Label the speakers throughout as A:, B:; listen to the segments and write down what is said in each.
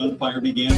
A: The fire began.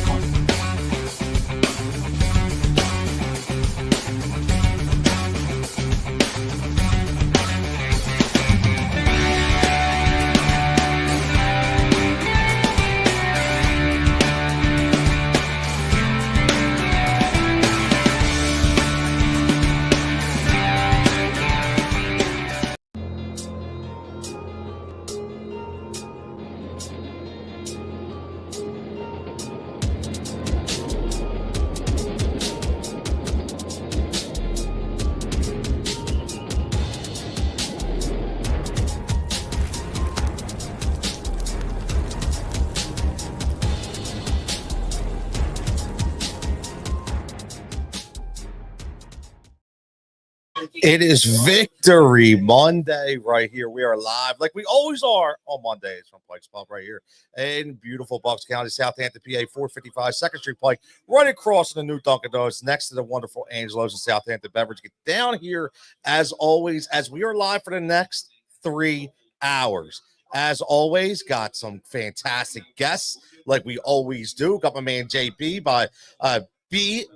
B: It is Victory Monday right here. We are live like we always are on Mondays from Pike's Pub right here in beautiful Bucks County, Southampton, PA, 455 2nd Street Pike, right across from the new Dunkin' Donuts next to the wonderful Angelo's in Southampton Beverage. Get down here as always as we are live for the next 3 hours. As always, got some fantastic guests like we always do. Got my man JB by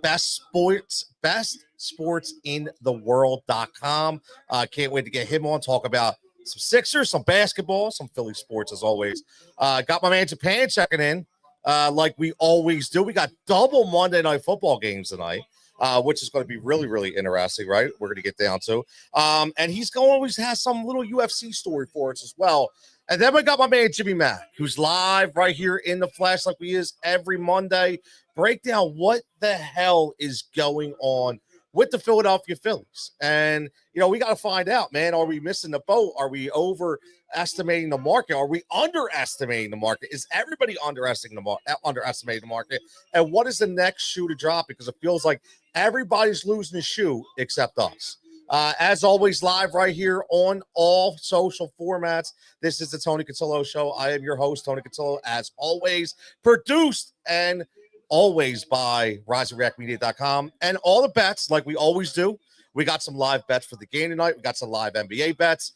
B: Best Sports in the World.com. Can't wait to get him on, talk about some Sixers, some basketball, some Philly sports as always. Got my man Japan checking in like we always do. We got double Monday Night Football games tonight, which is going to be really, really interesting, right? We're going to get down to. And he's going to always have some little UFC story for us as well. And then we got my man Jimmy Mack, who's live right here in the flesh like we is every Monday. Break down what the hell is going on with the Philadelphia Phillies. And, you know, we got to find out, man, are we missing the boat? Are we overestimating the market? Are we underestimating the market? Is everybody underestimating the market? And what is the next shoe to drop? Because it feels like everybody's losing a shoe except us. As always, live right here on all social formats. This is the Tony Cutillo Show. I am your host, Tony Cutillo, as always, produced and always by RisingReactMedia.com. And all the bets, like we always do. We got some live bets for the game tonight. We got some live NBA bets,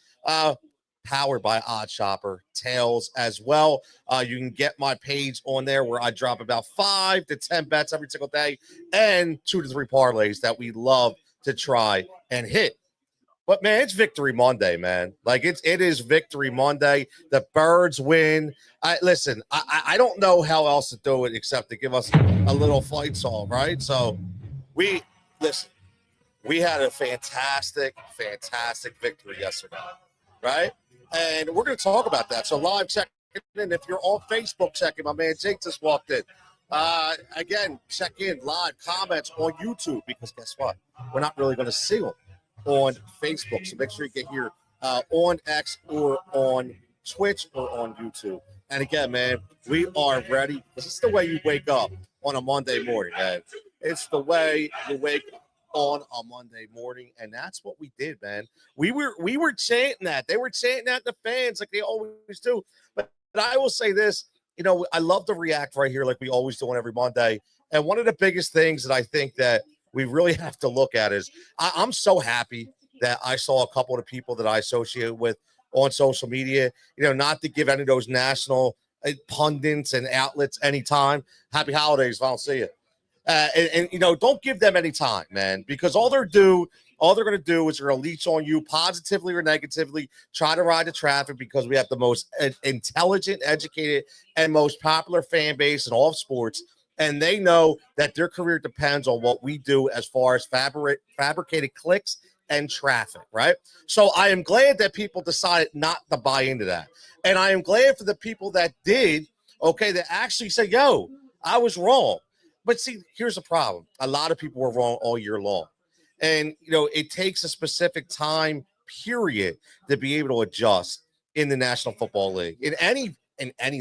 B: powered by OddsShopper Tails as well. You can get my page on there where I drop about 5 to 10 bets every single day and 2 to 3 parlays that we love to try and hit. But man, it's Victory Monday, man. Like it is Victory Monday. The Birds win. I don't know how else to do it except to give us a little fight song, right? So we had a fantastic victory yesterday, right? And we're going to talk about that. So live checking in. If you're on Facebook checking, my man Jake just walked in. Again, check in live comments on YouTube because guess what? We're not really going to see them on Facebook. So make sure you get here on X or on Twitch or on YouTube. And again, man, we are ready. This is the way you wake up on a Monday morning, man. It's the way you wake up on a Monday morning, and that's what we did, man. We were chanting that. They were chanting at the fans like they always do. But I will say this, you know, I love to react right here like we always do on every Monday. And one of the biggest things that I think that we really have to look at is I'm so happy that I saw a couple of the people that I associate with on social media, you know, not to give any of those national pundits and outlets any time. Happy holidays if I don't see you. And you know, don't give them any time, man, because all they're going to do is they're going to leech on you positively or negatively, try to ride the traffic because we have the most intelligent, educated, and most popular fan base in all of sports. And they know that their career depends on what we do as far as fabricated clicks and traffic, right? So I am glad that people decided not to buy into that. And I am glad for the people that did, okay, that actually said, yo, I was wrong. But see, here's the problem. A lot of people were wrong all year long. And, you know, it takes a specific time period to be able to adjust in the National Football League, in any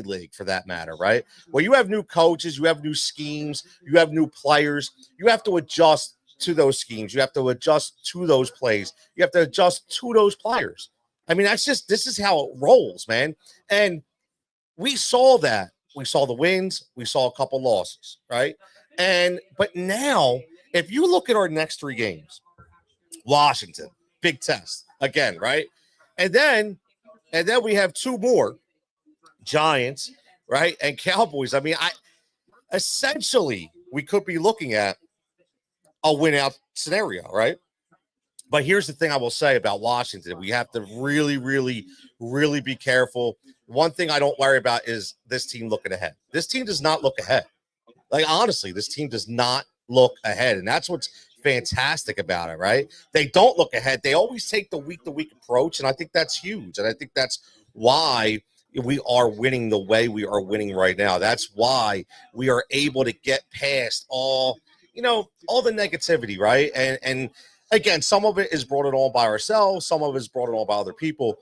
B: league for that matter, right? Well, you have new coaches, you have new schemes, you have new players. You have to adjust to those schemes. You have to adjust to those plays. You have to adjust to those players. I mean, this is how it rolls, man. And we saw that. We saw the wins. We saw a couple losses, right? But now, if you look at our next 3 games, Washington, big test again, right? And then we have 2 more, Giants, right? And Cowboys. I mean, essentially we could be looking at a win out scenario, right? But here's the thing I will say about Washington. We have to really, really, really be careful. One thing I don't worry about is this team looking ahead. This team does not look ahead. Like, honestly, this team does not look ahead. And that's what's fantastic about it, right? They don't look ahead. They always take the week-to-week approach. And I think that's huge. And I think that's why we are winning the way we are winning right now. That's why we are able to get past all the negativity, right? And again, some of it is brought it on by ourselves. Some of it is brought it on by other people.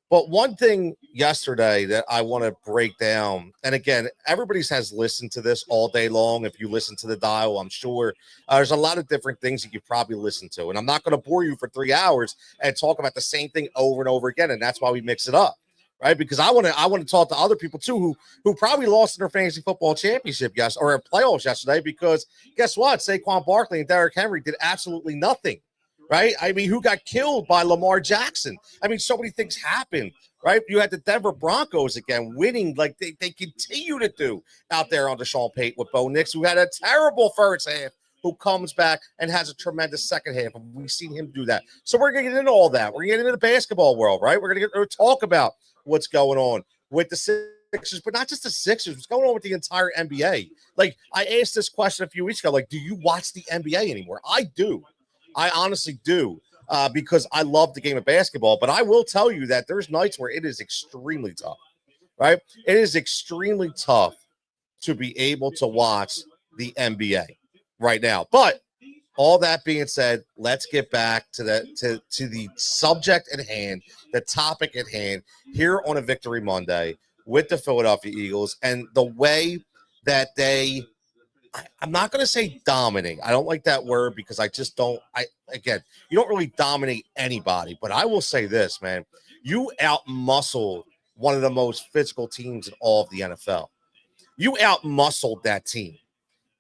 B: But one thing yesterday that I want to break down, and again, everybody has listened to this all day long. If you listen to the dial, I'm sure there's a lot of different things that you probably listen to. And I'm not going to bore you for 3 hours and talk about the same thing over and over again. And that's why we mix it up, right? Because I want to talk to other people too who probably lost in their fantasy football championship or playoffs yesterday. Because guess what? Saquon Barkley and Derrick Henry did absolutely nothing. Right? I mean, who got killed by Lamar Jackson? I mean, so many things happened, right? You had the Denver Broncos again winning like they continue to do out there on Deshaun Payton with Bo Nix, who had a terrible first half, who comes back and has a tremendous second half. And we've seen him do that. So we're going to get into all that. We're going to get into the basketball world, right? We're going to talk about what's going on with the Sixers, but not just the Sixers. What's going on with the entire NBA? Like, I asked this question a few weeks ago, like, do you watch the NBA anymore? I do. I honestly do, because I love the game of basketball. But I will tell you that there's nights where it is extremely tough, right? It is extremely tough to be able to watch the NBA right now. But all that being said, let's get back to the subject at hand, the topic at hand here on a Victory Monday with the Philadelphia Eagles and the way that they – I'm not going to say dominate. I don't like that word because I just don't. You don't really dominate anybody. But I will say this, man. You out-muscled one of the most physical teams in all of the NFL. You out-muscled that team.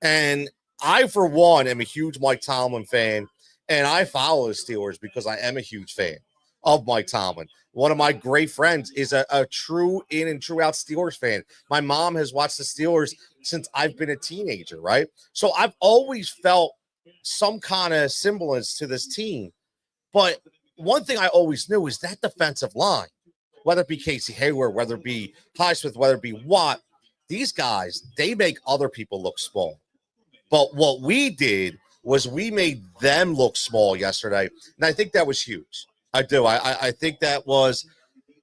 B: And I, for one, am a huge Mike Tomlin fan. And I follow the Steelers because I am a huge fan of Mike Tomlin. One of my great friends is a true in and true out Steelers fan. My mom has watched the Steelers since I've been a teenager, right? So I've always felt some kind of semblance to this team. But one thing I always knew is that defensive line, whether it be Casey Hayward, whether it be Highsmith, whether it be Watt, these guys, they make other people look small. But what we did was we made them look small yesterday. And I think that was huge. I do. I think that was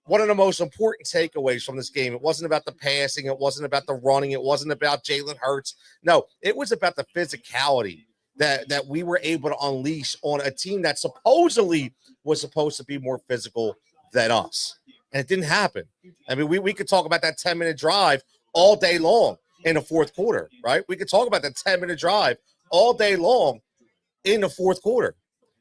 B: one of the most important takeaways from this game. It wasn't about the passing. It wasn't about the running. It wasn't about Jalen Hurts. No, it was about the physicality that we were able to unleash on a team that supposedly was supposed to be more physical than us. And it didn't happen. I mean, we could talk about that 10-minute drive all day long in the fourth quarter, right? We could talk about that 10-minute drive all day long in the fourth quarter,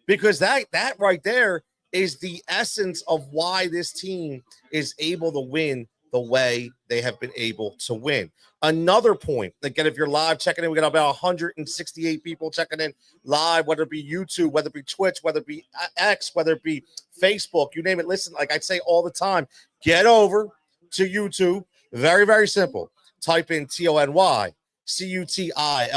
B: because that right there is the essence of why this team is able to win the way they have been able to win. Another point, again, if you're live checking in, we got about 168 people checking in live, whether it be YouTube, whether it be Twitch, whether it be X, whether it be Facebook, you name it. Listen, like I say all the time, get over to YouTube. Very, very simple. Type in TONY CUTILLO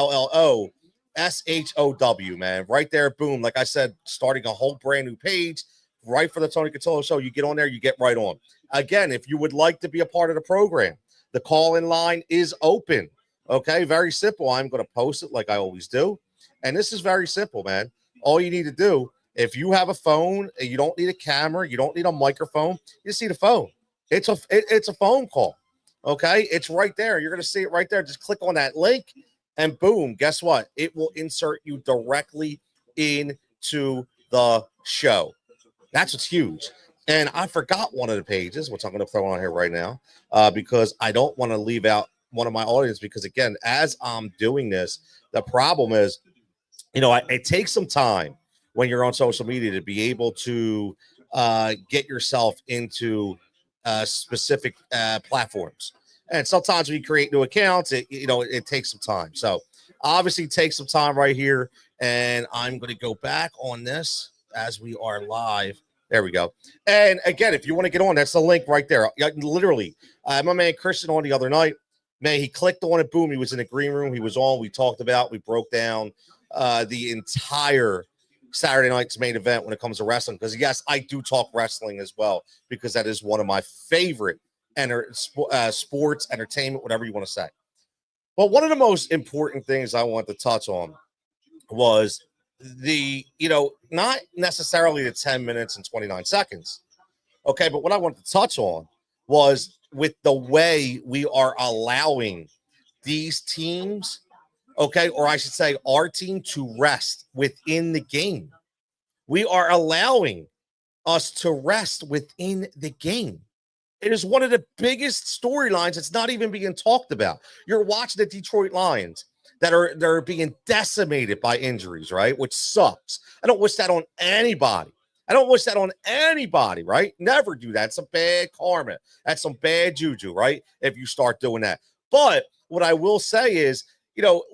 B: man. Right there, boom. Like I said, starting a whole brand new page right for the Tony Cutillo Show. You get on there, you get right on. Again, if you would like to be a part of the program, the call-in line is open. Okay, very simple. I'm going to post it like I always do. And this is very simple, man. All you need to do, if you have a phone, you don't need a camera, you don't need a microphone, you just need a phone. It's a phone call. Okay, it's right there. You're going to see it right there. Just click on that link and boom, guess what? It will insert you directly into the show. That's what's huge. And I forgot one of the pages, which I'm going to throw on here right now, because I don't want to leave out one of my audience. Because, again, as I'm doing this, the problem is, it takes some time when you're on social media to be able to get yourself into specific platforms. And sometimes when you create new accounts, it takes some time. So obviously take some time right here. And I'm going to go back on this as we are live. There we go. And again, if you want to get on, that's the link right there. Literally, my man Christian on the other night, Man, he clicked on it. Boom. He was in the green room. He was on. We talked about, we broke down the entire Saturday night's main event when it comes to wrestling. Because, yes, I do talk wrestling as well, because that is one of my favorite sports, entertainment, whatever you want to say. But one of the most important things I want to touch on was not necessarily the 10 minutes and 29 seconds. Okay, but what I wanted to touch on was with the way we are allowing these teams, okay, or I should say our team, to rest within the game. We are allowing us to rest within the game. It is one of the biggest storylines that's not even being talked about. You're watching the Detroit Lions they're being decimated by injuries, right? Which sucks. I don't wish that on anybody. Right? Never do that. It's some bad karma. That's some bad juju, right? If you start doing that. But what I will say is,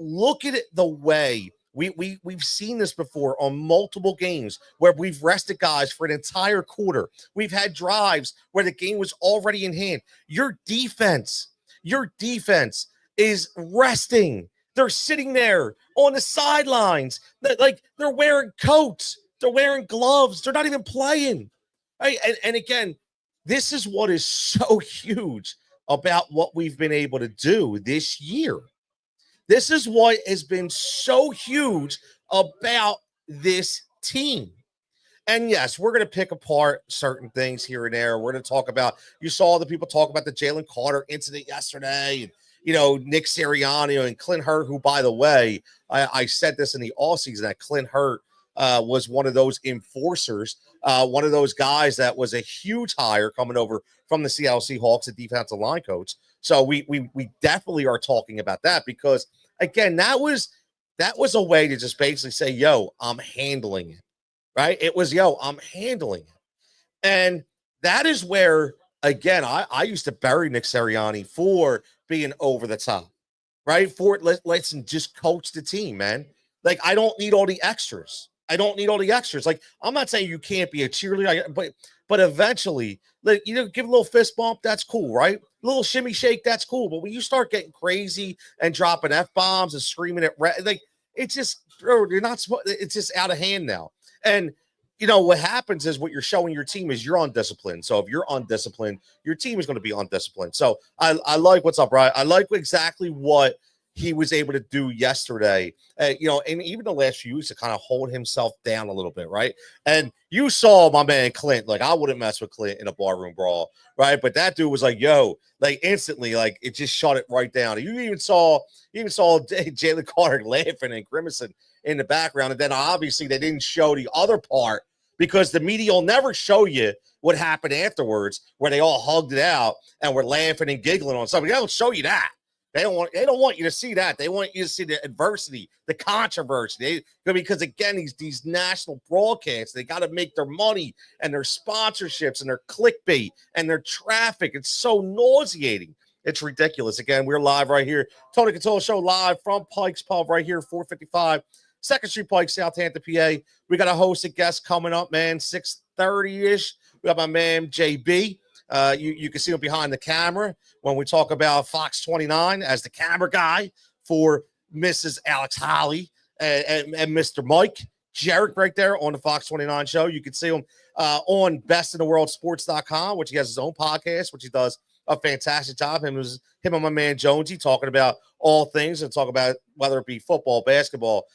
B: look at it the way we've seen this before on multiple games where we've rested guys for an entire quarter. We've had drives where the game was already in hand. Your defense is resting. They're sitting there on the sidelines. They're wearing coats. They're wearing gloves. They're not even playing. Right? And again, this is what is so huge about what we've been able to do this year. This is what has been so huge about this team. And yes, we're going to pick apart certain things here and there. We're going to talk about, you saw the people talk about the Jalen Carter incident yesterday, and Nick Sirianni and Clint Hurt, who, by the way, I said this in the offseason, that Clint Hurt was one of those enforcers, one of those guys that was a huge hire coming over from the Seattle Seahawks, a defensive line coach. So we definitely are talking about that, because, again, that was a way to just basically say, yo, I'm handling it, right? It was, yo, I'm handling it. And that is where, again, I used to bury Nick Sirianni for being over the top, right? For let's just coach the team, man. Like, I don't need all the extras. Like, I'm not saying you can't be a cheerleader, but eventually, give a little fist bump. That's cool, right? A little shimmy shake. That's cool. But when you start getting crazy and dropping F-bombs and screaming at it's just, you're not supposed. It's just out of hand now. And what happens is, what you're showing your team is you're undisciplined. So if you're undisciplined, your team is going to be undisciplined. So I like what's up, right? I like exactly what he was able to do yesterday, and even the last few weeks, to kind of hold himself down a little bit, right? And you saw my man Clint, like, I wouldn't mess with Clint in a barroom brawl, right? But that dude was like, yo, like, instantly, like, it just shut it right down. You even saw Jalen Carter laughing and grimacing in the background, and then obviously they didn't show the other part, because the media will never show you what happened afterwards, where they all hugged it out and were laughing and giggling on something. They don't show you that. They don't want you to see that. They want you to see the adversity, the controversy. Because again, these national broadcasts, they got to make their money and their sponsorships and their clickbait and their traffic. It's so nauseating. It's ridiculous. Again, we're live right here. Tony Cutillo Show, live from Pike's Pub right here, 455 2nd Street Pike, Southampton, PA. We got a host of guests coming up, man, 6:30-ish. We got my man, JB. You can see him behind the camera when we talk about Fox 29 as the camera guy for Mrs. Alex Holly and Mr. Mike Jarrett right there on the Fox 29 show. You can see him on bestintheworldsports.com, which he has his own podcast, which he does a fantastic job. Him and my man Jonesy talking about all things, and talk about whether it be football, basketball,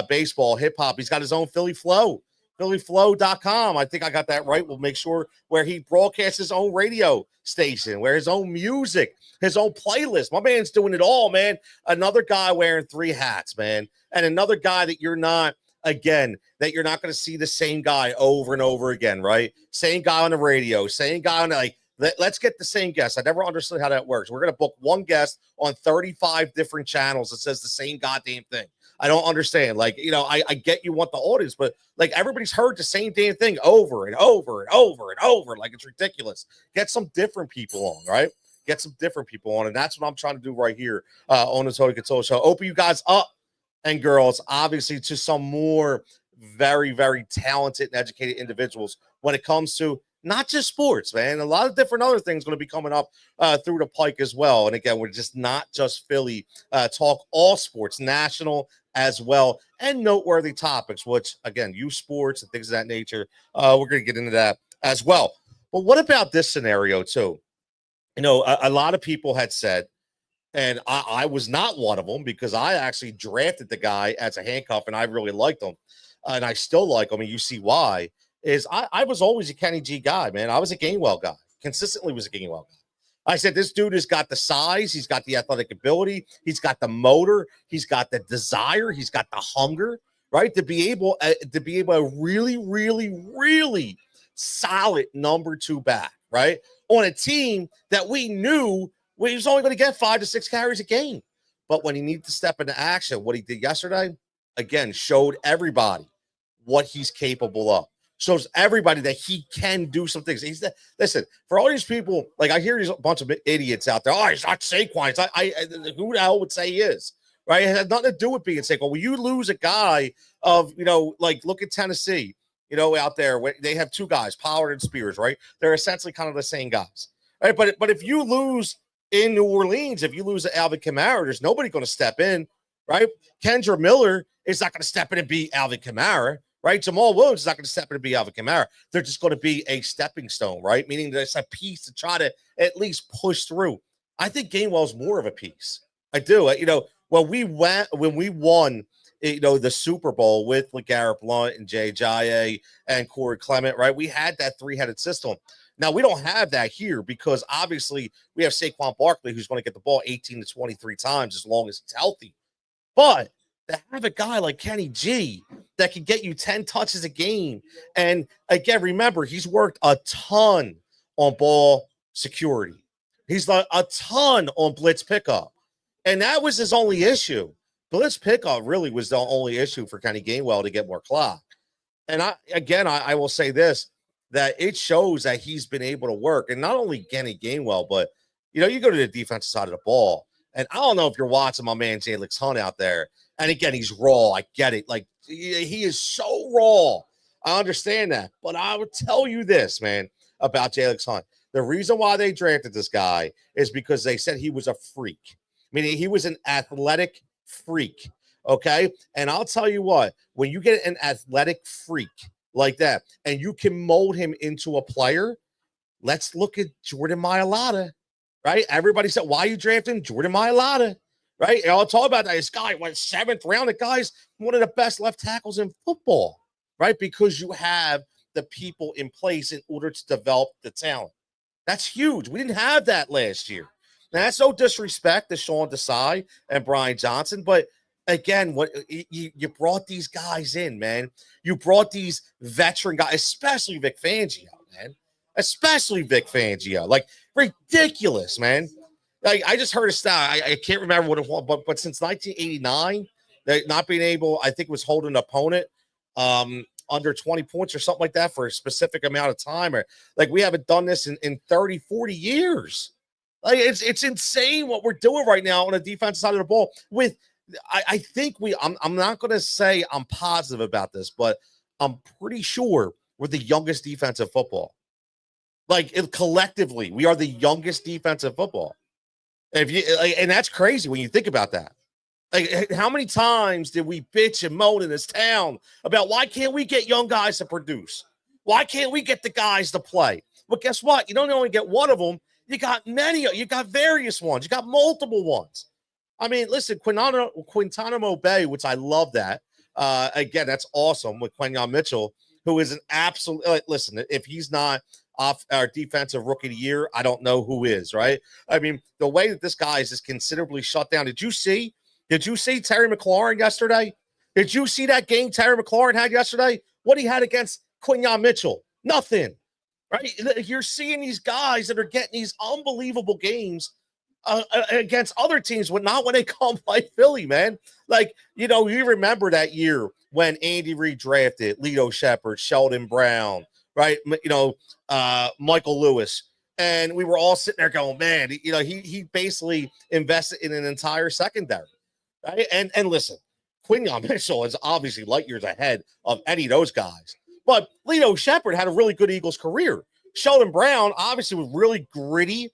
B: baseball, hip hop. He's got his own Philly Flow. PhillyFlow.com. I think I got that right. We'll make sure, where he broadcasts his own radio station, where his own music, his own playlist. My man's doing it all, man. Another guy wearing 3 hats, man. And another guy that you're not going to see the same guy over and over again, right? Same guy on the radio, same guy on let's get the same guest. I never understood how that works. We're going to book one guest on 35 different channels that says the same goddamn thing. I don't understand. I get you want the audience, but everybody's heard the same damn thing over and over and over and over. Like, it's ridiculous. Get some different people on, right? Get some different people on. And that's what I'm trying to do right here on the Tony Cutillo Show. Open you guys up, and girls, obviously, to some more very, very talented and educated individuals when it comes to not just sports, man. A lot of different other things going to be coming up through the Pike as well. And again, we're just not just Philly talk, all sports, national as well, and noteworthy topics, which again, youth sports and things of that nature. We're going to get into that as well. But what about this scenario too? You know, a lot of people had said, and I was not one of them because I actually drafted the guy as a handcuff and I really liked him. And I still like him. And you see why is I was always a Kenny G guy, man. I was a Gainwell guy, consistently was a Gainwell guy. I said, this dude has got the size. He's got the athletic ability. He's got the motor. He's got the desire. He's got the hunger, right? To be able a really, really, really solid number 2 back, right? On a team that we knew he was only going to get 5 to 6 carries a game. But when he needed to step into action, what he did yesterday, again, showed everybody what he's capable of. Shows everybody that he can do some things. Listen, for all these people, like I hear these bunch of idiots out there. Oh, he's not Saquon. Who the hell would say he is? Right? It has nothing to do with being Saquon. When you lose a guy of, like look at Tennessee, out there, they have 2 guys, Pollard and Spears, right? They're essentially kind of the same guys, right? But if you lose in New Orleans, if you lose Alvin Kamara, there's nobody going to step in, right? Kendra Miller is not going to step in and be Alvin Kamara. Right? Jamal Williams is not going to step in and be Alvin Kamara. They're just going to be a stepping stone, right? Meaning there's a piece to try to at least push through. I think Gainwell's more of a piece. I do. When we won, the Super Bowl with LeGarrette Blount and Jay Ajayi and Corey Clement, right? We had that 3-headed system. Now, we don't have that here because obviously we have Saquon Barkley who's going to get the ball 18 to 23 times as long as he's healthy. But to have a guy like Kenny G that can get you 10 touches a game. And again, remember, he's worked a ton on ball security. He's like a ton on blitz pickup. And that was his only issue. Blitz pickup really was the only issue for Kenny Gainwell to get more clock. And I will say this, that it shows that he's been able to work. And not only Kenny Gainwell, but, you go to the defensive side of the ball. And I don't know if you're watching my man Jalen Hunt out there. And again, he's raw. I get it. Like, he is so raw. I understand that. But I would tell you this, man, about Jalen Hunt. The reason why they drafted this guy is because they said he was a freak. Meaning he was an athletic freak. Okay? And I'll tell you what, when you get an athletic freak like that, and you can mold him into a player, let's look at Jordan Mailata. Right? Everybody said, why are you drafting Jordan Mailata? Right? And I'll talk about that. This guy went 7th round. The guy's one of the best left tackles in football, right? Because you have the people in place in order to develop the talent. That's huge. We didn't have that last year. Now, that's no disrespect to Sean Desai and Brian Johnson, but again, you brought these guys in, man. You brought these veteran guys, especially Vic Fangio, man. Especially Vic Fangio. Like, ridiculous, man. I just heard a stat. I can't remember what it was, but since 1989, not being able, I think, was holding an opponent under 20 points or something like that for a specific amount of time. Or like we haven't done this in 30, 40 years. Like it's insane what we're doing right now on the defensive side of the ball. I think I'm not going to say I'm positive about this, but I'm pretty sure we're the youngest defensive football. Like collectively, we are the youngest defensive football. And that's crazy when you think about that. Like, how many times did we bitch and moan in this town about why can't we get young guys to produce? Why can't we get the guys to play? But guess what? You don't only get one of them. You got various ones. You got multiple ones. I mean, listen, Quintanamo Bay, which I love that. Again, that's awesome with Quinyon Mitchell, who is an absolute, listen, if he's not off our defensive rookie of the year, I don't know who is, right? I mean, the way that this guy is just considerably shut down. Did you see Terry McLaurin yesterday? Did you see that game Terry McLaurin had yesterday? What he had against Quinyon Mitchell? Nothing, right? You're seeing these guys that are getting these unbelievable games against other teams, but not when they come like Philly, man. Like, you remember that year when Andy Reid drafted Lito Shepherd, Sheldon Brown, right? Michael Lewis. And we were all sitting there going, man, he basically invested in an entire secondary, right? And listen, Quinyon Mitchell is obviously light years ahead of any of those guys. But Lito Shepherd had a really good Eagles career. Sheldon Brown obviously was really gritty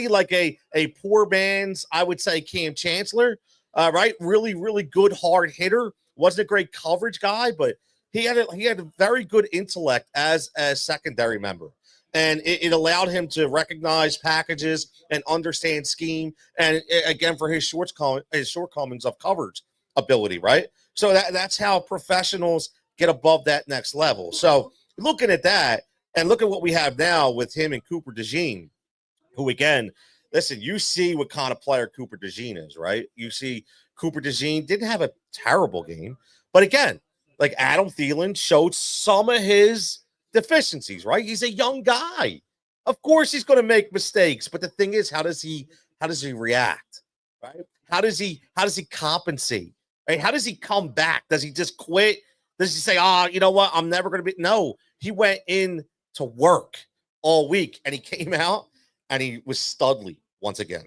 B: like a poor man's, I would say, Cam Chancellor, right? Really, really good hard hitter. Wasn't a great coverage guy, but he had a very good intellect as a secondary member. And it allowed him to recognize packages and understand scheme. And again, for his shortcomings of coverage ability, right? So that's how professionals get above that next level. So looking at that and look at what we have now with him and Cooper DeJean, who again, listen, you see what kind of player Cooper DeJean is, right? You see Cooper DeJean didn't have a terrible game, but again, like Adam Thielen showed some of his deficiencies, right? He's a young guy. Of course he's going to make mistakes, but the thing is, how does he react? Right? How does he compensate? Right? How does he come back? Does he just quit? Does he say, you know what? I'm never going to be. No, he went in to work all week and he came out and he was studly once again.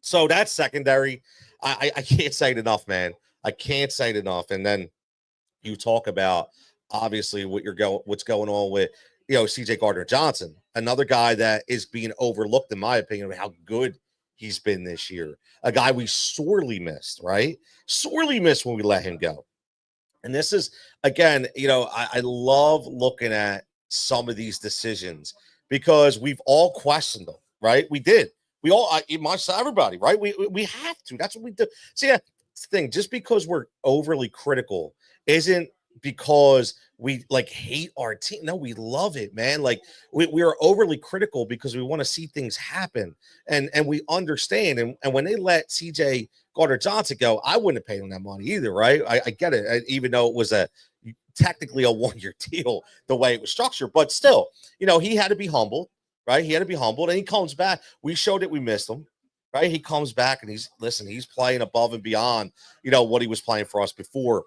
B: So that's secondary. I can't say it enough, man. I can't say it enough. And then you talk about obviously what's going on with CJ Gardner-Johnson, another guy that is being overlooked in my opinion of how good he's been this year. A guy we sorely missed, right? Sorely missed when we let him go. And this is again, I love looking at some of these decisions because we've all questioned them, right? We did. We all, everybody, right? We have to. That's what we do. See, that's the thing. Just because we're overly critical isn't because we like hate our team. No, we love it, man. Like we are overly critical because we want to see things happen, and we understand. And when they let CJ Gardner-Johnson go, I wouldn't have paid him that money either, right? I get it, even though it was technically a one-year deal the way it was structured, but still, he had to be humbled. Right, he had to be humbled, and he comes back. We showed that we missed him, right? He comes back, and he's playing above and beyond, what he was playing for us before.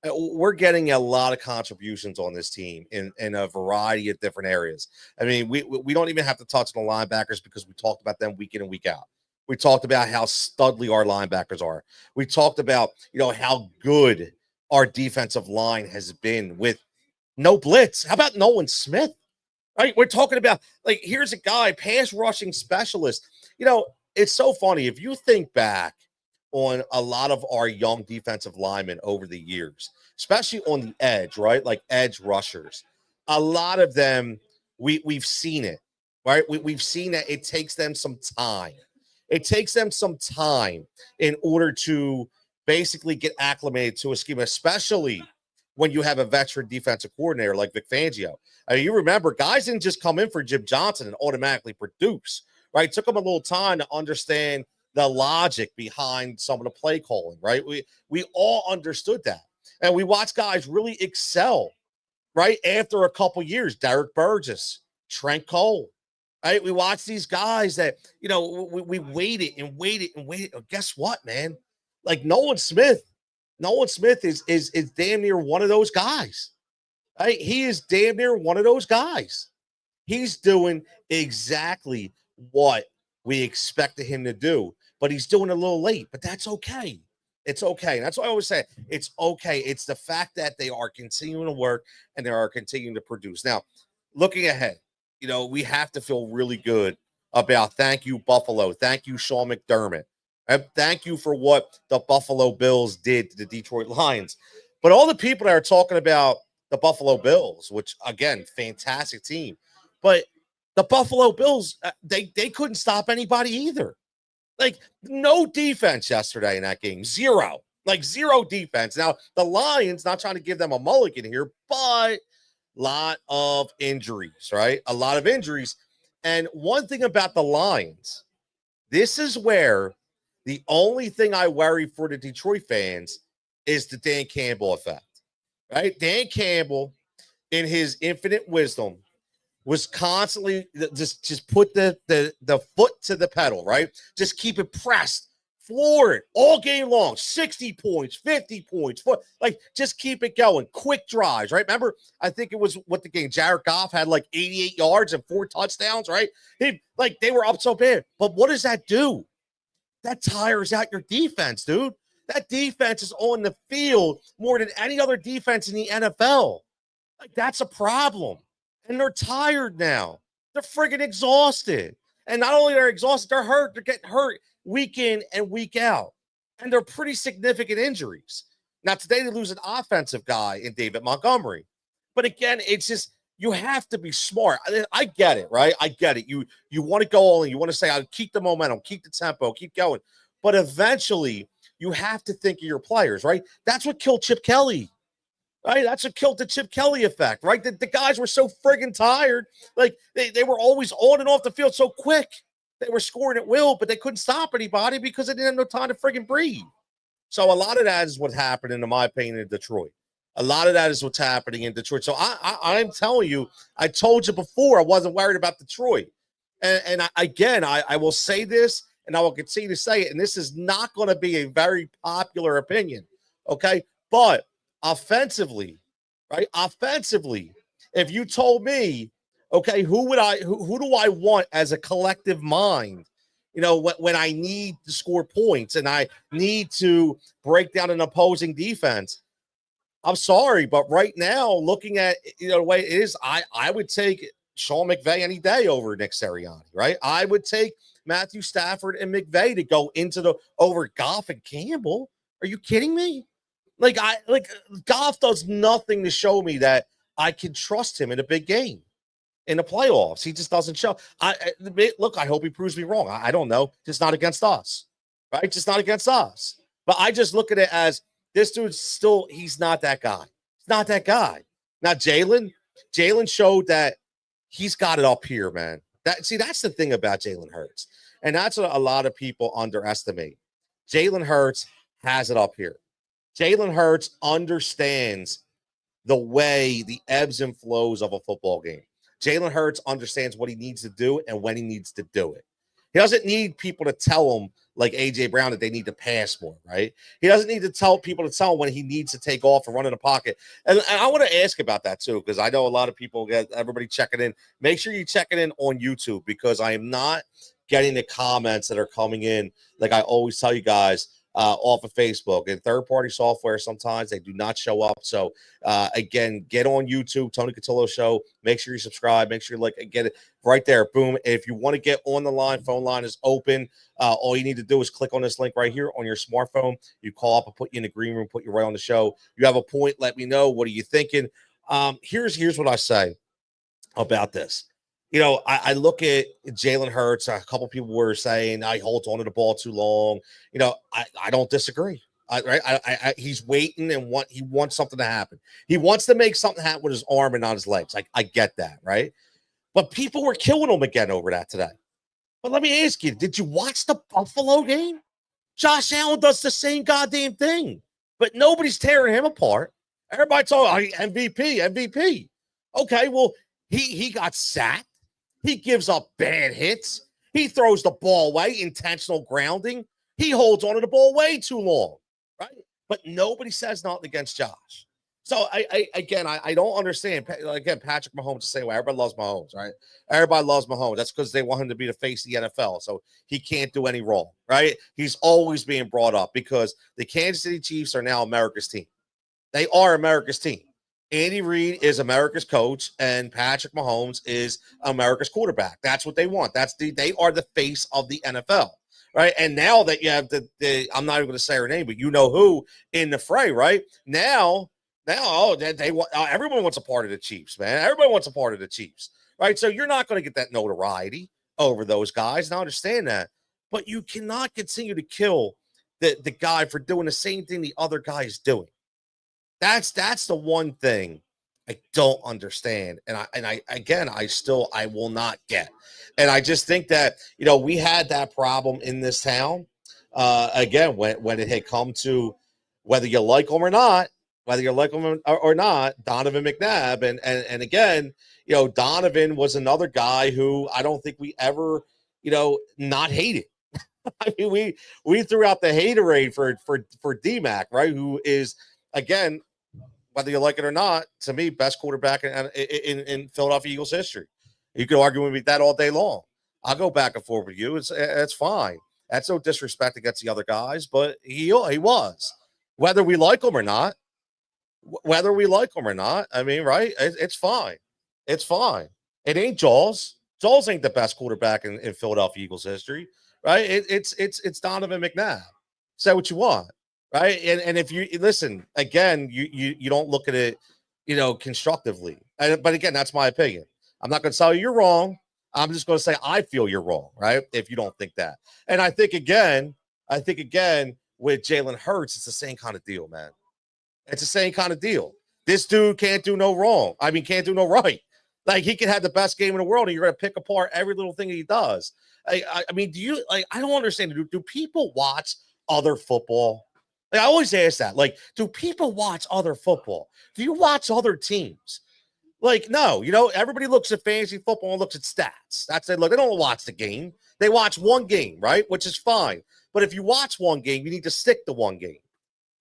B: We're getting a lot of contributions on this team in a variety of different areas. I mean, we don't even have to touch on the linebackers because we talked about them week in and week out. We talked about how studly our linebackers are. We talked about, how good our defensive line has been with no blitz. How about Nolan Smith? Right, we're talking about like here's a guy, pass rushing specialist. It's so funny if you think back on a lot of our young defensive linemen over the years, especially on the edge, right? Like edge rushers. A lot of them, we've seen it, right? We've seen that it takes them some time. It takes them some time in order to basically get acclimated to a scheme, especially when you have a veteran defensive coordinator like Vic Fangio. I mean, you remember guys didn't just come in for Jim Johnson and automatically produce, right? It took them a little time to understand the logic behind some of the play calling, right? We all understood that. And we watched guys really excel, right? After a couple years, Derek Burgess, Trent Cole, right? We watched these guys that, we waited and waited and waited. Oh, guess what, man? Like Nolan Smith is damn near one of those guys. Right? He is damn near one of those guys. He's doing exactly what we expected him to do, but he's doing it a little late, but that's okay. It's okay. And that's why I always say it's okay. It's the fact that they are continuing to work and they are continuing to produce. Now, looking ahead, we have to feel really good about thank you, Buffalo. Thank you, Sean McDermott. And thank you for what the Buffalo Bills did to the Detroit Lions. But all the people that are talking about the Buffalo Bills, which, again, fantastic team. But the Buffalo Bills, they couldn't stop anybody either. Like, no defense yesterday in that game. Zero. Like, zero defense. Now, the Lions, not trying to give them a mulligan here, but lot of injuries, right? A lot of injuries. And one thing about the Lions, this is where the only thing I worry for the Detroit fans is the Dan Campbell effect, right? Dan Campbell, in his infinite wisdom, was constantly just put the foot to the pedal, right? Just keep it pressed forward all game long, 60 points, 50 points, like just keep it going. Quick drives, right? Remember, I think it was what the game, Jared Goff had like 88 yards and 4 touchdowns, right? They were up so bad. But what does that do? That tires out your defense, dude. That defense is on the field more than any other defense in the NFL. Like, that's a problem. And they're tired now. They're friggin' exhausted. And not only are they exhausted, they're hurt. They're getting hurt week in and week out. And they're pretty significant injuries. Now, today they lose an offensive guy in David Montgomery. But again, it's just you have to be smart. I get it, right? I get it. You want to go all in. You want to say, I'll keep the momentum, keep the tempo, keep going. But eventually, you have to think of your players, right? That's what killed Chip Kelly. Right, that's what killed the Chip Kelly effect, right? The guys were so friggin' tired. Like, they were always on and off the field so quick. They were scoring at will, but they couldn't stop anybody because they didn't have no time to friggin' breathe. So a lot of that is what happened, in my opinion, in Detroit. A lot of that is what's happening in Detroit. So I'm telling you, I told you before, I wasn't worried about Detroit. And I will say this, and I will continue to say it, and this is not going to be a very popular opinion, okay? But offensively, right? Offensively, if you told me, okay, who do I want as a collective mind? You know, when I need to score points and I need to break down an opposing defense, I'm sorry, but right now, looking at the way it is, I would take Sean McVay any day over Nick Sirianni, right? I would take Matthew Stafford and McVay to go into over Goff and Campbell. Are you kidding me? Like Goff does nothing to show me that I can trust him in a big game, in the playoffs. He just doesn't show. Look, I hope he proves me wrong. I don't know. Just not against us, right? Just not against us. But I just look at it as this dude's still, he's not that guy. He's not that guy. Now, Jalen showed that he's got it up here, man. That's the thing about Jalen Hurts. And that's what a lot of people underestimate. Jalen Hurts has it up here. Jalen Hurts understands the way, the ebbs and flows of a football game. Jalen Hurts understands what he needs to do and when he needs to do it. He doesn't need people to tell him, like A.J. Brown, that they need to pass more, right? He doesn't need to tell people when he needs to take off and run in the pocket. And I want to ask about that, too, because I know a lot of people everybody checking in. Make sure you check it in on YouTube, because I am not getting the comments that are coming in, like I always tell you guys, off of Facebook. And third-party software, sometimes they do not show up. So, again, get on YouTube, Tony Cutillo Show. Make sure you subscribe. Make sure you get it right there. Boom. If you want to get on the line, phone line is open. All you need to do is click on this link right here on your smartphone. You call up and put you in the green room, put you right on the show. You have a point, let me know. What are you thinking? Here's what I say about this. You know, I look at Jalen Hurts. A couple people were saying he holds on to the ball too long. You know, I don't disagree. He's waiting and he wants something to happen. He wants to make something happen with his arm and not his legs. I get that, right? But people were killing him again over that today. But let me ask you, did you watch the Buffalo game? Josh Allen does the same goddamn thing, but nobody's tearing him apart. Everybody's talking MVP. Okay, well, he got sacked. He gives up bad hits. He throws the ball away, intentional grounding. He holds on to the ball way too long, right? But nobody says nothing against Josh. So, I don't understand. Again, Patrick Mahomes to say, well, everybody loves Mahomes, right? Everybody loves Mahomes. That's because they want him to be the face of the NFL, so he can't do any wrong, right? He's always being brought up because the Kansas City Chiefs are now America's team. They are America's team. Andy Reid is America's coach, and Patrick Mahomes is America's quarterback. That's what they want. They are the face of the NFL, right? And now that you have I'm not even going to say her name, but you know who in the fray, right? Now, everyone wants a part of the Chiefs, man. Everybody wants a part of the Chiefs, right? So you're not going to get that notoriety over those guys, and I understand that, but you cannot continue to kill the guy for doing the same thing the other guy is doing. That's the one thing I don't understand. And I will not get. And I just think that, you know, we had that problem in this town. Again, when it had come to whether you like him or not, Donovan McNabb. And again, you know, Donovan was another guy who I don't think we ever, you know, not hated. I mean, we threw out the haterade for D-Mac, right? Who is, again, whether you like it or not, to me, best quarterback in Philadelphia Eagles history. You could argue with me that all day long. I'll go back and forth with you. It's fine. That's no disrespect against the other guys, but he was. Whether we like him or not, I mean, right? It's fine. It's fine. It ain't Jaws. Foles ain't the best quarterback in Philadelphia Eagles history, right? It's Donovan McNabb. Say what you want, right? And if you listen again, you don't look at it, constructively. But again, that's my opinion. I'm not going to tell you you're wrong. I'm just going to say I feel you're wrong, right? If you don't think that, and I think again with Jalen Hurts, it's the same kind of deal, man. It's the same kind of deal. This dude can't do no wrong. I mean, can't do no right. Like he can have the best game in the world, and you're going to pick apart every little thing he does. I mean, do you like? I don't understand. Do people watch other football? Like, I always ask that. Like, do people watch other football? Do you watch other teams? Like, no. Everybody looks at fantasy football and looks at stats. That's it. Look, they don't watch the game. They watch one game, right? Which is fine. But if you watch one game, you need to stick to one game.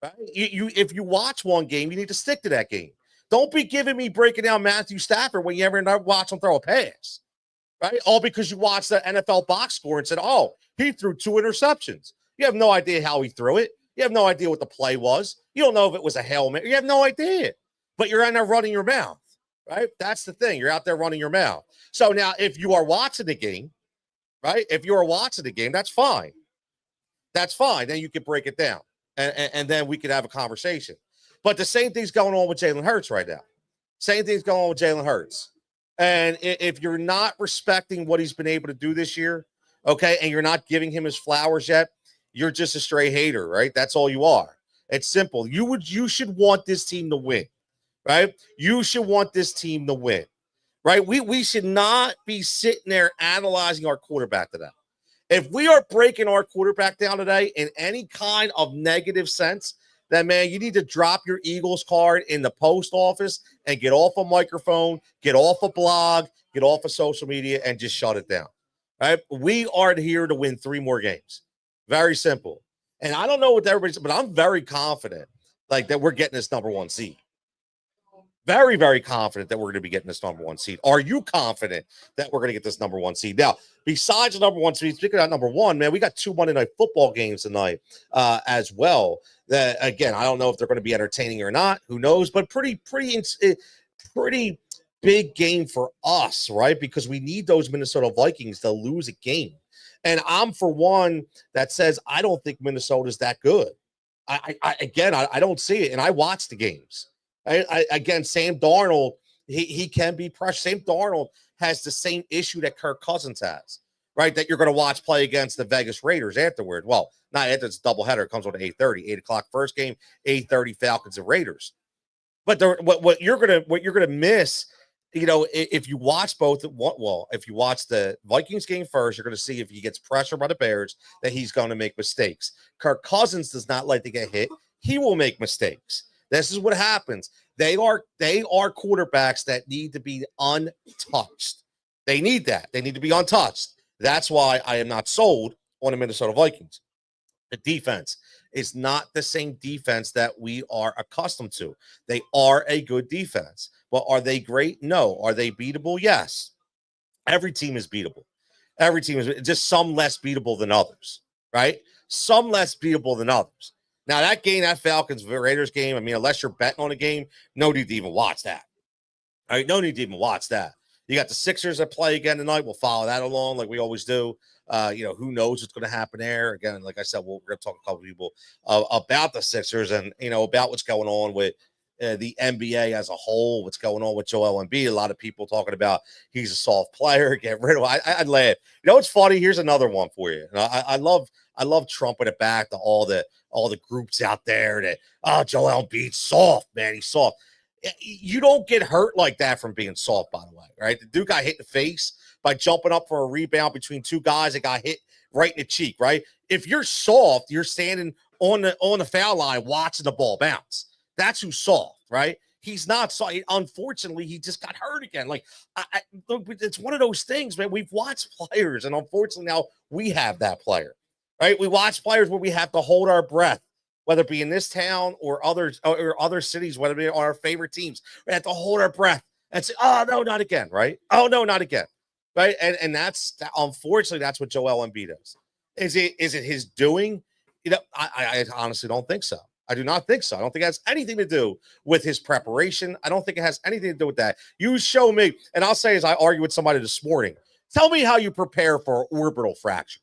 B: Right? If you watch one game, you need to stick to that game. Don't be giving me breaking down Matthew Stafford when you ever watch him throw a pass, right? All because you watched the NFL box score and said, "Oh, he threw 2 interceptions." You have no idea how he threw it. You have no idea what the play was. You don't know if it was a Hail Mary. You have no idea. But you're in there running your mouth, right? That's the thing. You're out there running your mouth. So now, if you are watching the game, right? If you are watching the game, that's fine. That's fine. Then you can break it down. And then we could have a conversation. But the same thing's going on with Jalen Hurts right now. Same thing's going on with Jalen Hurts. And if you're not respecting what he's been able to do this year, okay, and you're not giving him his flowers yet, you're just a stray hater, right? That's all you are. It's simple. You should want this team to win, right? You should want this team to win, right? We should not be sitting there analyzing our quarterback today. If we are breaking our quarterback down today in any kind of negative sense, then, man, you need to drop your Eagles card in the post office and get off a microphone, get off a blog, get off of social media, and just shut it down, right? We are here to win 3 more games. Very simple. And I don't know what everybody's, but I'm very confident, like, that we're getting this number 1 seed. Very, very confident that we're going to be getting this number 1 seed. Are you confident that we're going to get this number 1 seed? Now, besides the number 1 seed, speaking of number 1, man, we got 2 Monday Night Football games tonight as well. That, again, I don't know if they're going to be entertaining or not. Who knows? But pretty big game for us, right? Because we need those Minnesota Vikings to lose a game. And I'm for one that says I don't think Minnesota's that good. I don't see it, and I watch the games. Again, Sam Darnold, he can be pressed. Sam Darnold has the same issue that Kirk Cousins has, right? That you're going to watch play against the Vegas Raiders afterward. Well, not after it's a doubleheader. It comes on at 8:30, 8 o'clock first game, 8:30 Falcons and Raiders. But what you're gonna miss, if you watch both. Well, if you watch the Vikings game first, you're going to see if he gets pressure by the Bears that he's going to make mistakes. Kirk Cousins does not like to get hit. He will make mistakes. This is what happens. They are quarterbacks that need to be untouched. They need that. They need to be untouched. That's why I am not sold on the Minnesota Vikings. The defense is not the same defense that we are accustomed to. They are a good defense. But are they great? No. Are they beatable? Yes. Every team is beatable. Every team is just some less beatable than others, right? Some less beatable than others. Now, that game, that Falcons-Raiders game, I mean, unless you're betting on a game, no need to even watch that. All right, no need to even watch that. You got the Sixers that play again tonight. We'll follow that along like we always do. Who knows what's going to happen there. Again, like I said, we're going to talk to a couple people about the Sixers and, about what's going on with the NBA as a whole, what's going on with Joel Embiid. A lot of people talking about he's a soft player. Get rid of him. I'd laugh. What's funny? Here's another one for you. I love trumping it back to all the groups out there that, Joel Embiid's soft, man. He's soft. You don't get hurt like that from being soft, by the way, right? The dude got hit in the face by jumping up for a rebound between 2 guys that got hit right in the cheek, right? If you're soft, you're standing on the foul line watching the ball bounce. That's who's soft, right? He's not soft. Unfortunately, he just got hurt again. Like, it's one of those things, man. We've watched players, and unfortunately now we have that player, right? We watch players where we have to hold our breath, whether it be in this town or other cities, whether it be our favorite teams. We have to hold our breath and say, "Oh no, not again!" Right? "Oh no, not again!" Right? And that's unfortunately that's what Joel Embiid is. Is it his doing? I honestly don't think so. I do not think so. I don't think it has anything to do with his preparation. I don't think it has anything to do with that. You show me, and I'll say as I argued with somebody this morning, Tell me how you prepare for an orbital fracture.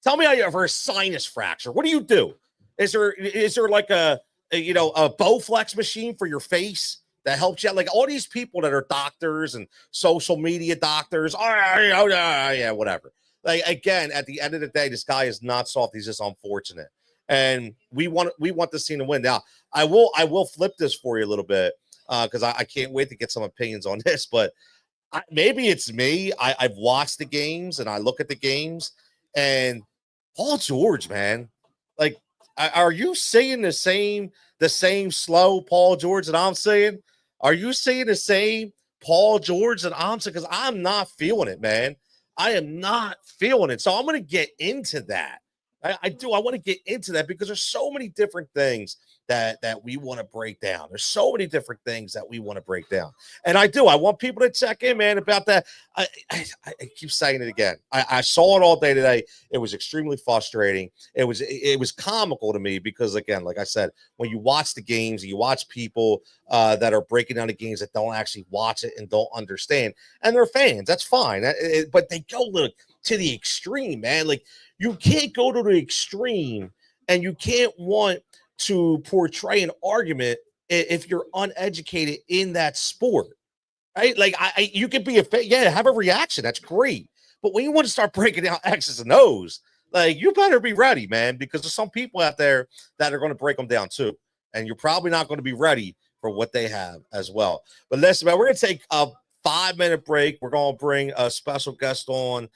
B: Tell me how you for a sinus fracture. What do you do? Is there like a Bowflex machine for your face that helps you out? Like all these people that are doctors and social media doctors. Oh, yeah, whatever. Like again, at the end of the day, this guy is not soft. He's just unfortunate, and we want this team to win. Now, I will flip this for you a little bit because I can't wait to get some opinions on this, but maybe it's me. I've watched the games and I look at the games and Paul George, man, like, are you seeing the same slow Paul George that I'm seeing? Are you seeing the same Paul George that I'm seeing? Because I'm not feeling it, man. I am not feeling it. So I'm going to get into that. I do. I want to get into that because there's so many different things that we want to break down. There's so many different things that we want to break down. And I do. I want people to check in, man, about that. I keep saying it again. I saw it all day today. It was extremely frustrating. It was comical to me because, again, like I said, when you watch the games, you watch people that are breaking down the games that don't actually watch it and don't understand, and they're fans. That's fine, but they go to the extreme, man. Like you can't go to the extreme, and you can't want to portray an argument if you're uneducated in that sport. Right? Like you could be have a reaction. That's great. But when you want to start breaking down X's and O's, like you better be ready, man, because there's some people out there that are going to break them down too, and you're probably not going to be ready for what they have as well. But listen, man, we're going to take a 5-minute break. We're going to bring a special guest on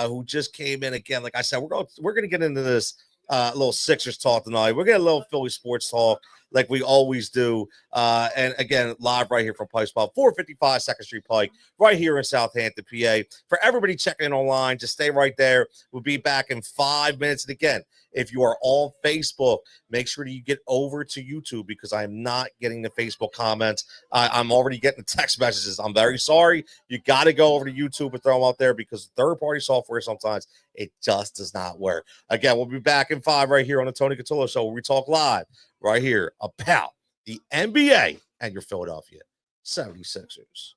B: who just came in again. Like I said, we're going to get into this little Sixers talk tonight. We're getting a little Philly sports talk like we always do. And again, live right here from Pike Spot, 455 2nd Street Pike, right here in Southampton, PA. For everybody checking in online, just stay right there. We'll be back in 5 minutes. And again, if you are on Facebook, make sure that you get over to YouTube because I'm not getting the Facebook comments. I'm already getting the text messages. I'm very sorry. You got to go over to YouTube and throw them out there because third-party software sometimes it just does not work. Again, we'll be back in 5 right here on the Tony Cutillo Show where we talk live right here about the NBA and your Philadelphia 76ers.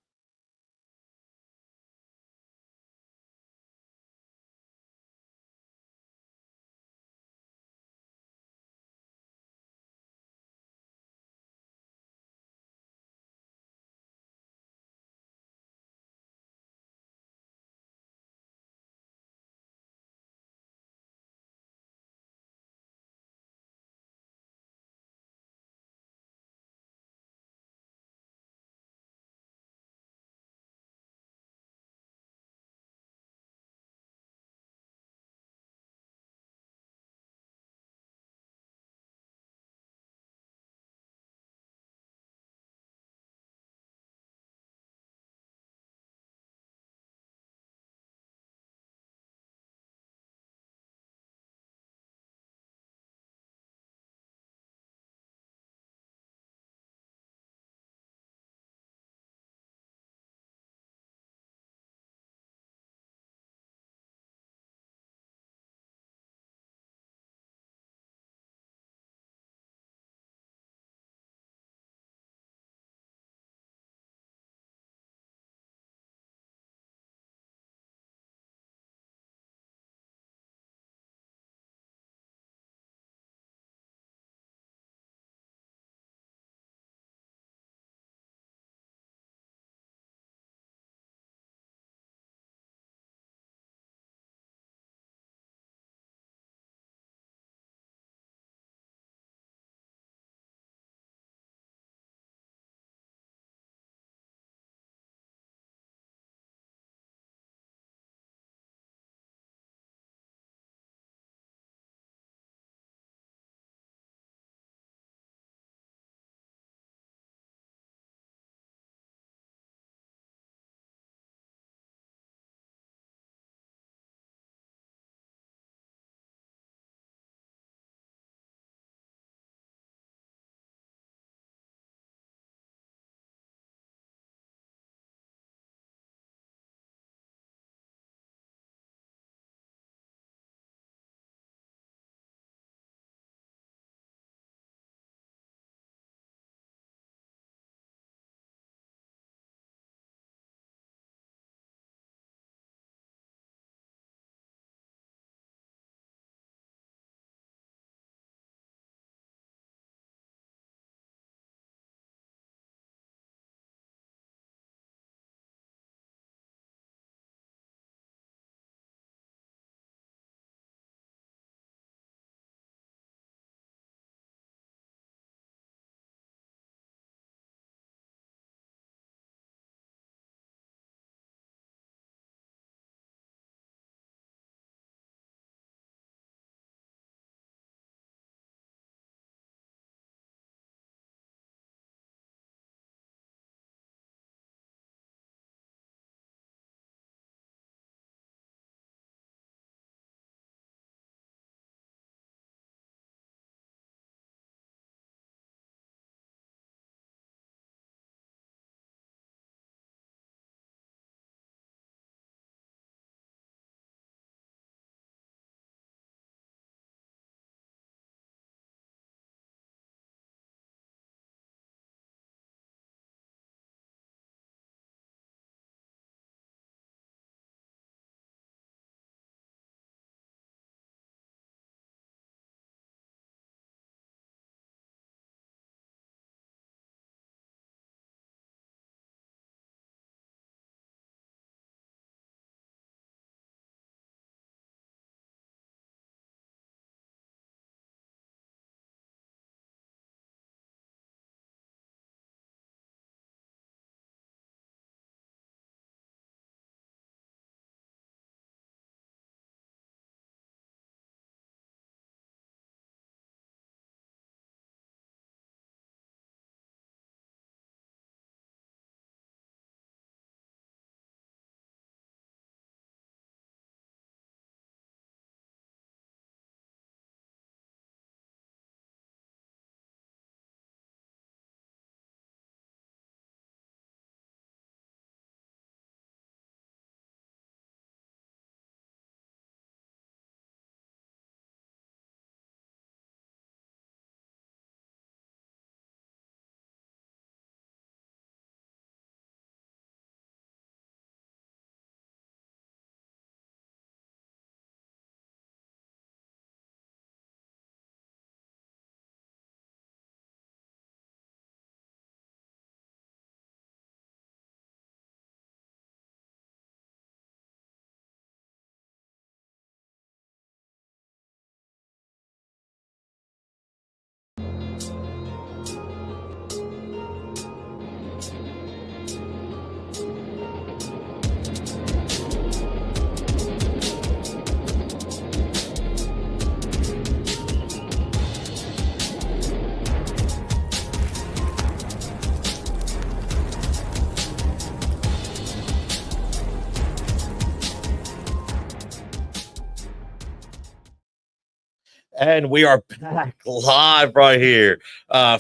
B: And we are back live right here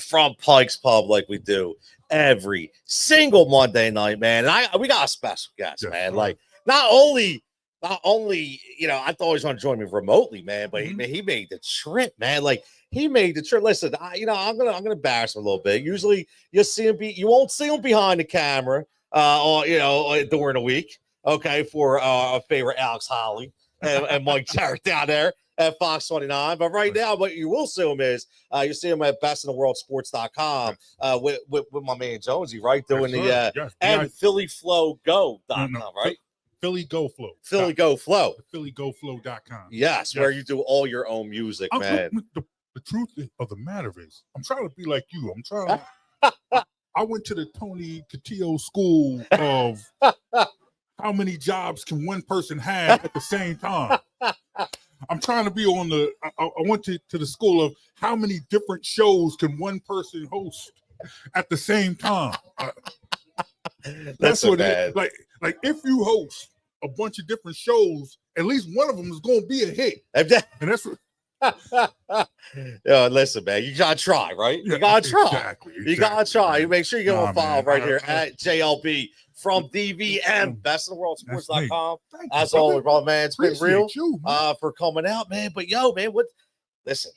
B: from Pike's Pub, like we do every single Monday night, man. And we got a special guest,
A: Yes,
B: man.
A: sir.
B: Like not only you know, I thought he was going to join me remotely, man, but he made the trip, man. Like he made the trip. Listen, I'm gonna embarrass him a little bit. Usually you won't see him behind the camera, or during the week. Okay, for our favorite Alex Holly and Mike Jarrett down there at Fox 29. But right now, what you will see him is you see him at bestintheworldsports.com with my man Jonesy, right? Doing and PhillyFlowGo.com, right?
A: Philly Go Flow.
B: Philly Go Flow.
A: PhillyGoFlow.com.
B: Yes, where you do all your own music, man.
A: The truth of the matter is, I'm trying to be like you. I'm trying. I went to the Tony Cutillo school of how many jobs can one person have at the same time. I'm trying to be on the. I went to the school of how many different shows can one person host at the same time. That's what it is. Like if you host a bunch of different shows, at least one of them is going to be a hit. And that's what.
B: Listen, man, you gotta try, right? You gotta try.
A: Exactly.
B: You gotta try. You make sure you give him a follow right here at JLB from DVM, bestintheworldsports.com. As always, brother, man, it's been real for coming out, man. But man, listen,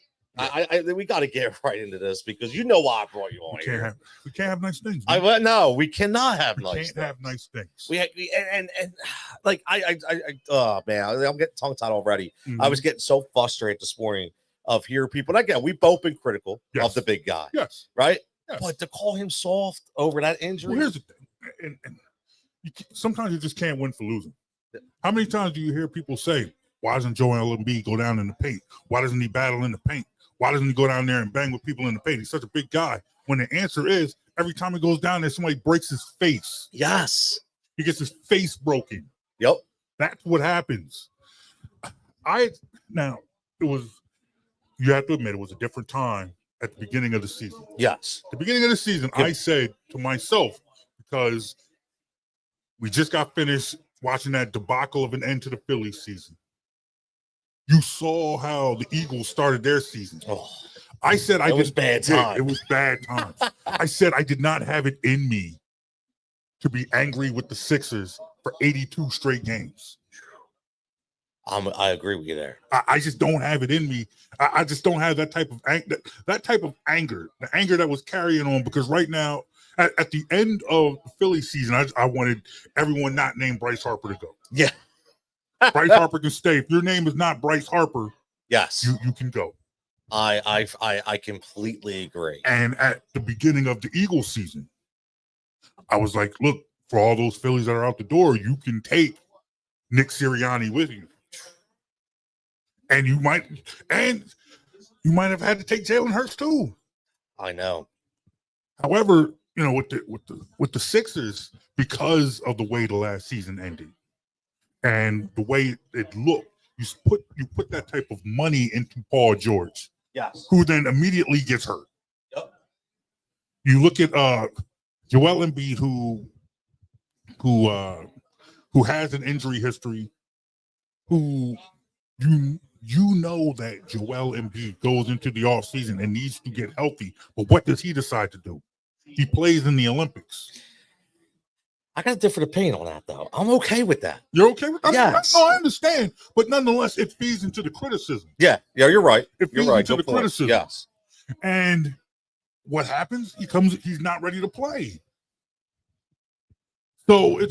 B: we got to get right into this because you know why I brought you on here.
A: We can't have nice things.
B: No, we cannot have nice things.
A: We can't have nice things.
B: Oh man, I'm getting tongue tied already. I was getting so frustrated this morning of hearing people. And again, we've both been critical of the big guy.
A: Yes.
B: Right?
A: Yes.
B: But to call him soft over that injury.
A: Well, here's the thing. And sometimes you just can't win for losing. How many times do you hear people say, why doesn't Joel Embiid go down in the paint? Why doesn't he battle in the paint? Why doesn't he go down there and bang with people in the paint? He's such a big guy. When the answer is, every time he goes down there, somebody breaks his face.
B: Yes.
A: He gets his face broken.
B: Yep.
A: That's what happens. You have to admit, it was a different time at the beginning of the season.
B: Yes.
A: At the beginning of the season, I said to myself, because we just got finished watching that debacle of an end to the Phillies season. You saw how the Eagles started their season.
B: Oh,
A: I said
B: it was bad time.
A: It was bad times. I said I did not have it in me to be angry with the Sixers for 82 straight games.
B: I agree with you there.
A: I just don't have it in me. I just don't have that type of anger, the anger that was carrying on. Because right now, at the end of the Philly season, I wanted everyone not named Bryce Harper to go.
B: Yeah.
A: Bryce Harper can stay. If your name is not Bryce Harper,
B: yes,
A: you can go.
B: I completely agree.
A: And at the beginning of the Eagles season, I was like, look, for all those Phillies that are out the door, you can take Nick Sirianni with you. And you might have had to take Jalen Hurts too.
B: I know.
A: However, with the Sixers, because of the way the last season ended and the way it looked, you put that type of money into Paul George.
B: Yes.
A: Who then immediately gets hurt.
B: Yep.
A: You look at Joel Embiid, who has an injury history, who you know that Joel Embiid goes into the offseason and needs to get healthy. But what does he decide to do? He plays in the Olympics.
B: I got a different opinion on that, though. I'm okay with that.
A: You're okay with that?
B: Yes.
A: No, I understand. But nonetheless, it feeds into the criticism.
B: Yeah, you're right.
A: It feeds into the criticism.
B: Yes.
A: And what happens? He's not ready to play. So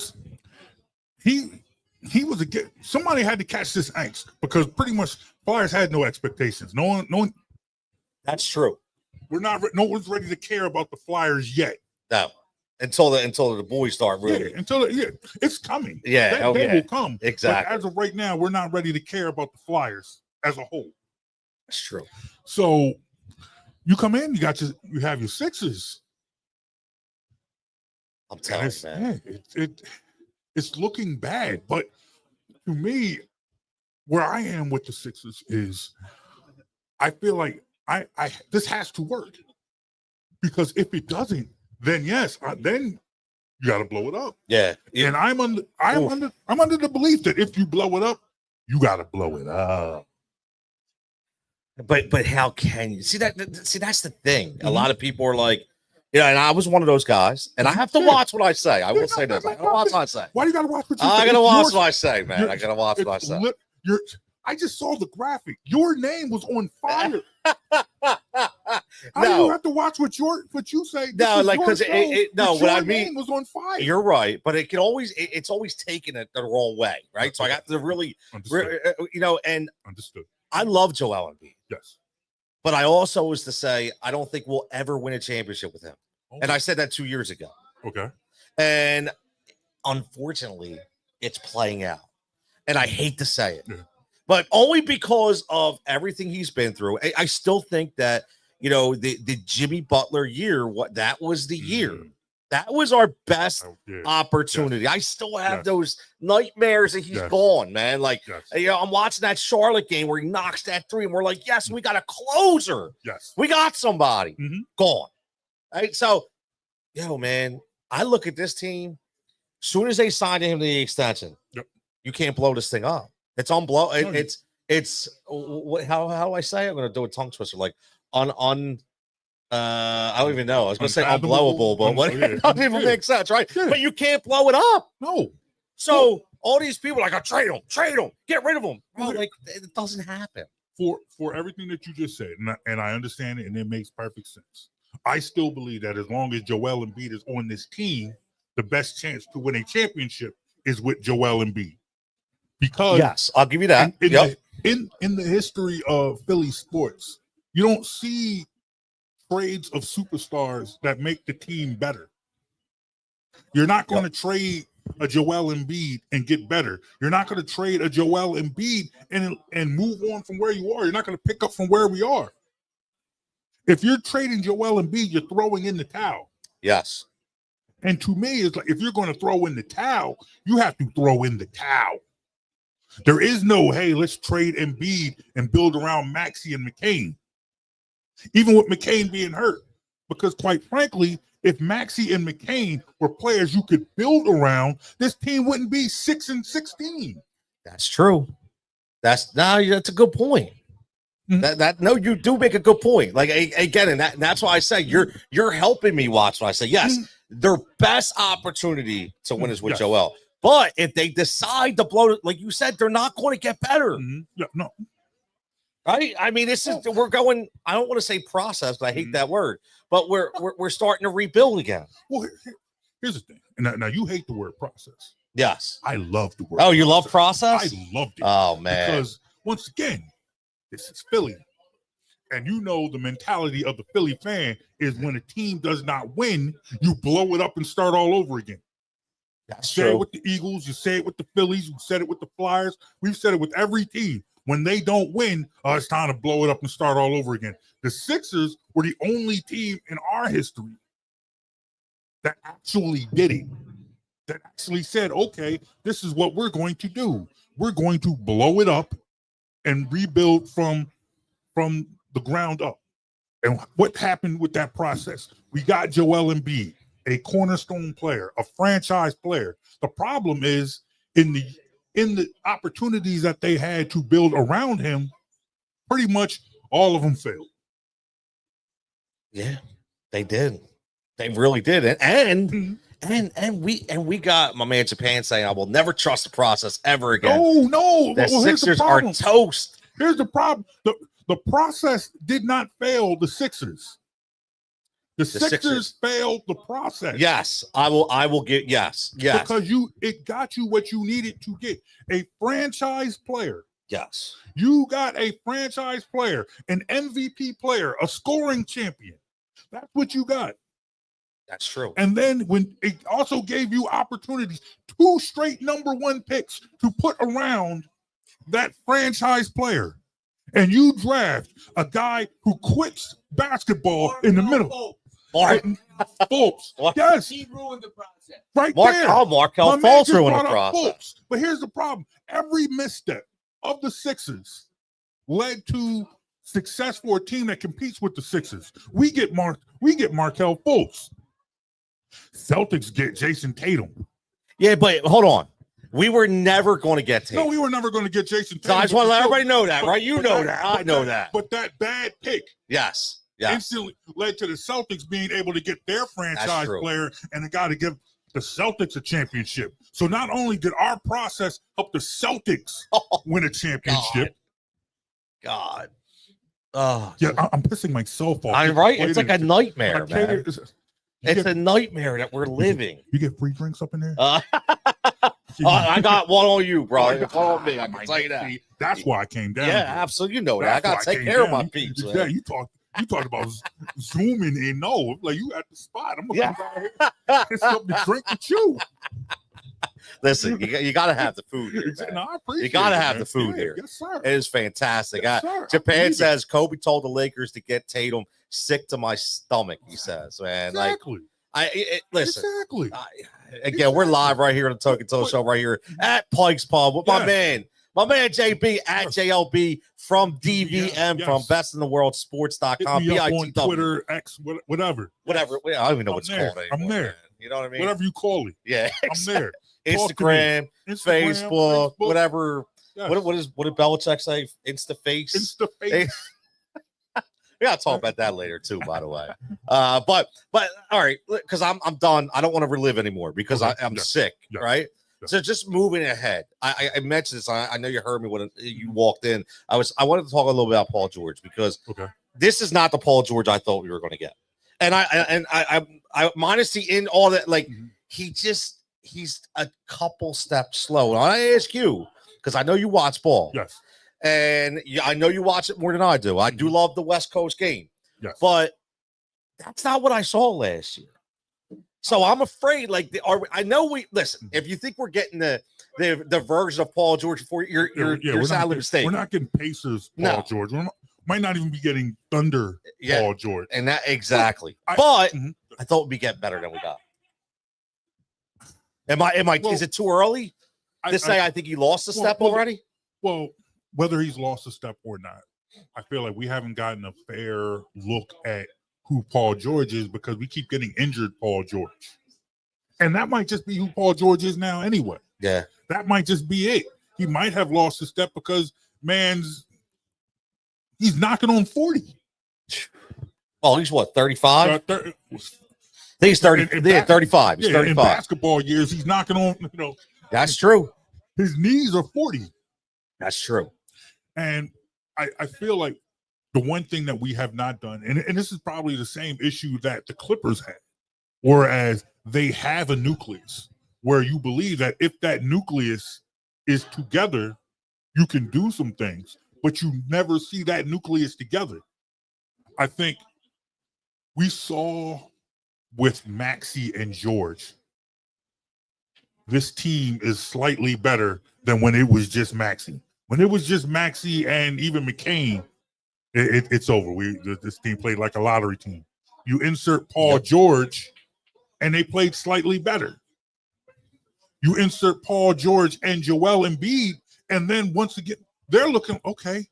A: somebody had to catch this angst because pretty much Flyers had no expectations. No one.
B: That's true.
A: No one's ready to care about the Flyers yet.
B: No. Until the boys start really.
A: It's coming.
B: Yeah,
A: that day will come.
B: Exactly.
A: But as of right now, we're not ready to care about the Flyers as a whole.
B: That's true.
A: So you come in, you have your Sixers.
B: I'm telling you, man.
A: It's looking bad. But to me, where I am with the Sixers is I feel like this has to work. Because if it doesn't, then yes, then you got to blow it up.
B: Yeah.
A: And I'm under the belief that if you blow it up, you got to blow it up.
B: But how can you see that? See, that's the thing.
A: Mm-hmm.
B: A lot of people are like, and I was one of those guys, and I have to watch what I say. I will say this. I gotta watch what I say.
A: Why do you gotta watch what you say?
B: I gotta watch what I say, man. I gotta watch what I say.
A: I just saw the graphic. Your name was on fire. How do
B: No,
A: you have to watch what you say?
B: no, like because what I mean
A: name was on fire.
B: You're right, but it can always it's always taken it the wrong way, right? So I got to really, and
A: understood.
B: I love Joel Embiid.
A: Yes.
B: But I also was to say, I don't think we'll ever win a championship with him.
A: Okay.
B: And I said that 2 years ago.
A: Okay.
B: And unfortunately, it's playing out. And I hate to say it, but only because of everything he's been through. I still think that, the Jimmy Butler year, that was the year. That was our best opportunity. Yes. I still have those nightmares that he's gone, man. Like, I'm watching that Charlotte game where he knocks that three, and we're like, yes, we got a closer.
A: Yes.
B: We got somebody. Gone. Right? So, man, I look at this team. As soon as they signed him to the extension, you can't blow this thing up. It's unblow. It's how do I say it? I'm going to do a tongue twister. Like, I don't even know. I was going to say unblowable, but it doesn't even make sense, right? Yeah. But you can't blow it up.
A: No.
B: So all these people are like, trade him, get rid of him. Bro, like, it doesn't happen.
A: For everything that you just said, and I understand it, and it makes perfect sense. I still believe that as long as Joel Embiid is on this team, the best chance to win a championship is with Joel Embiid. Because
B: yes, I'll give you that.
A: In the history of Philly sports, you don't see trades of superstars that make the team better. You're not going to trade a Joel Embiid and get better. You're not going to trade a Joel Embiid and move on from where you are. You're not going to pick up from where we are. If you're trading Joel Embiid, you're throwing in the towel.
B: Yes.
A: And to me, it's like if you're going to throw in the towel, you have to throw in the towel. There is no, hey, let's trade Embiid and build around Maxey and McCain. Even with McCain being hurt. Because quite frankly, if Maxey and McCain were players you could build around, this team wouldn't be 6-16.
B: That's true. That's a good point. No, you do make a good point. Like again, and that's why I say you're helping me watch what I say. Yes, their best opportunity to win is with Joel. But if they decide to blow it, like you said, they're not going to get better.
A: Yeah, no.
B: Right? I mean, we're going. I don't want to say process, but I hate that word. But we're starting to rebuild again.
A: Well, here's the thing. Now you hate the word process.
B: Yes,
A: I love the word.
B: Oh, you love process?
A: I loved it.
B: Oh man,
A: because once again, this is Philly, and the mentality of the Philly fan is when a team does not win, you blow it up and start all over again.
B: That's
A: true. You say it with the Eagles, you say it with the Phillies, you said it with the Flyers. We've said it with every team. When they don't win, it's time to blow it up and start all over again. The Sixers were the only team in our history that actually did it. That actually said, okay, this is what we're going to do. We're going to blow it up and rebuild from the ground up. And what happened with that process? We got Joel Embiid, a cornerstone player, a franchise player. The problem is in the opportunities that they had to build around him, pretty much all of them failed.
B: Yeah, they did. They really did. And we got my man Japan saying, I will never trust the process ever again.
A: No.
B: The Sixers are toast.
A: Here's the problem. The process did not fail the Sixers. The Sixers failed the process.
B: Yes, I will get yes.
A: Because it got you what you needed to get. A franchise player.
B: Yes.
A: You got a franchise player, an MVP player, a scoring champion. That's what you got.
B: That's true.
A: And then when it also gave you opportunities, 2 straight number 1 picks to put around that franchise player. And you draft a guy who quits basketball in the middle. Fultz. Yes.
C: He ruined the process.
A: Right there.
B: Markelle Fultz ruined the process.
A: Fultz. But here's the problem. Every misstep of the Sixers led to success for a team that competes with the Sixers. We get Markelle Fultz. Celtics get Jason Tatum.
B: Yeah, but hold on. We were never going to get Tatum.
A: No, we were never going to get Jason Tatum.
B: So I just want to let everybody know that, right? You know that. I know that.
A: But that bad pick instantly led to the Celtics being able to get their franchise player and a guy to give the Celtics a championship. So not only did our process help the Celtics win a championship.
B: God. Oh,
A: yeah, I'm pissing myself off.
B: I'm right. It's like a nightmare, man. It's a nightmare that we're living.
A: You get free drinks up in there?
B: I got one on you, bro. One on me. I can tell you that.
A: That's why I came down.
B: Yeah, absolutely. You know that. I got to take care of my peeps.
A: Yeah, you talked about zooming in. No, like you at the spot. I'm gonna come down here, get something to drink with you.
B: Listen, you got to have the food here.
A: No, I appreciate
B: you got to have
A: man.
B: the food here.
A: Yes, sir.
B: It is fantastic.
A: Yes,
B: Japan says Kobe told the Lakers to get Tatum. Sick to my stomach, he says, man.
A: Exactly.
B: Listen.
A: Exactly.
B: Again, we're live right here on the Tony Cutillo Show, right here at Pike's Pub with my man JB at JLB from DVM from bestintheworldsports.com.
A: Hit me up on Twitter, X, whatever.
B: Whatever. I don't even know what's called anymore.
A: I'm there.
B: Man. You know what I mean?
A: Whatever you call it.
B: Yeah.
A: I'm there.
B: Instagram, Facebook, whatever.
A: Yes.
B: What did Belichick say? Instaface. We gotta talk about that later too, by the way. But all right, because I'm done. I don't want to relive anymore because I'm sick, right? Yeah. So just moving ahead. I mentioned this. I know you heard me when you walked in. I wanted to talk a little bit about Paul George because this is not the Paul George I thought we were going to get. And I minus the in all that, like he's a couple steps slow. And I ask you because I know you watch ball.
A: Yes.
B: And I know you watch it more than I do. I do love the West Coast game.
A: Yes.
B: But that's not what I saw last year. So I'm afraid, I know listen, if you think we're getting the version of Paul George for you're sadly mistaken.
A: We're not getting Pacers Paul George. We might not even be getting Thunder Paul George.
B: And that exactly. I thought we'd get better than we got. Is it too early to say I think he lost a step already?
A: Well, whether he's lost a step or not, I feel like we haven't gotten a fair look at who Paul George is because we keep getting injured Paul George. And that might just be who Paul George is now anyway.
B: Yeah.
A: That might just be it. He might have lost a step because he's knocking on 40.
B: Oh, he's what, 35? I think he's 30. 35. He's 35.
A: In basketball years, he's knocking on,
B: That's true.
A: His knees are 40.
B: That's true.
A: And I feel like the one thing that we have not done, and this is probably the same issue that the Clippers had, whereas they have a nucleus where you believe that if that nucleus is together, you can do some things, but you never see that nucleus together. I think we saw with Maxey and George, this team is slightly better than when it was just Maxey. When it was just Maxey and even McCain, it's over. This team played like a lottery team. You insert Paul George, and they played slightly better. You insert Paul George and Joel Embiid, and then once again, they're looking, okay,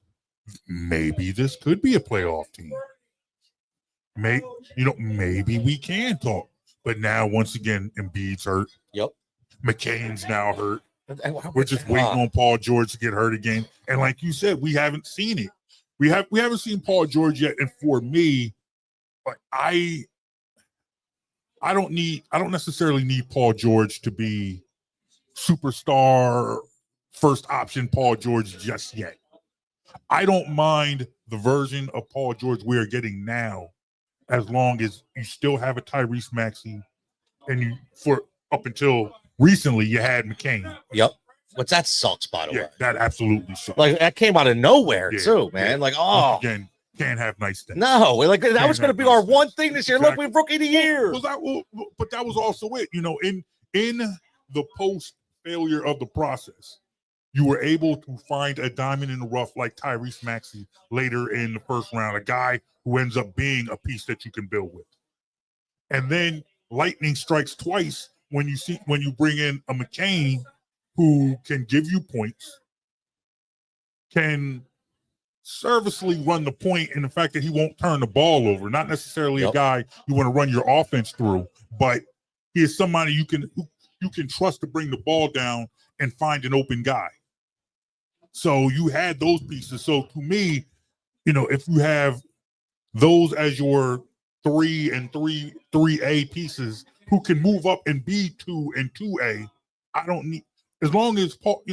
A: maybe this could be a playoff team. Maybe we can talk. But now, once again, Embiid's hurt.
B: Yep.
A: McCain's now hurt. We're just waiting on Paul George to get hurt again. And like you said, we haven't seen it. We haven't seen Paul George yet. And for me, like I don't necessarily need Paul George to be superstar first option Paul George just yet. I don't mind the version of Paul George we are getting now, as long as you still have a Tyrese Maxey, and up until recently you had McCain.
B: Yep. But that sucks, by the way.
A: That absolutely sucks.
B: Like that came out of nowhere too, man. Like,
A: again, can't have nice things.
B: No, like that was going to be our one thing this year. Exactly. Look, we rookie of the year.
A: But that was also it. In the post failure of the process, you were able to find a diamond in the rough like Tyrese Maxey later in the first round, a guy who ends up being a piece that you can build with. And then lightning strikes twice when you bring in a McCain who can give you points, can serviceably run the point in the fact that he won't turn the ball over. Not necessarily a guy you want to run your offense through, but he is somebody you can trust to bring the ball down and find an open guy. So you had those pieces. So to me, if you have those as your 3 and 3A pieces who can move up and be 2 and 2A, I don't need, as long as Paul,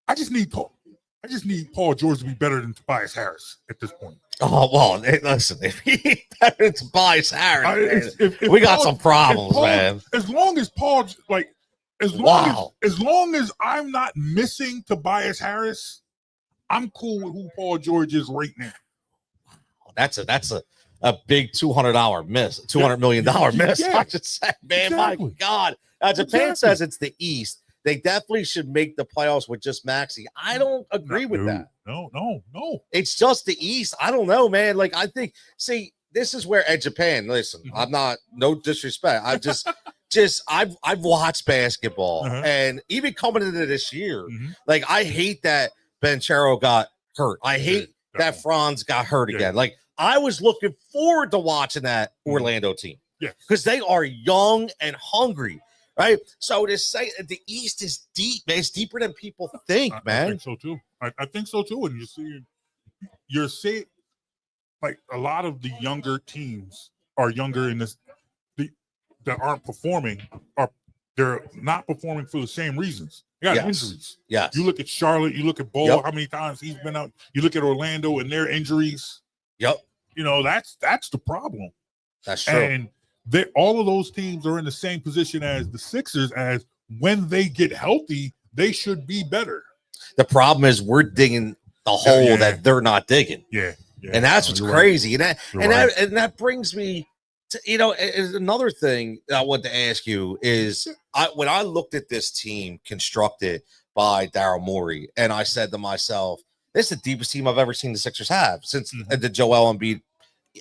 A: I just need Paul George to be better than Tobias Harris at this point.
B: Oh, well, listen, if he's better than Tobias Harris,
A: if
B: we got some problems, man.
A: As long as Paul, as long as I'm not missing Tobias Harris, I'm cool with who Paul George is right now.
B: That's a big $200 miss, $200 million miss. Yeah. I should say, man, exactly. My God. Japan says it's the East. They definitely should make the playoffs with just Maxey. I don't agree with that.
A: No.
B: It's just the East. I don't know, man. Like, I think, see, this is where at Japan, listen, I'm not, no disrespect. I've I've watched basketball, and even coming into this year, like, I hate that Banchero got hurt. I hate that Franz got hurt again. Like, I was looking forward to watching that Orlando team.
A: Yeah.
B: Because they are young and hungry. Right. So to say the East is deep, man, it's deeper than people think, man.
A: I think so too. I think so too. And you're seeing like a lot of the younger teams are younger in this that aren't performing they're not performing for the same reasons. They got injuries.
B: Yes.
A: You look at Charlotte, you look at Ball, how many times he's been out. You look at Orlando and their injuries.
B: Yep.
A: That's the problem.
B: That's true.
A: And all of those teams are in the same position as the Sixers, as when they get healthy, they should be better.
B: The problem is we're digging the hole that they're not digging.
A: Yeah.
B: And that's what's crazy. Right. And that brings me to, another thing I want to ask you is when I looked at this team constructed by Daryl Morey, and I said to myself, this is the deepest team I've ever seen the Sixers have since the Joel Embiid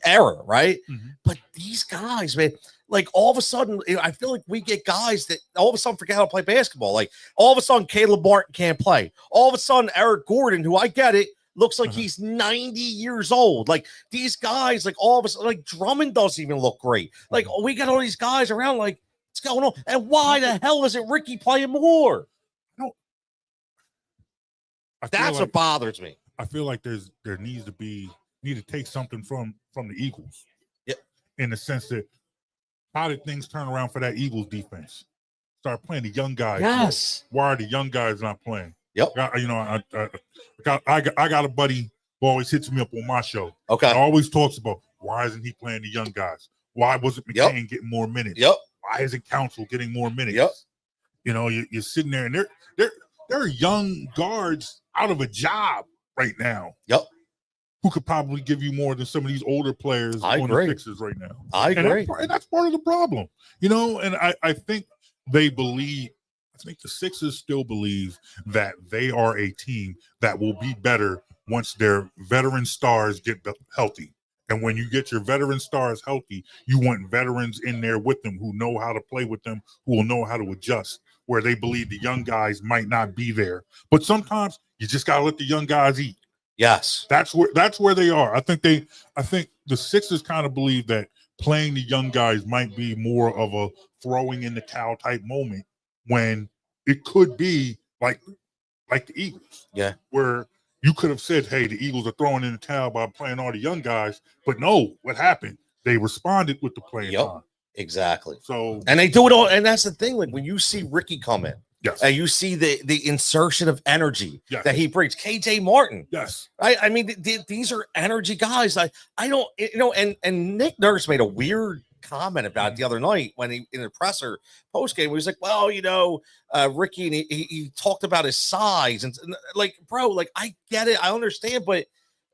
B: era, right? But these guys, man, like all of a sudden, I feel like we get guys that all of a sudden forget how to play basketball. Like all of a sudden, Caleb Martin can't play. All of a sudden, Eric Gordon, who I get it, looks like he's 90 years old. Like these guys, like all of a sudden, like Drummond doesn't even look great. Like we got all these guys around, like what's going on? And why the hell isn't Ricky playing more? That's what bothers me.
A: I feel like there needs to take something from the Eagles.
B: Yep.
A: In the sense that how did things turn around for that Eagles defense? Start playing the young guys.
B: Yes.
A: Why are the young guys not playing?
B: Yep.
A: I got a buddy who always hits me up on my show.
B: Okay.
A: Always talks about why isn't he playing the young guys? Why wasn't McCain getting more minutes?
B: Yep.
A: Why isn't Council getting more minutes?
B: Yep.
A: You're sitting there and there are young guards out of a job right now.
B: Yep.
A: Who could probably give you more than some of these older players on the Sixers right now.
B: I agree.
A: And that's part of the problem. And I think the Sixers still believe that they are a team that will be better once their veteran stars get healthy. And when you get your veteran stars healthy, you want veterans in there with them who know how to play with them, who will know how to adjust, where they believe the young guys might not be there. But sometimes you just got to let the young guys eat.
B: Yes.
A: That's where they are. I think the Sixers kind of believe that playing the young guys might be more of a throwing in the towel type moment when it could be like the Eagles.
B: Yeah.
A: Where you could have said, hey, the Eagles are throwing in the towel by playing all the young guys. But no, what happened? They responded with the playing time.
B: Exactly.
A: So,
B: and they do it all. And that's the thing. Like when you see Ricky come in,
A: yes,
B: and you see the insertion of energy that he brings, KJ Martin.
A: Yes.
B: I mean, these are energy guys. I don't, and Nick Nurse made a weird comment about it the other night when he in the presser post game. He was like, well, Ricky, and he talked about his size and like, bro, like I get it, I understand, but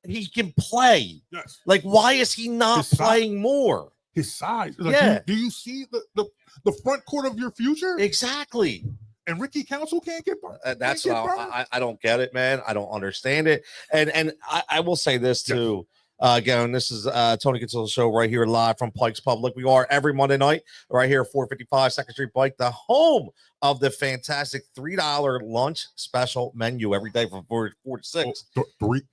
B: he can play.
A: Yes.
B: Like, why is he not playing more?
A: His size. Like, do you see the front court of your future?
B: Exactly.
A: And Ricky Council can't get by.
B: That's what I don't get it, man. I don't understand it. And I will say this too. Again, this is Tony Cutillo show right here live from Pike's Public. We are every Monday night right here at 455 2nd Street Pike, the home of the fantastic $3 lunch special menu every day from 4 to 6.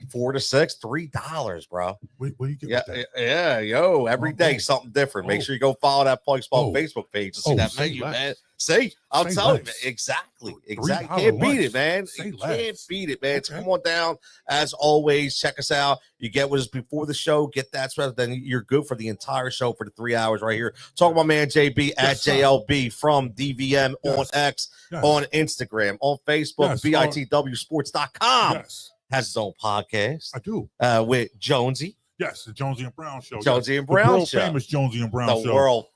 B: 4 to 6, $3, bro.
A: What do you get with that?
B: Yeah, yo, every day something different. Make sure you go follow that Pike Spot Facebook page to see that menu, man. See, I'll tell you, man. Exactly. Can't beat it, man. Can't beat it, man. So come on down. As always, check us out. You get what is before the show, get that special, then you're good for the entire show for the 3 hours right here. Talk about man JB at JLB from DVM on X, on Instagram, on Facebook, BITWsports.com. Has his own podcast.
A: I do.
B: With Jonesy.
A: Yes, the Jonesy and Brown Show.
B: Jonesy and Brown Show.
A: The world famous Jonesy and Brown Show.
B: The world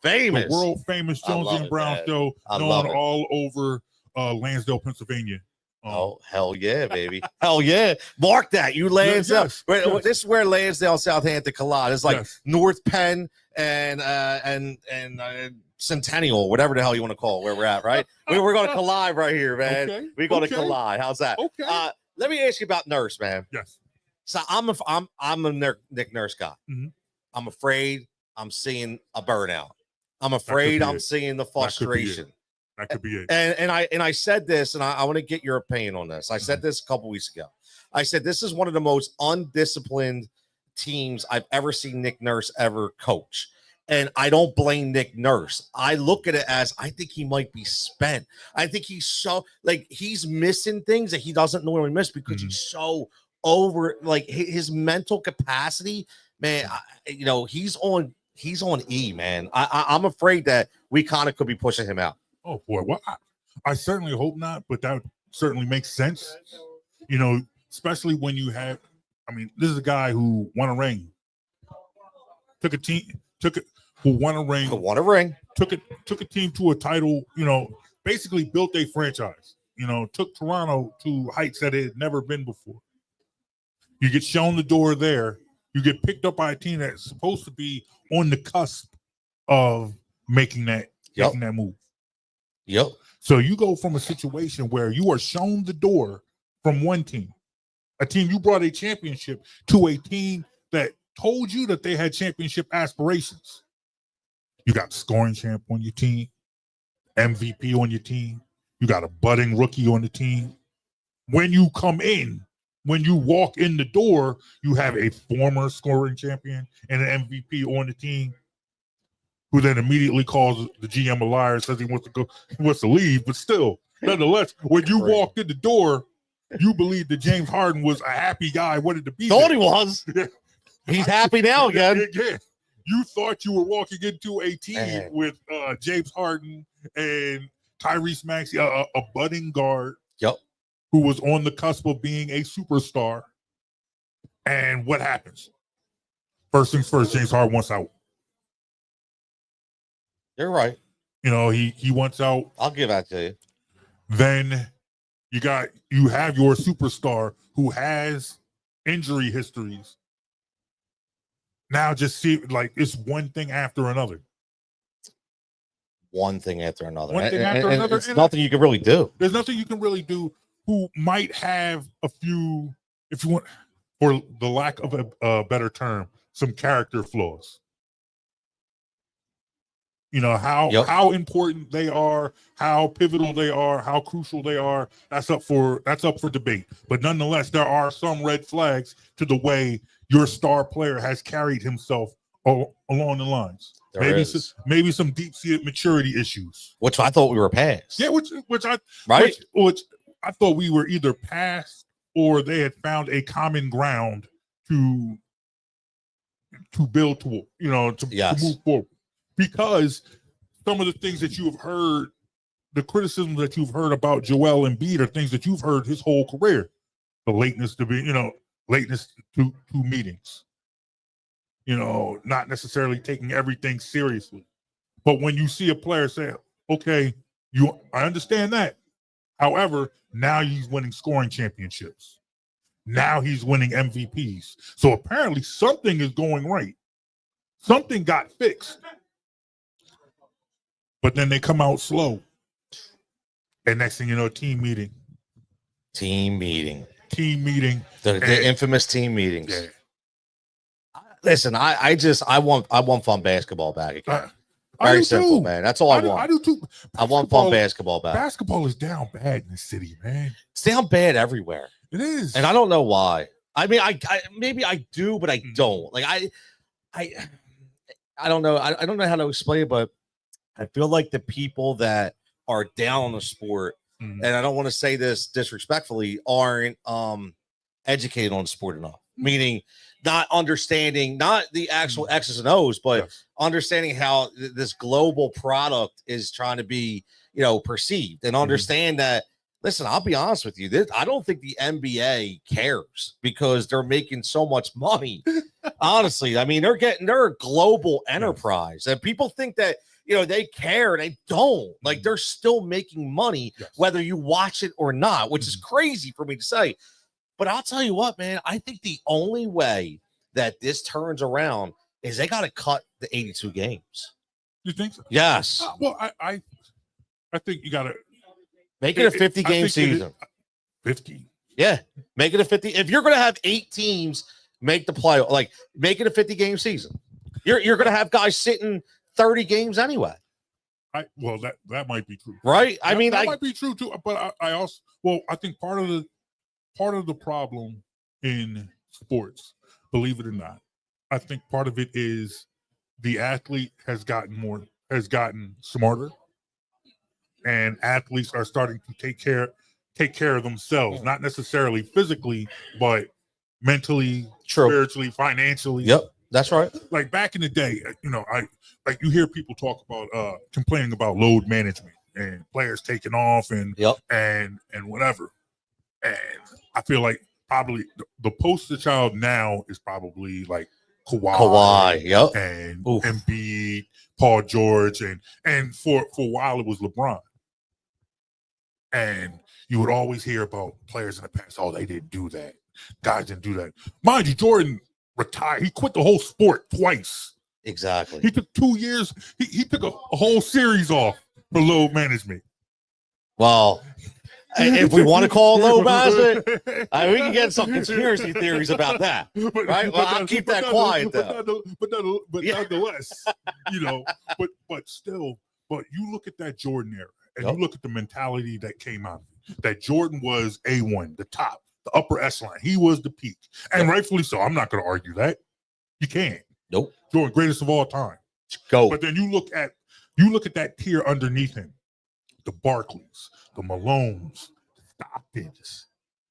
B: famous
A: Jonesy and Brown Show. Known all over Lansdale, Pennsylvania.
B: Oh, hell yeah, baby. Hell yeah. Mark that. You Lansdale. This is where Lansdale and Southampton collide. It's like North Penn and Centennial, whatever the hell you want to call it, where we're at, right? We're going to collide right here, man. We're going to collide. How's that?
A: Okay.
B: Let me ask you about Nurse, man.
A: Yes.
B: So I'm a Nick Nurse guy.
A: Mm-hmm.
B: I'm afraid I'm seeing a burnout. I'm afraid I'm seeing the frustration.
A: That could be it.
B: And I said this, and I want to get your opinion on this. I said this a couple weeks ago. I said this is one of the most undisciplined teams I've ever seen Nick Nurse ever coach. And I don't blame Nick Nurse. I look at it as I think he might be spent. I think he's he's missing things that he doesn't normally miss because he's so over, like his mental capacity, man. He's on E, man. I'm afraid that we kind of could be pushing him out.
A: Oh boy, well, I certainly hope not, but that certainly makes sense. Especially when you have, this is a guy who won a ring, took a team to a title, basically built a franchise, took Toronto to heights that it had never been before. You get shown the door there, you get picked up by a team that's supposed to be on the cusp of making that move.
B: Yep.
A: So you go from a situation where you are shown the door from one team, a team you brought a championship, to a team that told you that they had championship aspirations. You got scoring champ on your team, MVP on your team. You got a budding rookie on the team. When you walk in the door, you have a former scoring champion and an MVP on the team, who then immediately calls the GM a liar, says he wants to leave, but still, nonetheless, when you walked in the door, you believed that James Harden was a happy guy, wanted to be
B: there. He was. He's happy now again.
A: Yeah. You thought you were walking into a team with James Harden and Tyrese Maxey, a budding guard, who was on the cusp of being a superstar. And what happens? First things first, James Harden wants out.
B: You're right.
A: He wants out.
B: I'll give that to you.
A: Then you have your superstar who has injury histories. Now just see, like, it's one thing after another.
B: One thing after another.
A: There's
B: nothing you can really do.
A: There's nothing you can really do. Who might have a few, if you want, for the lack of a better term, some character flaws. How important they are, how pivotal they are, how crucial they are. That's up for debate. But nonetheless, there are some red flags to the way your star player has carried himself along the lines. Maybe some deep-seated maturity issues,
B: which I thought we were past.
A: Yeah, which I thought we were either past or they had found a common ground to build toward, to move forward. Because some of the things that you have heard, the criticisms that you've heard about Joel Embiid are things that you've heard his whole career. The lateness to meetings. Not necessarily taking everything seriously. But when you see a player say, okay, I understand that. However, now he's winning scoring championships. Now he's winning MVPs. So apparently something is going right. Something got fixed. But then they come out slow. And next thing you know, team meeting.
B: The infamous team meetings.
A: Yeah.
B: Listen, I want fun basketball back again. Very simple, man. That's all I want.
A: I do too.
B: I want fun basketball back.
A: Basketball is down bad in the city, man.
B: It's down bad everywhere.
A: It is,
B: and I don't know why. I mean, I maybe I do, but I don't. Like I don't know. I don't know how to explain it, but I feel like the people that are down on the sport, and I don't want to say this disrespectfully, aren't educated on the sport enough. Meaning, not understanding not the actual X's and O's, but understanding how this global product is trying to be, perceived, and understand that. Listen, I'll be honest with you. I don't think the NBA cares because they're making so much money. Honestly, I mean, they're a global enterprise, and people think that they care. They don't. Like, they're still making money whether you watch it or not, which is crazy for me to say. But I'll tell you what, man. I think the only way that this turns around is they got to cut the 82 games.
A: You think so?
B: Yes.
A: Well, I think you got to.
B: Make it a 50-game season.
A: 50.
B: Yeah. Make it a 50. If you're going to have 8 teams make the play, like, make it a 50-game season. You're going to have guys sitting 30 games anyway.
A: Well, that might be true.
B: Right?
A: That might be true too, but I think part of the problem in sports, believe it or not, I think part of it is the athlete has gotten smarter. And athletes are starting to take care of themselves, not necessarily physically, but mentally, spiritually, financially.
B: Yep, that's right.
A: Like back in the day, you hear people talk about complaining about load management and players taking off and whatever. And I feel like probably the poster child now is probably like Kawhi, and Embiid, Paul George, and for a while it was LeBron. And you would always hear about players in the past, they didn't do that. Guys didn't do that. Mind you, Jordan retired. He quit the whole sport twice.
B: Exactly.
A: He took 2 years. He took a whole series off for load management.
B: Well, if we want to call it load management, we can get some conspiracy theories about that. Right? Well, I'll keep that quiet, though.
A: But nonetheless, but you look at that Jordan era, and you look at the mentality that came out of it, that Jordan was A1, the top, the upper echelon. He was the peak, and rightfully so. I'm not going to argue that. You can't.
B: Nope.
A: Jordan, greatest of all time.
B: Go.
A: But then you look at that tier underneath him, the Barkleys, the Malones, the Stocktons,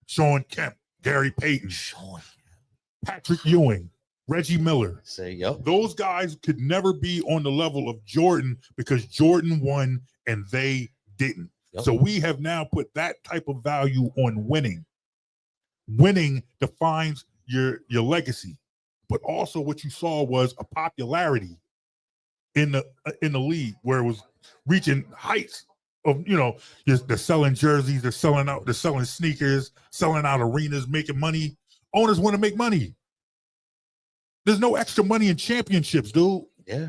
A: Sean Kemp, Gary Payton, Patrick Ewing, Reggie Miller. Those guys could never be on the level of Jordan because Jordan won and they didn't. So we have now put that type of value on winning. Winning defines your legacy. But also what you saw was a popularity in the league where it was reaching heights of, they're selling jerseys, they're selling sneakers, selling out arenas, making money. Owners want to make money. There's no extra money in championships, dude.
B: Yeah.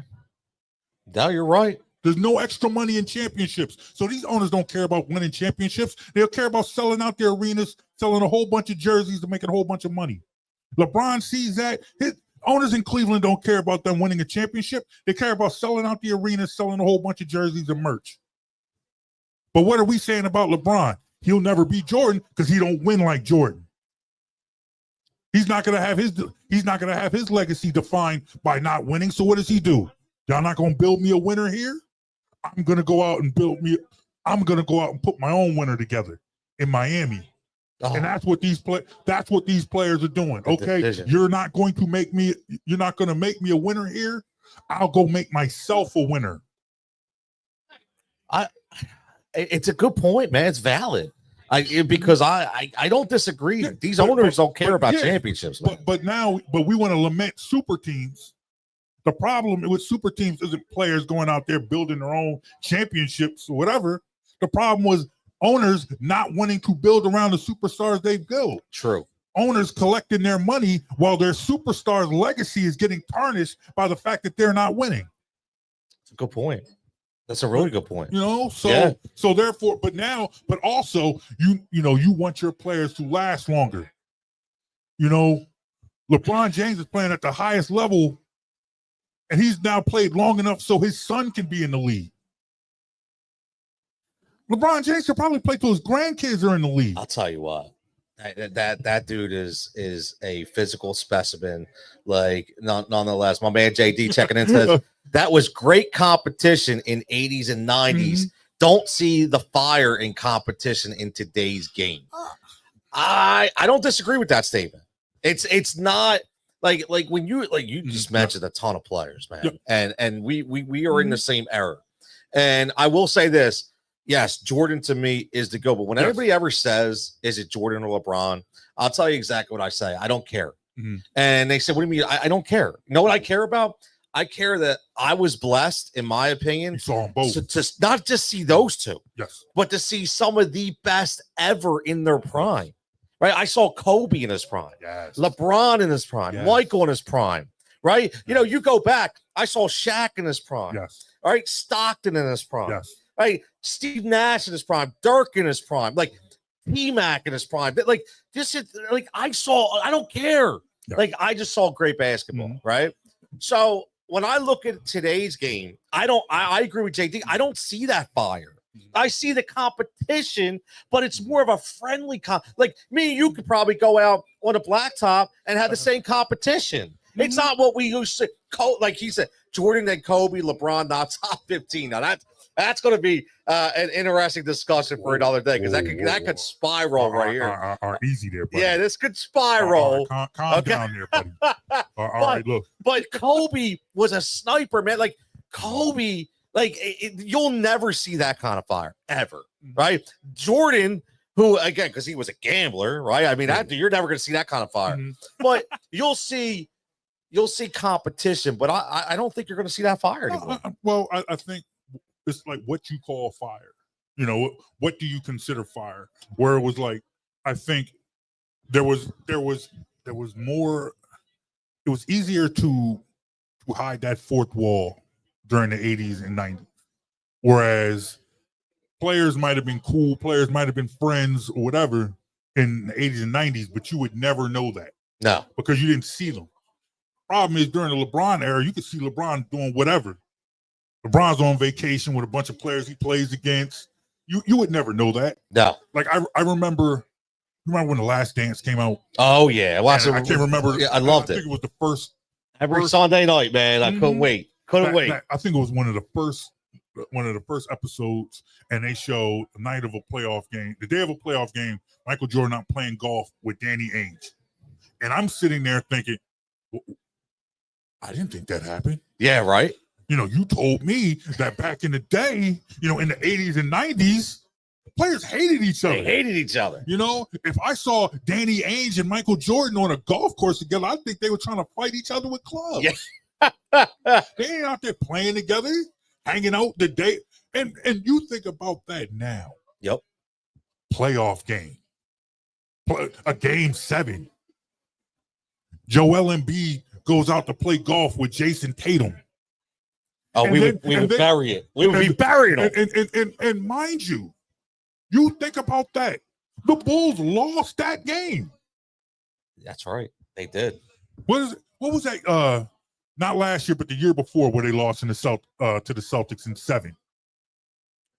B: No, you're right.
A: There's no extra money in championships. So these owners don't care about winning championships. They'll care about selling out their arenas, selling a whole bunch of jerseys and making a whole bunch of money. LeBron sees that. His owners in Cleveland don't care about them winning a championship. They care about selling out the arenas, selling a whole bunch of jerseys and merch. But what are we saying about LeBron? He'll never be Jordan because he don't win like Jordan. He's not gonna have his legacy defined by not winning. So what does he do? Y'all not gonna build me a winner here? I'm gonna go out and put my own winner together in Miami. And that's what these players are doing. Okay, you're not going to make me a winner here. I'll go make myself a winner.
B: It's a good point, man. It's valid. Because I don't disagree. Yeah, these owners don't care about championships.
A: But we want to lament super teams. The problem with super teams isn't players going out there building their own championships or whatever. The problem was owners not wanting to build around the superstars they build.
B: True.
A: Owners collecting their money while their superstars' legacy is getting tarnished by the fact that they're not winning.
B: That's a good point. That's a really good point.
A: So therefore, but also you want your players to last longer. LeBron James is playing at the highest level And he's now played long enough so his son can be in the league. LeBron James should probably play till his grandkids are in the league.
B: I'll tell you what. That dude is a physical specimen. Like, nonetheless, my man JD checking in says that was great competition in 80s and 90s. Mm-hmm. Don't see the fire in competition in today's game. I don't disagree with that statement. It's not like when you just mentioned a ton of players, man, and we are in the same era. And I will say this. Yes, Jordan to me is the GOAT. But when anybody ever says, is it Jordan or LeBron? I'll tell you exactly what I say. I don't care. Mm-hmm. And they said, what do you mean? I don't care. You know what I care about? I care that I was blessed, in my opinion,
A: you saw them both.
B: To not just see those two,
A: yes,
B: but to see some of the best ever in their prime. Right? I saw Kobe in his prime, LeBron in his prime, Michael in his prime. Right? You know, you go back. I saw Shaq in his prime.
A: Yes.
B: All right, Stockton in his prime.
A: Yes.
B: Right, Steve Nash in his prime, Dirk in his prime, like T-Mac in his prime. Like, just like I don't care. Yeah. Like, I just saw great basketball, right? So when I look at today's game, I agree with JD. I don't see that fire. I see the competition, but it's more of a friendly like me and you could probably go out on a blacktop and have the same competition. It's not what we used to like he said, Jordan, then Kobe, LeBron, not top 15. Now that's going to be an interesting discussion for another day, because that could spiral right here.
A: Are easy there, buddy.
B: Yeah, this could spiral.
A: Calm down there, buddy. All right, look.
B: But Kobe was a sniper, man. Like Kobe, you'll never see that kind of fire ever, right? Jordan, who again, because he was a gambler, right? I mean, you're never going to see that kind of fire. But you'll see competition, but I don't think you're going to see that fire anymore.
A: Well, I think it's like what you call fire. You know, what do you consider fire? Where it was like, I think there was more. It was easier to hide that fourth wall during the 80s and 90s, whereas players might have been cool, players might have been friends or whatever in the 80s and 90s, but you would never know that.
B: No,
A: because you didn't see them. Problem is, during the LeBron era, you could see LeBron doing whatever. LeBron's on vacation with a bunch of players he plays against. You would never know that.
B: No.
A: Like I remember when The Last Dance came out.
B: Oh yeah,
A: I can't remember.
B: Yeah, I loved it.
A: I think it was the first
B: every Sunday night, man. I couldn't wait. Couldn't wait.
A: I think it was one of the first episodes, and they showed the night of a playoff game, the day of a playoff game, Michael Jordan out playing golf with Danny Ainge, and I'm sitting there thinking, well, I didn't think that happened.
B: Yeah, right.
A: You know, you told me that back in the day, you know, in the 80s and 90s, players hated each other.
B: They hated each other.
A: You know, if I saw Danny Ainge and Michael Jordan on a golf course together, I think they were trying to fight each other with clubs.
B: Yeah.
A: They ain't out there playing together, hanging out the day. And you think about that now.
B: Yep.
A: Playoff game. A game 7. Joel Embiid goes out to play golf with Jason Tatum.
B: Oh, we would bury it. We would be burying
A: it. And mind you, you think about that. The Bulls lost that game.
B: That's right. They did.
A: What was that? Not last year, but the year before, where they lost in the to the Celtics in 7.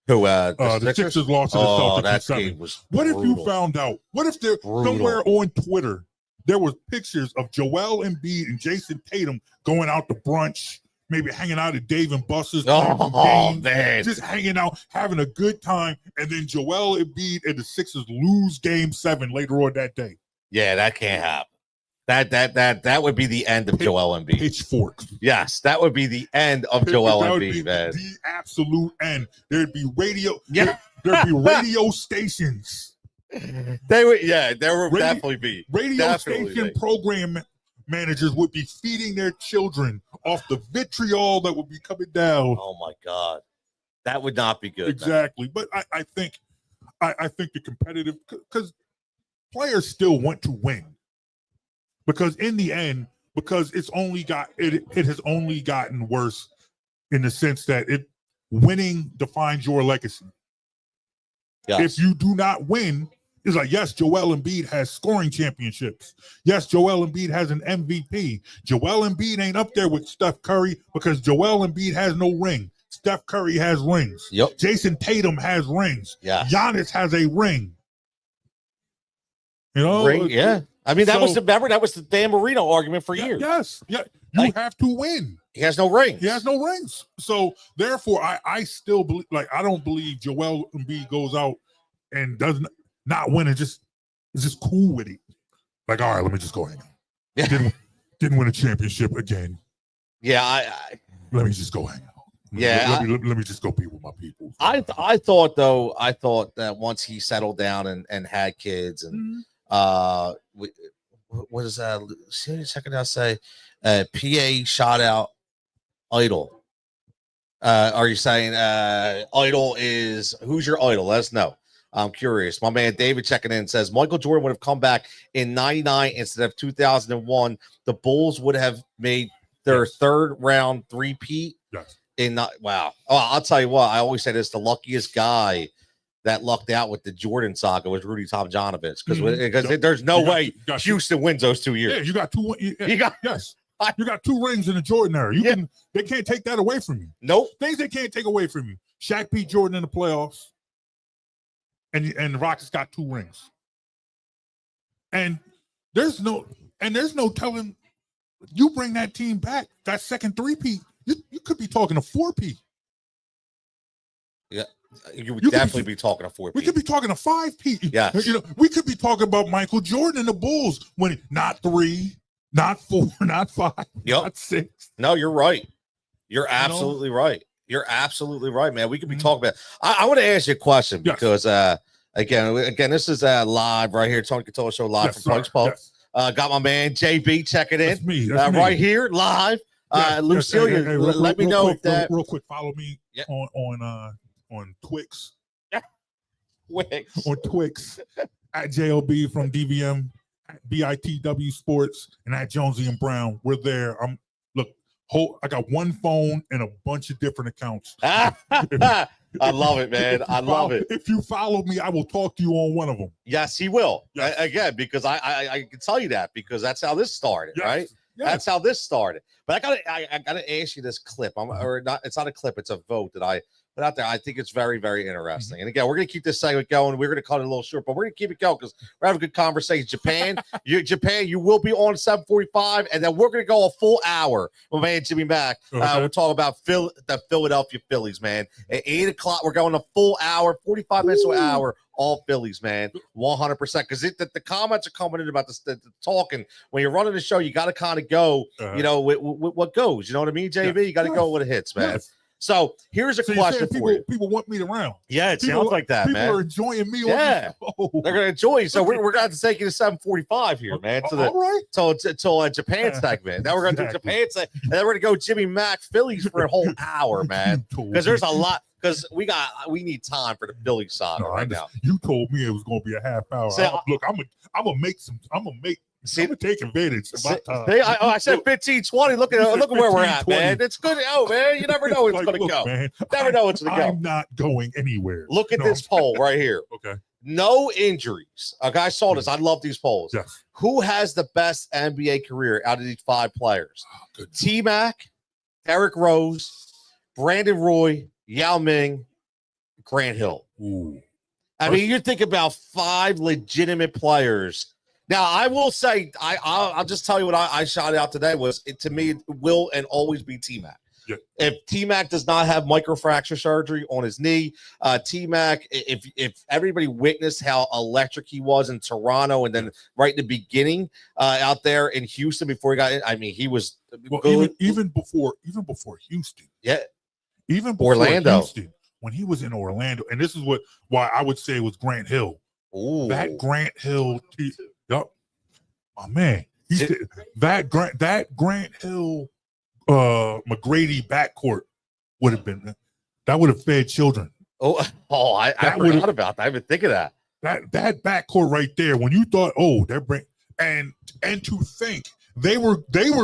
B: Who?
A: The Sixers lost to the Celtics in 7.
B: Game was
A: what
B: brutal.
A: if you found out? What if there somewhere on Twitter there was pictures of Joel Embiid and Jason Tatum going out to brunch, maybe hanging out at Dave and Buster's,
B: man,
A: just hanging out, having a good time, and then Joel Embiid and the Sixers lose Game 7 later on that day?
B: Yeah, that can't happen. That would be the end of Joel Embiid.
A: Pitchforks.
B: Yes, that would be the end of Joel Embiid, man.
A: The absolute end. There'd be radio. Yeah, there'd be radio stations.
B: There would definitely be
A: radio station program managers would be feeding their children off the vitriol that would be coming down.
B: Oh my God, that would not be good.
A: Exactly, man. But I think the competitive, because players still want to win, because in the end, because it has only gotten worse in the sense that winning defines your legacy.
B: Yes.
A: If you do not win, It's like, yes, Joel Embiid has scoring championships. Yes, Joel Embiid has an MVP. Joel Embiid ain't up there with Steph Curry because Joel Embiid has no ring. Steph Curry has rings.
B: Yep.
A: Jason Tatum has rings.
B: Yes.
A: Giannis has a ring. You know?
B: Ring, yeah. I mean, that was the Dan Marino argument for years.
A: Yes. Yeah. You have to win.
B: He has no rings.
A: He has no rings. So therefore, I still believe, like, I don't believe Joel Embiid goes out and does not win and is just cool with it. Like, all right, let me just go hang out.
B: Yeah.
A: Didn't win a championship again.
B: Yeah,
A: let me just go hang out. Let me just go be with my people.
B: I thought that once he settled down and had kids and what is that? See a second, I'll say PA shot out idol. Are you saying idol is who's your idol? Let us know. I'm curious. My man David checking in says Michael Jordan would have come back in 99 instead of 2001. The Bulls would have made their third round three-peat.
A: Yes.
B: Wow. Oh, I'll tell you what. I always say this: the luckiest guy that lucked out with the Jordan saga was Rudy Tomjanovich because there's no way Houston wins those 2 years.
A: Yeah, you got two. You got two rings in the Jordan era. They can't take that away from you.
B: Nope.
A: Things they can't take away from you. Shaq beat Jordan in the playoffs. And the Rockets got 2 rings. And there's no telling you bring that team back, that second 3-peat, you could be talking a 4-peat.
B: Yeah. You would definitely be talking a 4-peat.
A: We could be talking a 5-peat.
B: Yeah.
A: We could be talking about Michael Jordan and the Bulls winning not 3, not 4, not 5, not 6.
B: No, you're right. You're absolutely right. You're absolutely right, man. We could be talking about. I want to ask you a question because again, this is live right here, Tony Cutillo Show live from Pike's Pub. Got my man JB checking in.
A: That's me.
B: Right here live. Lucilia, let me know if that
A: real quick. Follow me on Twix.
B: Twix.
A: On Twix at JLB from DVM, at BITW Sports, and at Jonesy and Brown. We're there. I got one phone and a bunch of different accounts.
B: I love it, man. I love it.
A: If you follow me, I will talk to you on one of them.
B: Yes, he will. Yes. Again, because I can tell you that because that's how this started, right? Yes. That's how this started. But I gotta ask you this clip. It's not a clip. It's a vote that I put out there. I think it's very, very interesting. And again, we're gonna keep this segment going. We're gonna cut it a little short, but we're gonna keep it going because we're having a good conversation. Japan, you will be on 7:45, and then we're gonna go a full hour with man Jimmy Mack. We're talking about the Philadelphia Phillies, man. At 8:00, we're going a full hour, 45 minutes to an hour. All Phillies, man, 100%. Because the comments are coming in about the talking. When you're running the show, you got to kind of go, with what goes. You know what I mean, JB? You got to go with it hits, man. Yes. So here's a question for you.
A: People want me around.
B: Yeah, it sounds like that, man.
A: People are enjoying me.
B: Yeah, they're going to enjoy you. So we're going to have to take you to 7:45 here, man. Till Japan segment. Now we're going to do Japan segment, and then we're going to go Jimmy Mack Phillies for a whole hour, man. Because there's a lot. Because we need time for the Phillies side right now.
A: You told me it was going to be a half hour. Look, I'm gonna take advantage.
B: I said 15-20. Look at where we're at, 20. Man. It's good. Oh man, you never know where it's gonna go. Man, never know what's gonna go.
A: I'm not going anywhere.
B: Look at this poll right here.
A: Okay.
B: No injuries. Okay, I saw this. I love these polls.
A: Yes.
B: Who has the best NBA career out of these 5 players? T-Mac, Derrick Rose, Brandon Roy, Yao Ming, Grant Hill.
A: Ooh.
B: I mean, you think about 5 legitimate players. Now, I will say, I'll just tell you what I shot out today was, to me, it will and always be T-Mac.
A: Yeah.
B: If T-Mac does not have microfracture surgery on his knee, T-Mac, if everybody witnessed how electric he was in Toronto and then right in the beginning out there in Houston before he got in, I mean, he was good.
A: Even before Houston.
B: Yeah.
A: Even before
B: Orlando.
A: Houston, when he was in Orlando, and this is why I would say it was Grant Hill.
B: Ooh.
A: That Grant Hill, my man. That Grant Hill McGrady backcourt would have fed children.
B: I forgot about that. I didn't think of that.
A: That backcourt right there, when you thought, and to think they were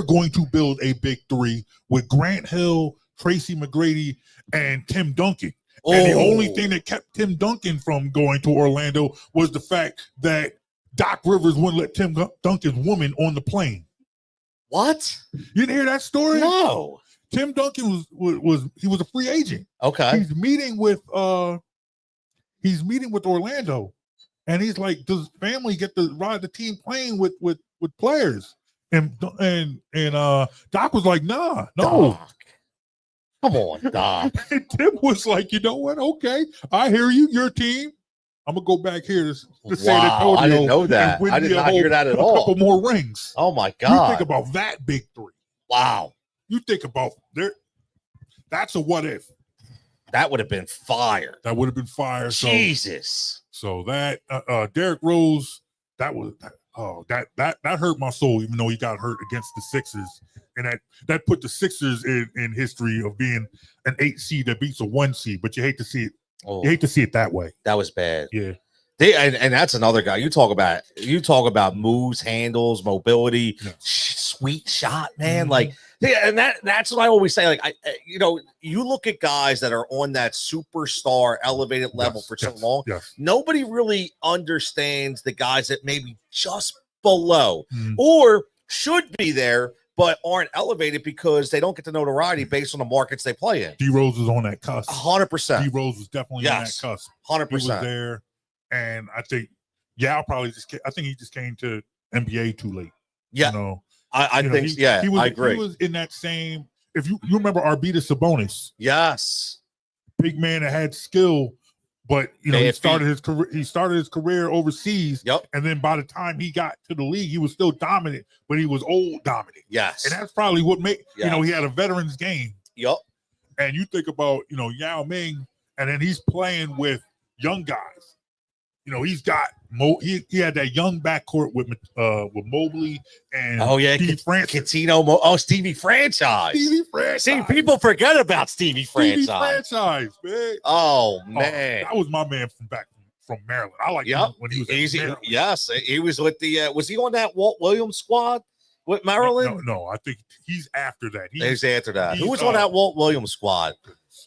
A: going to build a big 3 with Grant Hill, Tracy McGrady, and Tim Duncan. And the only thing that kept Tim Duncan from going to Orlando was the fact that Doc Rivers wouldn't let Tim Duncan's woman on the plane.
B: What?
A: You didn't hear that story?
B: No.
A: Tim Duncan was a free agent.
B: Okay.
A: He's meeting with Orlando, and he's like, does family get to ride the team plane with players? And Doc was like, nah, no.
B: Doc. Come on, Doc.
A: And Tim was like, you know what? Okay, I hear you. Your team. I'm gonna go back here to say that.
B: I didn't know that. I did not hear that at all.
A: A couple more rings.
B: Oh my God!
A: You think about that big three.
B: Wow.
A: You think about that's a what if.
B: That would have been fire.
A: That would have been fire.
B: Jesus.
A: So that Derrick Rose, that hurt my soul, even though he got hurt against the Sixers. And that put the Sixers in history of being an 8 seed that beats a 1 seed, but you hate to see it.
B: Oh,
A: you hate to see it that way.
B: That was bad.
A: Yeah.
B: And that's another guy. You talk about moves, handles, mobility, sweet shot, man. And that's what I always say. Like, you look at guys that are on that superstar elevated level for so long.
A: Yes.
B: Nobody really understands the guys that maybe just below or should be there, but aren't elevated because they don't get the notoriety based on the markets they play in.
A: D Rose was on that cusp.
B: 100%.
A: D Rose was definitely on that cusp.
B: 100%.
A: He was there, and I think I think he just came to NBA too late.
B: Yeah, I think. I agree.
A: He was in that same. If you remember Arvydas Sabonis,
B: yes,
A: big man that had skill. But he started his career overseas.
B: Yep.
A: And then by the time he got to the league, he was still dominant, but he was old dominant.
B: Yes.
A: And that's probably what made he had a veterans game.
B: Yep.
A: And you think about Yao Ming, and then he's playing with young guys. He's got he had that young backcourt with Mobley and Stevie Franchise.
B: Stevie Franchise.
A: Stevie Franchise.
B: See, people forget about Stevie Franchise.
A: Man.
B: Oh man,
A: that was my man from Maryland. I like him when he was in Maryland.
B: Yes, he was with the. Was he on that Walt Williams squad with Maryland?
A: No, I think he's after that.
B: He's after that. Who was on that Walt Williams squad?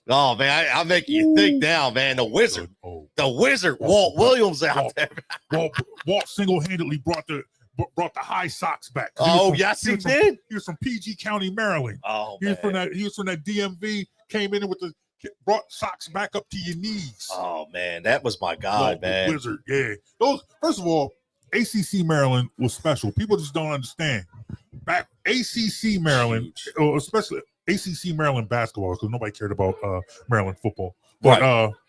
B: Oh man, I'm making you think now, man. The Wizard, Walt Williams out there.
A: Walt single-handedly brought the high socks back.
B: Yes, he did.
A: He was from PG County, Maryland.
B: Oh,
A: he was from that DMV. Came in with brought socks back up to your knees.
B: Oh man, that was my God, man.
A: Wizard, yeah. Those first of all, ACC Maryland was special. People just don't understand. Back ACC Maryland, especially ACC Maryland basketball, because nobody cared about Maryland football. But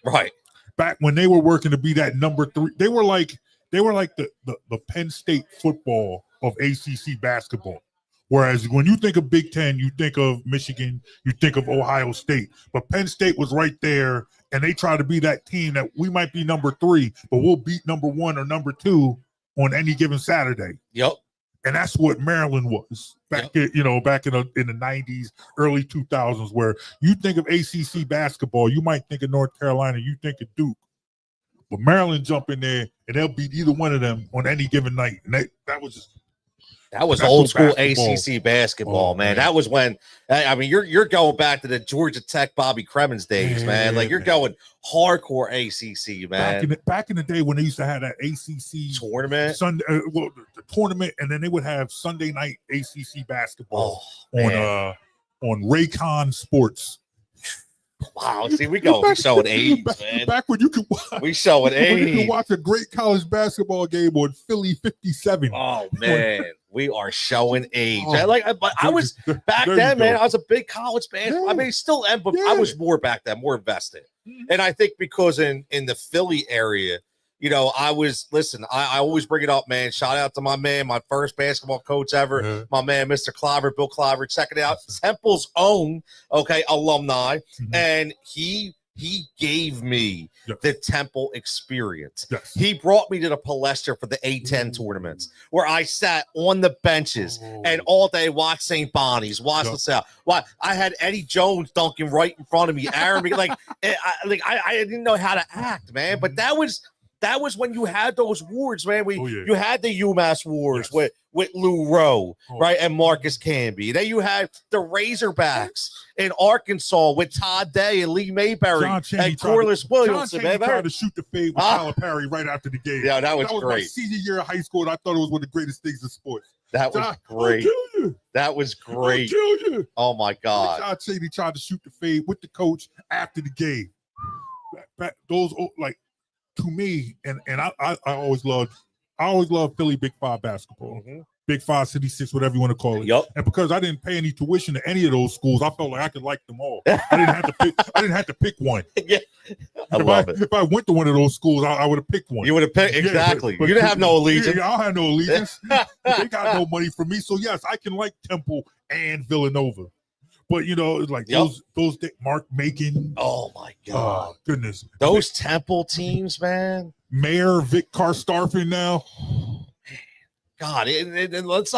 B: right.
A: Back when they were working to be that number 3, they were like the Penn State football of ACC basketball. Whereas when you think of Big Ten, you think of Michigan, you think of Ohio State. But Penn State was right there, and they try to be that team that we might be number 3, but we'll beat number 1 or number 2 on any given Saturday.
B: Yep.
A: And that's what Maryland was back in the 90s, early 2000s, where you think of ACC basketball, you might think of North Carolina, you think of Duke. But Maryland jump in there, and they'll beat either one of them on any given night. And that was
B: old school ACC basketball, man. That was when you're going back to the Georgia Tech Bobby Cremins days, man. Like you're going hardcore ACC, man.
A: Back in the day when they used to have that ACC
B: tournament,
A: the tournament, and then they would have Sunday night ACC basketball on Raycon Sports.
B: Wow, see, we showing age, man.
A: Back when you could watch a great college basketball game on Philly 57.
B: Oh man, we are showing age. I was back then, man. I was a big college fan. I mean, still am, but I was more back then, more invested. And I think because in the Philly area, I always bring it up, man. Shout out to my man, my first basketball coach ever, my man, Mr. Clyver, Bill Clyver. Check it out. Temple's own, alumni. And he gave me the Temple experience.
A: Yes.
B: He brought me to the Palestra for the A10 tournaments where I sat on the benches and all day watched St. Bonnie's, watched LaSalle. I had Eddie Jones dunking right in front of me, Aaron. I didn't know how to act, man. But that was when you had those wars, man. You had the UMass wars with with Lou Rowe, right, and Marcus Camby. Then you had the Razorbacks in Arkansas with Todd Day and Lee Mayberry and Corliss Williamson.
A: John Chaney tried to shoot the fade with Calipari right after the game.
B: Yeah, that was
A: great. My senior year of high school, and I thought it was one of the greatest things in sports.
B: That was great. That was great. Oh, my God.
A: John Chaney tried to shoot the fade with the coach after the game. Those, like, to me, and I always loved Philly Big Five basketball. Big Five, City Six, whatever you want to call it.
B: Yep.
A: And because I didn't pay any tuition to any of those schools, I felt like I could like them all. I didn't have to pick one.
B: Yeah.
A: If I went to one of those schools, I would have picked one.
B: You would have picked exactly. But you didn't have no allegiance.
A: Yeah, I don't have no allegiance. They got no money from me. So yes, I can like Temple and Villanova. But you know, like those Mark Macon.
B: Oh my God.
A: Goodness.
B: Those Temple teams, man.
A: Mayor Vic Karstafen now.
B: God, and let's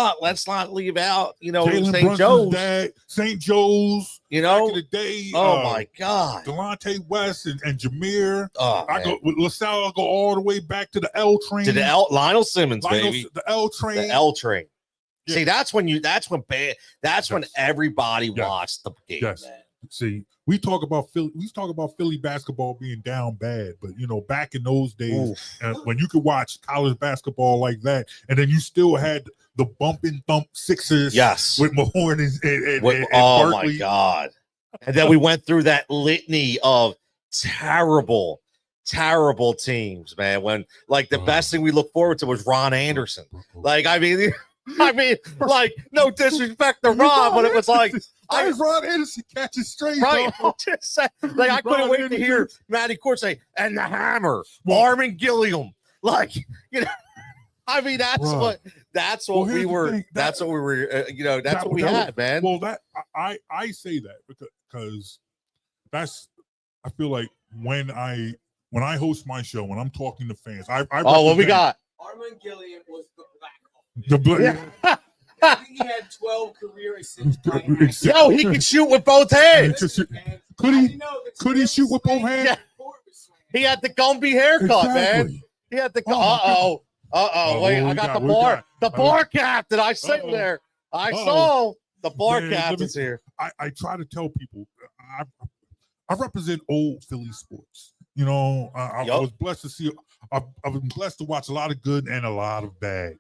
B: not leave out, you know,
A: St. Joe's. Dad, St. Joe's,
B: you know,
A: back in the day.
B: Oh my God.
A: Delonte West and Jameer.
B: I
A: go with LaSalle, I'll go all the way back to the L train.
B: To the Lionel Simmons, baby.
A: The L train.
B: The L train. Yeah. See, that's when everybody watched the game, man.
A: See, we talk about Philly basketball being down bad, but you know, back in those days, when you could watch college basketball like that, and then you still had the bump and thump Sixers, with Mahorn and
B: oh
A: Barkley.
B: My God! And then we went through that litany of terrible teams, man. When like the best thing we looked forward to was Ron Anderson. Like, I mean, like, no disrespect to Ron, but it was like,
A: Ron Anderson catches straight,
B: right? Just say, like, I couldn't wait to hear Matty Court say, and the hammer, Armin Gilliam. Like, you know, I mean, that's what we were. That's what we were. You know, that's what we had, man.
A: Well, I say that because I feel like when I host my show, when I'm talking to fans,
B: what we got?
C: Armin Gilliam was the black. I think he had 12 career assists.
B: Yo, he can shoot with both hands.
A: Could he shoot with both hands?
B: Yeah. He had the Gumby haircut, man. He had the wait, I got the bar. The bar captain. I sit there. I saw the bar captain's here.
A: I try to tell people I represent old Philly sports. You know, I was blessed to see. I was blessed to watch a lot of good and a lot of bad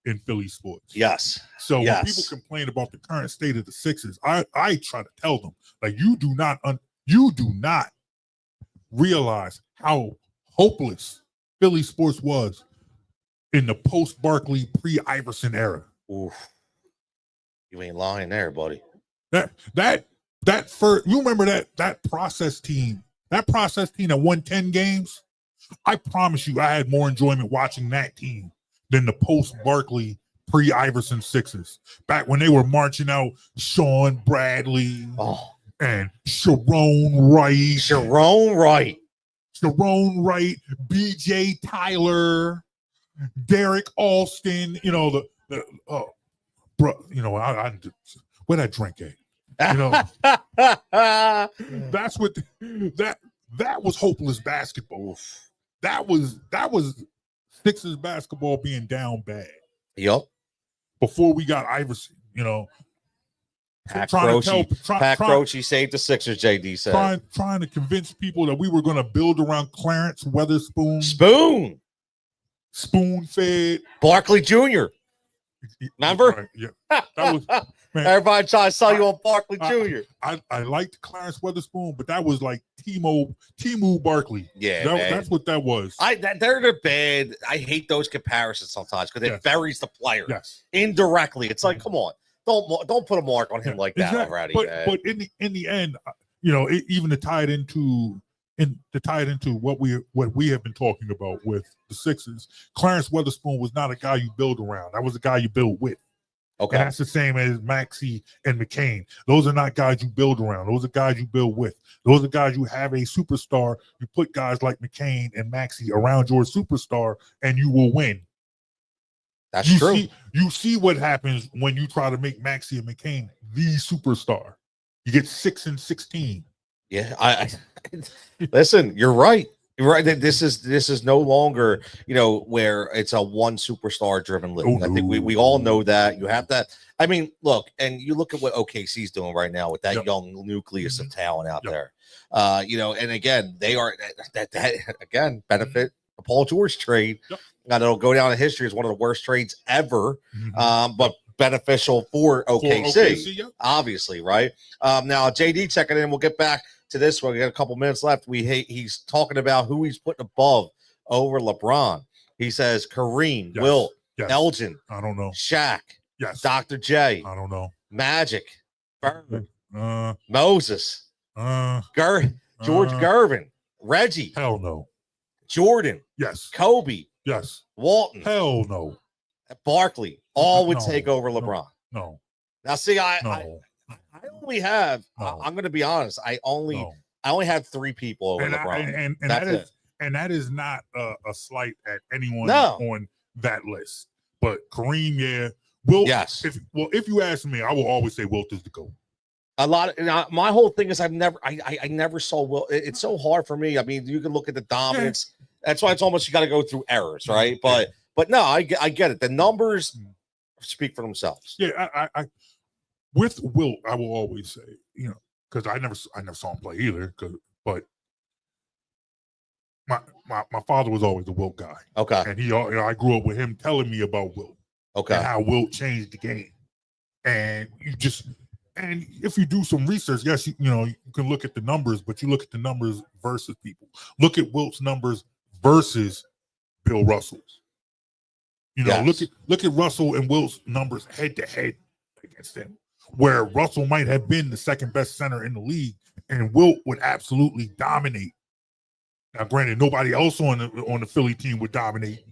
A: in Philly sports.
B: Yes.
A: So when people complain about the current state of the Sixers, I try to tell them, like, you do not realize how hopeless Philly sports was in the post-Barkley, pre-Iverson era.
B: Oof. You ain't lying there, buddy.
A: That first, you remember that process team that won 10 games? I promise you, I had more enjoyment watching that team than the post-Barkley, pre-Iverson Sixers. Back when they were marching out Sean Bradley and Sharon Wright, B.J. Tyler, Derek Alston. You know where that drink at? You know, that's what that was hopeless basketball. That was Sixers basketball being down bad.
B: Yep.
A: Before we got Iverson, you know.
B: Pat Croce saved the Sixers, JD said.
A: Trying to convince people that we were going to build around Clarence Weatherspoon. Spoon-fed.
B: Barkley Jr. Remember?
A: Right, yeah. That was, man,
B: everybody trying to sell you on Barkley Jr.
A: I liked Clarence Weatherspoon, but that was like Timu Barkley.
B: Yeah,
A: that's what that was.
B: They're bad. I hate those comparisons sometimes because it buries the player indirectly. It's like, come on, don't put a mark on him like that already.
A: But in the end, you know, even to tie it into what we have been talking about with the Sixers, Clarence Weatherspoon was not a guy you build around. That was a guy you build with.
B: Okay.
A: And that's the same as Maxey and McCain. Those are not guys you build around. Those are guys you build with. Those are guys you have a superstar. You put guys like McCain and Maxey around your superstar, and you will win.
B: That's true.
A: You see what happens when you try to make Maxey and McCain the superstar. You get 6 and 16.
B: Yeah, I listen. You're right. You're right. This is no longer, where it's a one superstar driven league. I think we all know that. You have that. I mean, look, and you look at what OKC's doing right now with that young nucleus of talent out there. And again, they are that again benefit the Paul George trade. Now it'll go down in history as one of the worst trades ever, but beneficial for OKC, obviously, right? Now JD checking in. We'll get back to this one. We got a couple minutes left. He's talking about who he's putting above over LeBron. He says Kareem, Wilt, Elgin.
A: I don't know.
B: Shaq. Dr. J.
A: I don't know.
B: Magic. Bird. Moses. George Gervin. Reggie.
A: Hell no.
B: Jordan.
A: Yes.
B: Kobe.
A: Yes.
B: Walton.
A: Hell no.
B: Barkley. All would take over LeBron.
A: No.
B: Now, see, I only have. I'm going to be honest. I only have 3 people over LeBron.
A: And that's it. And that is not a slight at anyone on that list. But Kareem, Wilt.
B: Yes.
A: If you ask me, I will always say Wilt is the GOAT.
B: My whole thing is I never saw Wilt. It's so hard for me. I mean, you can look at the dominance. That's why it's almost you got to go through errors, right? But no, I get it. The numbers speak for themselves.
A: Yeah, I with Wilt, I will always say, because I never saw him play either. But my father was always a Wilt guy.
B: Okay,
A: and I grew up with him telling me about Wilt.
B: Okay,
A: and how Wilt changed the game, and if you do some research, yes, you can look at the numbers, but you look at the numbers versus people. Look at Wilt's numbers versus Bill Russell's. Look at Russell and Wilt's numbers head to head against him, where Russell might have been the second best center in the league, and Wilt would absolutely dominate. Now, granted, nobody else on the Philly team would dominate.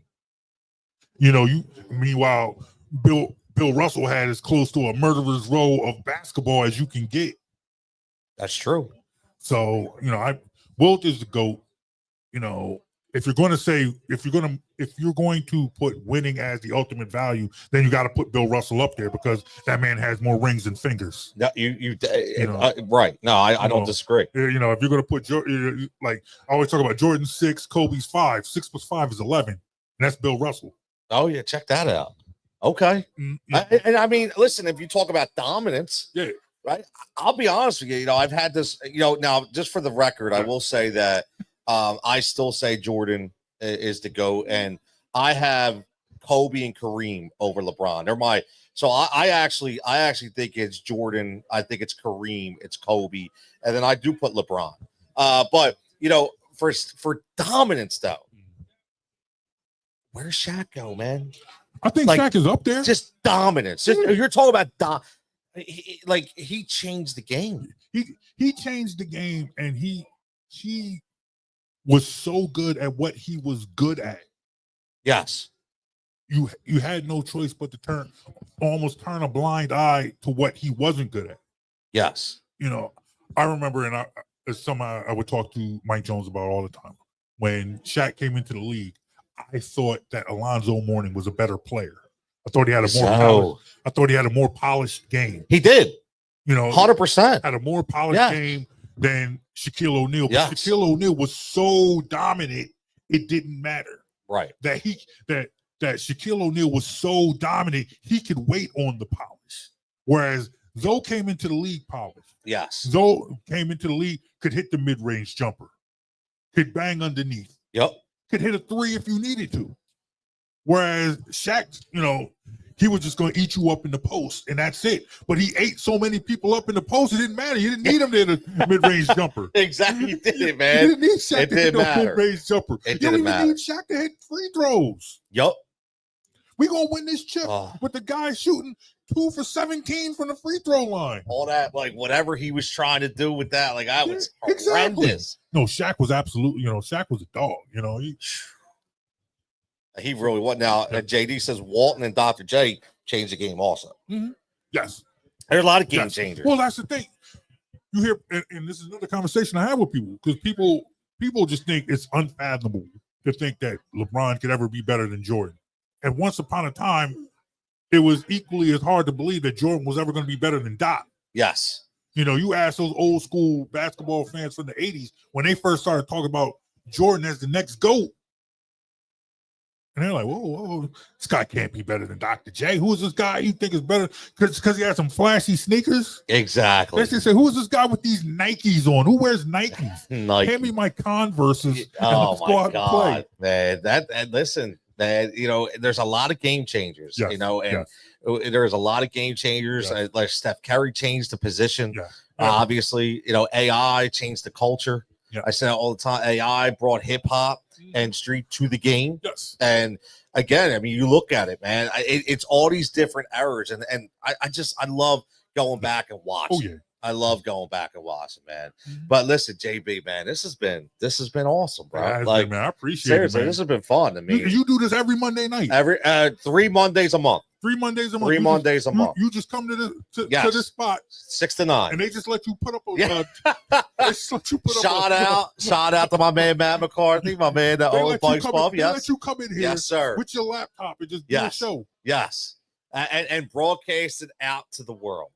A: Meanwhile, Bill Russell had as close to a murderer's row of basketball as you can get.
B: That's true.
A: So, Wilt is the GOAT. If you're going to put winning as the ultimate value, then you got to put Bill Russell up there because that man has more rings than fingers.
B: No, right? No, I don't disagree.
A: If you're going to put like I always talk about Jordan's 6, Kobe's 5. 6 + 5 is 11, and that's Bill Russell.
B: Oh yeah, check that out. Okay, and I mean, listen, if you talk about dominance, right? I'll be honest with you. I've had this. Now just for the record, I will say that. I still say Jordan is the GOAT, and I have Kobe and Kareem over LeBron. They're my I actually think it's Jordan. I think it's Kareem. It's Kobe, and then I do put LeBron. But for dominance though, where's Shaq go, man?
A: I think Shaq is up there.
B: Just dominance. You're talking about he changed the game.
A: He changed the game, and he was so good at what he was good at.
B: Yes.
A: You had no choice but to turn a blind eye to what he wasn't good at.
B: Yes.
A: I remember, and it's something I would talk to Mike Jones about all the time. When Shaq came into the league, I thought that Alonzo Mourning was a better player. I thought he had a more polished game.
B: He did.
A: 100% had a more polished game than Shaquille O'Neal. But Shaquille O'Neal was so dominant, it didn't matter.
B: Right.
A: That Shaquille O'Neal was so dominant, he could wait on the polish. Whereas Zoe came into the league polished.
B: Yes.
A: Zoe came into the league, could hit the mid-range jumper, could bang underneath.
B: Yep.
A: Could hit a 3 if you needed to. Whereas Shaq, he was just going to eat you up in the post, and that's it. But he ate so many people up in the post, it didn't matter. You didn't need him there, the mid-range jumper.
B: Exactly, you didn't, man.
A: You didn't need Shaq to hit no mid-range jumper.
B: It didn't matter.
A: You didn't need Shaq to hit free throws.
B: Yep.
A: We're going to win this chip with the guy shooting 2 for 17 from the free throw line.
B: All that, whatever he was trying to do with that, that was horrendous. Exactly.
A: No, Shaq was absolutely, Shaq was a dog,
B: He really was. Now, JD says Walton and Dr. J changed the game also.
A: Mm-hmm. Yes.
B: There's a lot of game changers.
A: Well, that's the thing. You hear, and this is another conversation I have with people, because people just think it's unfathomable to think that LeBron could ever be better than Jordan. And once upon a time, it was equally as hard to believe that Jordan was ever going to be better than Doc.
B: Yes.
A: You ask those old school basketball fans from the 80s, when they first started talking about Jordan as the next GOAT. And they're like, whoa, this guy can't be better than Dr. J. Who is this guy you think is better? Because he has some flashy sneakers?
B: Exactly.
A: They say, who is this guy with these Nikes on? Who wears Nikes?
B: Nike.
A: Hand me my Converses and
B: Oh
A: let's go out and play.
B: Man. Listen, man, there's a lot of game changers,
A: Yes,
B: and there's a lot of game changers.
A: Yes.
B: Like Steph Curry changed the position.
A: Yeah.
B: Obviously, AI changed the culture.
A: Yeah.
B: I say that all the time. AI brought hip hop and street to the game.
A: Yes.
B: And again, I mean, you look at it, man. It's all these different errors, and I love going back and watching.
A: Oh yeah.
B: I love going back and watching, man.
A: Mm-hmm.
B: But listen, JB, man, this has been awesome, bro.
A: Man, I appreciate
B: seriously,
A: it, man.
B: this has been fun to me.
A: You do this every Monday night.
B: Every 3 Mondays a month.
A: 3 Mondays a month.
B: 3 Mondays a month.
A: You just come to this spot
B: 6 to 9,
A: and they just let you put up a
B: they
A: just let you put
B: shout
A: up
B: shout out to my man Matt McCarthy, my man that owns Pike's Pub.
A: They let you come in here,
B: yes, sir,
A: with your laptop and just do a show.
B: Yes, and broadcast it out to the world.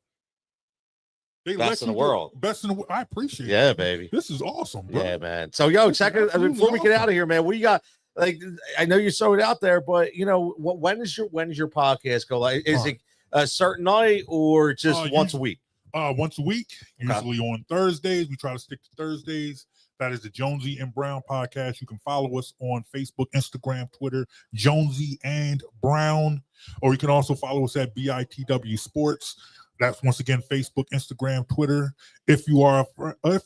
A: They
B: best in the world.
A: Best in the world. I appreciate it.
B: Yeah, baby.
A: This is awesome, bro.
B: Yeah, man. So, check it before we get out of here, man. What you got? Like, I know you throw it out there, but when is your podcast go? Like, is it a certain night or just once a week?
A: Once a week, usually on Thursdays. We try to stick to Thursdays. That is the Jonesy and Brown podcast. You can follow us on Facebook, Instagram, Twitter, Jonesy and Brown, or you can also follow us at BITW Sports. That's once again Facebook, Instagram, Twitter. If you are a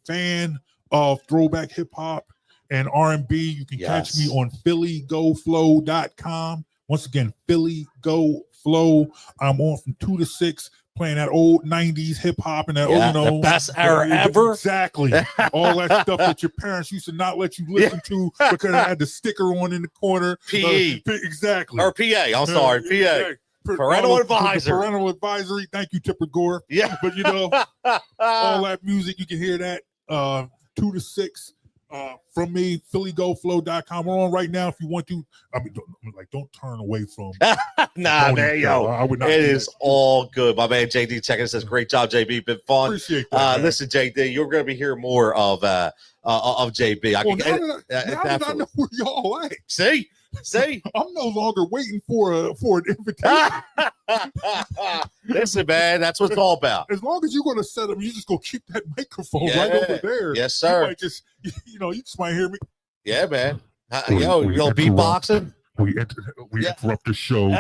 A: fan of throwback hip hop and R&B, you can catch me on PhillyGoFlow.com. Once again, Philly Go Flow. I'm on from 2 to 6, playing that old 90s hip hop and that
B: the best era ever.
A: Exactly. All that stuff that your parents used to not let you listen to because it had the sticker on in the corner.
B: PE.
A: Exactly.
B: Or PA. I'm sorry, PA. Parental advisory.
A: Parental advisory. Thank you, Tipper Gore.
B: Yeah.
A: But all that music, you can hear that 2 to 6 from me, PhillyGoFlow.com. We're on right now if you want to. I mean, don't turn away from
B: nah, man, yo.
A: I would not.
B: It is all good. My man JD checking says, great job, JB. Been fun.
A: Appreciate that.
B: Listen, JD, you're gonna be hearing more of JB.
A: Now that I know where y'all at.
B: See?
A: I'm no longer waiting for an invitation.
B: Listen, man, that's what it's all about.
A: As long as you're going to set up, you just go keep that microphone right over there.
B: Yes, sir.
A: You might just, you just might hear me.
B: Yeah, man. You beatboxing?
A: We interrupt the show.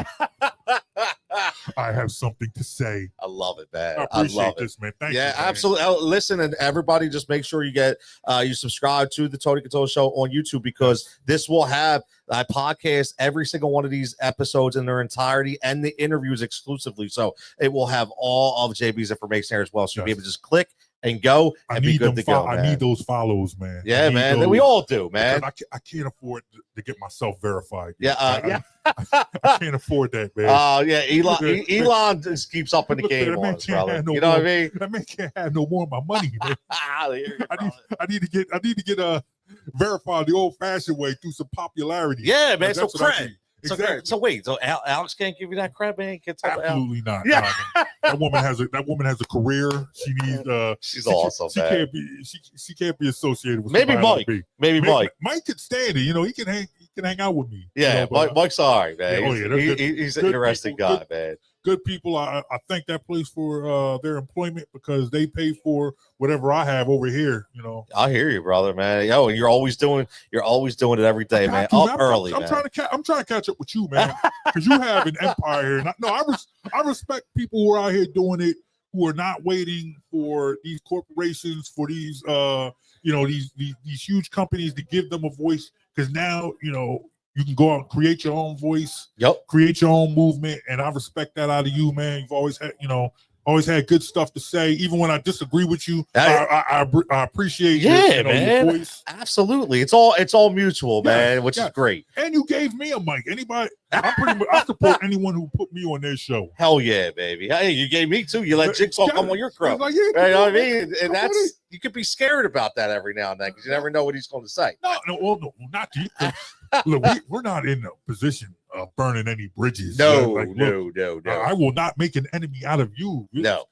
A: I have something to say.
B: I love it, man.
A: I appreciate this, man. Thank you.
B: Yeah, absolutely. Listen, and everybody, just make sure you subscribe to the Tony Cutillo Show on YouTube, because this will have I podcast every single one of these episodes in their entirety and the interviews exclusively. So it will have all of JB's information there as well. So you'll be able to just click and go and be good to go.
A: I need those follows, man.
B: Yeah, man. We all do, man.
A: I can't afford to get myself verified.
B: Yeah,
A: I can't afford that, man.
B: Elon just keeps up in the game on us, brother. You know what I mean?
A: That man can't have no more of my money, man. I need to get verified the old-fashioned way through some popularity.
B: Yeah, man. So cred.
A: Exactly.
B: So wait. So Alex can't give you that cred, man?
A: Absolutely not.
B: Yeah.
A: That woman has a career. She needs.
B: She's awesome.
A: She can't be associated with.
B: Maybe Mike. Maybe Mike.
A: Mike could stand it. He can hang out with me.
B: Yeah, Mike's all right, man. He's an interesting guy, man.
A: Good people. I thank that place for their employment, because they pay for whatever I have over here.
B: I hear you, brother, man. Yo, you're always doing it every day, man. Early.
A: I'm trying to catch up with you, man, because you have an empire here. I respect people who are out here doing it, who are not waiting for these corporations, for these these huge companies to give them a voice, because now you can go out and create your own voice, create your own movement, and I respect that out of you, man. You've always had good stuff to say, even when I disagree with you. I appreciate
B: man.
A: Your voice.
B: Absolutely, it's all mutual, man, which is great.
A: And you gave me a mic. I support anyone who put me on their show.
B: Hell yeah, baby. Hey, you gave me too. You let Jigsaw come on your crow.
A: Like,
B: you know what I mean? And you could be scared about that every now and then, because you never know what he's going to say.
A: No, not you. Look, we're not in a position of burning any bridges.
B: No.
A: I will not make an enemy out of you.
B: No.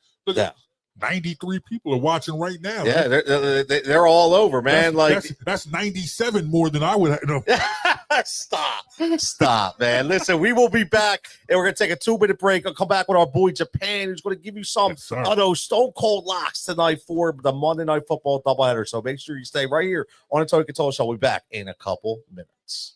A: 93 people are watching right now.
B: Yeah, they're all over, man.
A: That's 97 more than I would have. No.
B: Stop, man. Listen, we will be back, and we're going to take a 2-minute break. I'll come back with our boy Japan, who's going to give you some of those stone cold locks tonight for the Monday Night Football doubleheader. So make sure you stay right here on the Tony Cutillo Show. We'll be back in a couple minutes.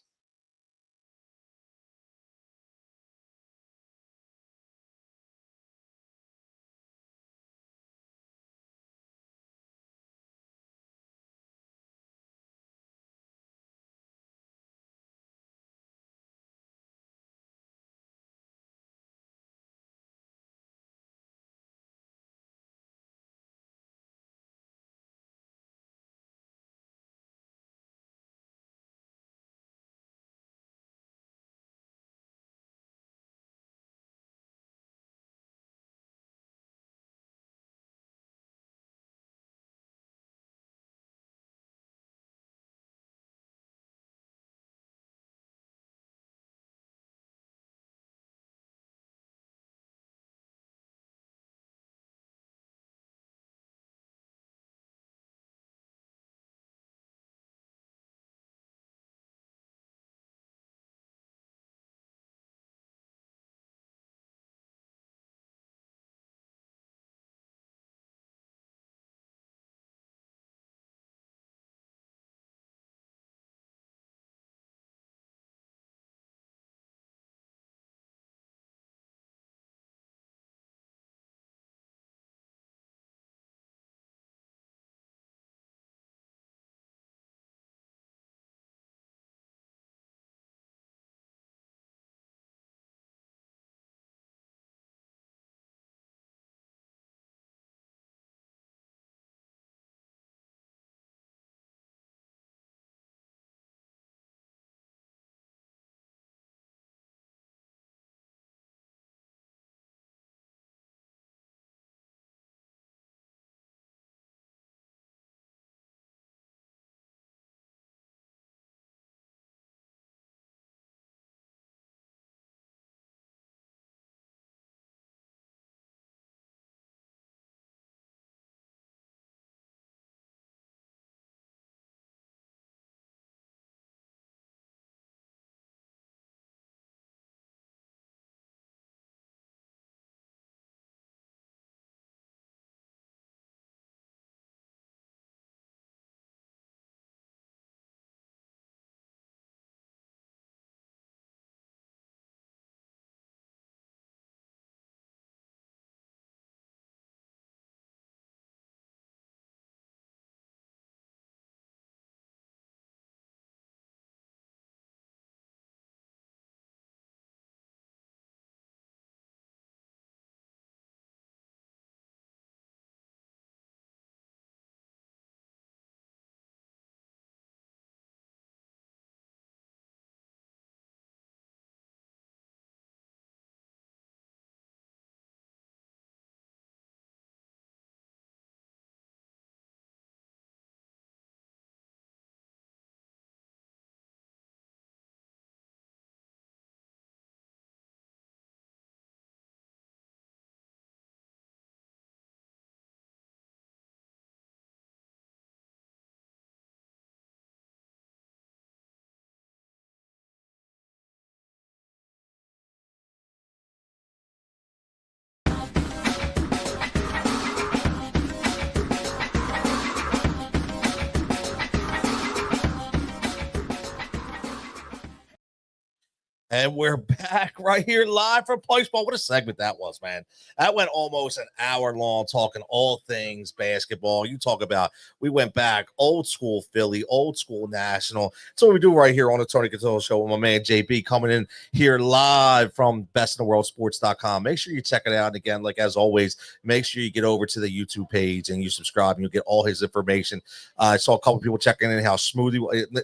B: And we're back right here live from Pike. What a segment that was, man. That went almost an hour long talking all things basketball. You talk about, we went back old school Philly, old school national. That's what we do right here on the Tony Cutillo Show with my man JB coming in here live from bestintheworldsports.com. Make sure you check it out. And again, like as always, make sure you get over to the YouTube page and you subscribe and you'll get all his information. I saw a couple people checking in how smooth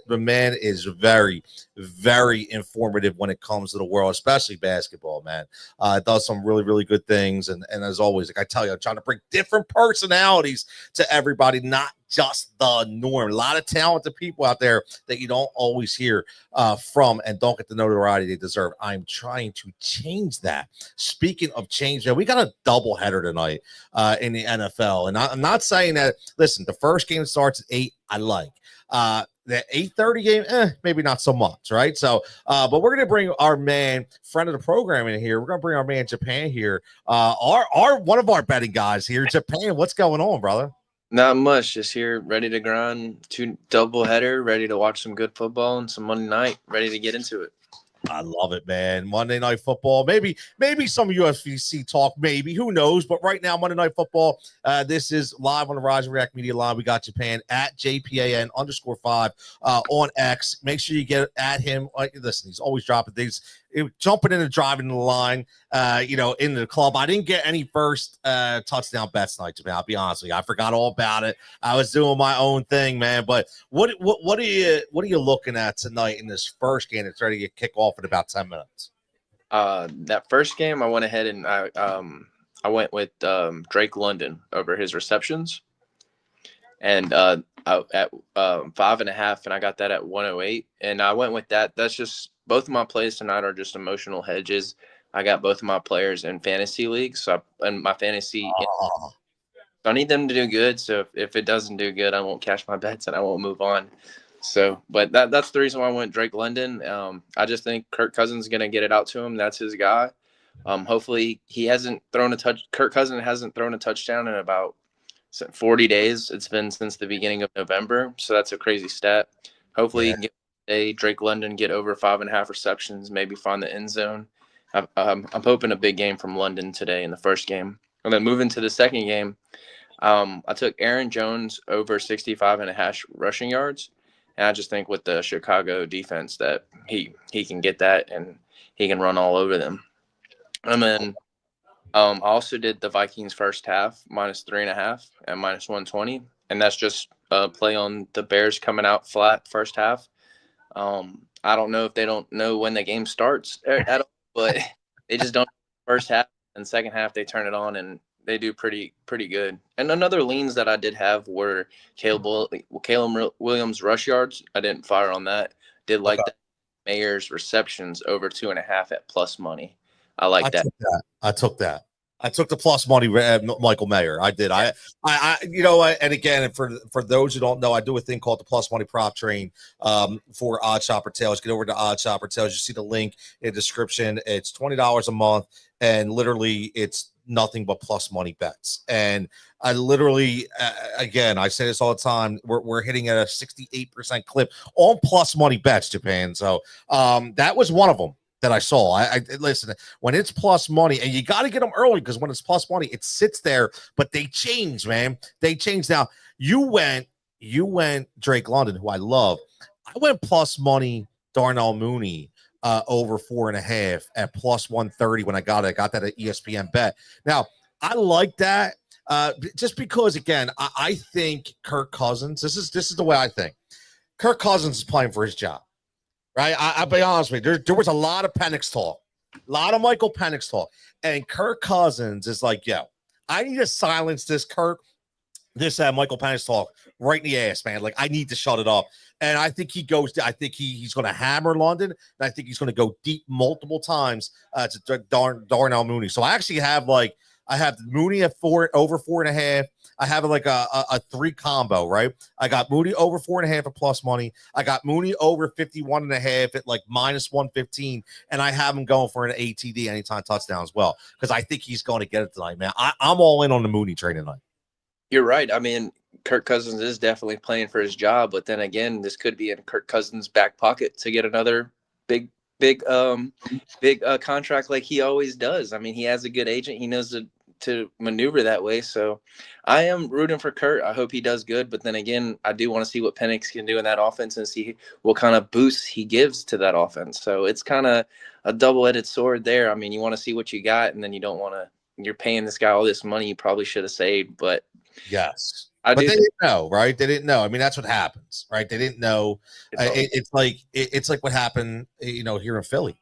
B: the man is. Very, very informative when it comes to the world, especially basketball, man. It does some really, really good things. And as always, like I tell you, I'm trying to bring different personalities to everybody, not just the norm. A lot of talented people out there that you don't always hear from and don't get the notoriety they deserve. I'm trying to change that. Speaking of change, we got a doubleheader tonight in the NFL. And I'm not saying that, listen, the first game starts at 8. I like. The 8:30 game, maybe not so much, right? So, but we're gonna bring our man, friend of the program, in here. We're gonna bring our man Japan here. Our one of our betting guys here, Japan. What's going on, brother?
D: Not much. Just here, ready to grind. 2 doubleheader, ready to watch some good football and some Monday night. Ready to get into it.
B: I love it, man. Monday Night Football. Maybe some UFC talk, maybe. Who knows? But right now, Monday Night Football, this is live on the Rise and React Media line. We got Japan at JPAN_5 on X. Make sure you get at him. Listen, he's always dropping things. Jumping in and driving the line, into the club. I didn't get any first touchdown bets tonight, Japan. I'll be honest with you. I forgot all about it. I was doing my own thing, man. But what are you looking at tonight in this first game that's ready to kick off in about 10 minutes?
D: That first game, I went ahead and I went with Drake London over his receptions, and at 5.5, and I got that at 108, and I went with that. That's just both of my plays tonight are just emotional hedges. I got both of my players in fantasy leagues, so my fantasy. I need them to do good. So if it doesn't do good, I won't cash my bets and I won't move on. So, but that's the reason why I went Drake London. I just think Kirk Cousins is going to get it out to him. That's his guy. Hopefully he hasn't thrown a touch. Kirk Cousins hasn't thrown a touchdown in about 40 days. It's been since the beginning of November. So that's a crazy stat. Hopefully he can get Drake London, get over 5.5 receptions, maybe find the end zone. I'm hoping a big game from London today in the first game. And then moving to the second game, I took Aaron Jones over 65.5 rushing yards. And I just think with the Chicago defense that he can get that and he can run all over them. And then I also did the Vikings first half -3.5 at -120. And that's just a play on the Bears coming out flat first half. I don't know if they don't know when the game starts at all, but they just don't first half, and second half they turn it on and they do pretty good. And another leans that I did have were Caleb Williams rush yards. I didn't fire on that. Did like that. Mayer's receptions over 2.5 at plus money. I like that.
B: I took that. I took the plus money, Michael Mayer. I did. I and again, for those who don't know, I do a thing called the plus money prop train for OddsShopper Tails. Get over to OddsShopper Tails. You see the link in the description. It's $20 a month, and literally it's nothing but plus money bets. And I literally, again, I say this all the time. We're hitting at a 68% clip on plus money bets, Japan. So that was one of them that I saw. I listen, when it's plus money, and you got to get them early, because when it's plus money, it sits there, but they change, man. They change. Now you went Drake London, who I love. I went plus money Darnell Mooney over 4.5 at plus 130 when I got it. I got that at ESPN Bet. Now I like that just because, again, I think Kirk Cousins. This is the way I think. Kirk Cousins is playing for his job. Right, I'll be honest with you. There was a lot of Penix talk, a lot of Michael Penix talk, and Kirk Cousins is like, "Yo, I need to silence this Michael Penix talk right in the ass, man. Like, I need to shut it up." And I think he goes. I think he's going to hammer London, and I think he's going to go deep multiple times to Darnell Mooney. So I actually have I have Mooney at over 4.5. I have like a 3 combo, right? I got Mooney over 4.5 at plus money. I got Mooney over 51.5 at like -115, and I have him going for an ATD anytime touchdown as well, because I think he's going to get it tonight, man. I'm all in on the Mooney train tonight.
D: You're right. I mean, Kirk Cousins is definitely playing for his job, but then again, this could be in Kirk Cousins' back pocket to get another big contract like he always does. I mean, he has a good agent. He knows to maneuver that way. So I am rooting for Kurt. I hope he does good. But then again, I do want to see what Penix can do in that offense and see what kind of boost he gives to that offense. So it's kind of a double-edged sword there. I mean, you want to see what you got, and then you don't want to – you're paying this guy all this money you probably should have saved. But
B: yes. But they didn't know, right? They didn't know. I mean, that's what happens, right? They didn't know. It's like what happened, here in Philly.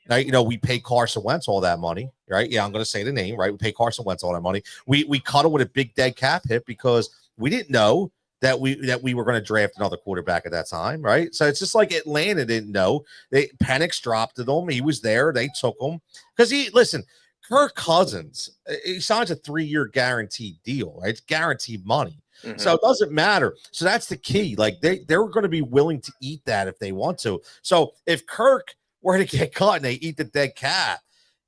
B: Right? You know, we pay Carson Wentz all that money, right? Yeah, I'm going to say the name, right? We pay Carson Wentz all that money. We cut him with a big dead cap hit because we didn't know that we were going to draft another quarterback at that time, right? So it's just like Atlanta didn't know. Penix dropped them. He was there. They took him because Kirk Cousins, he signs a 3-year guaranteed deal, right? It's guaranteed money. Mm-hmm. So it doesn't matter. So that's the key. Like they're going to be willing to eat that if they want to. So if Kirk were to get cut and they eat the dead cat,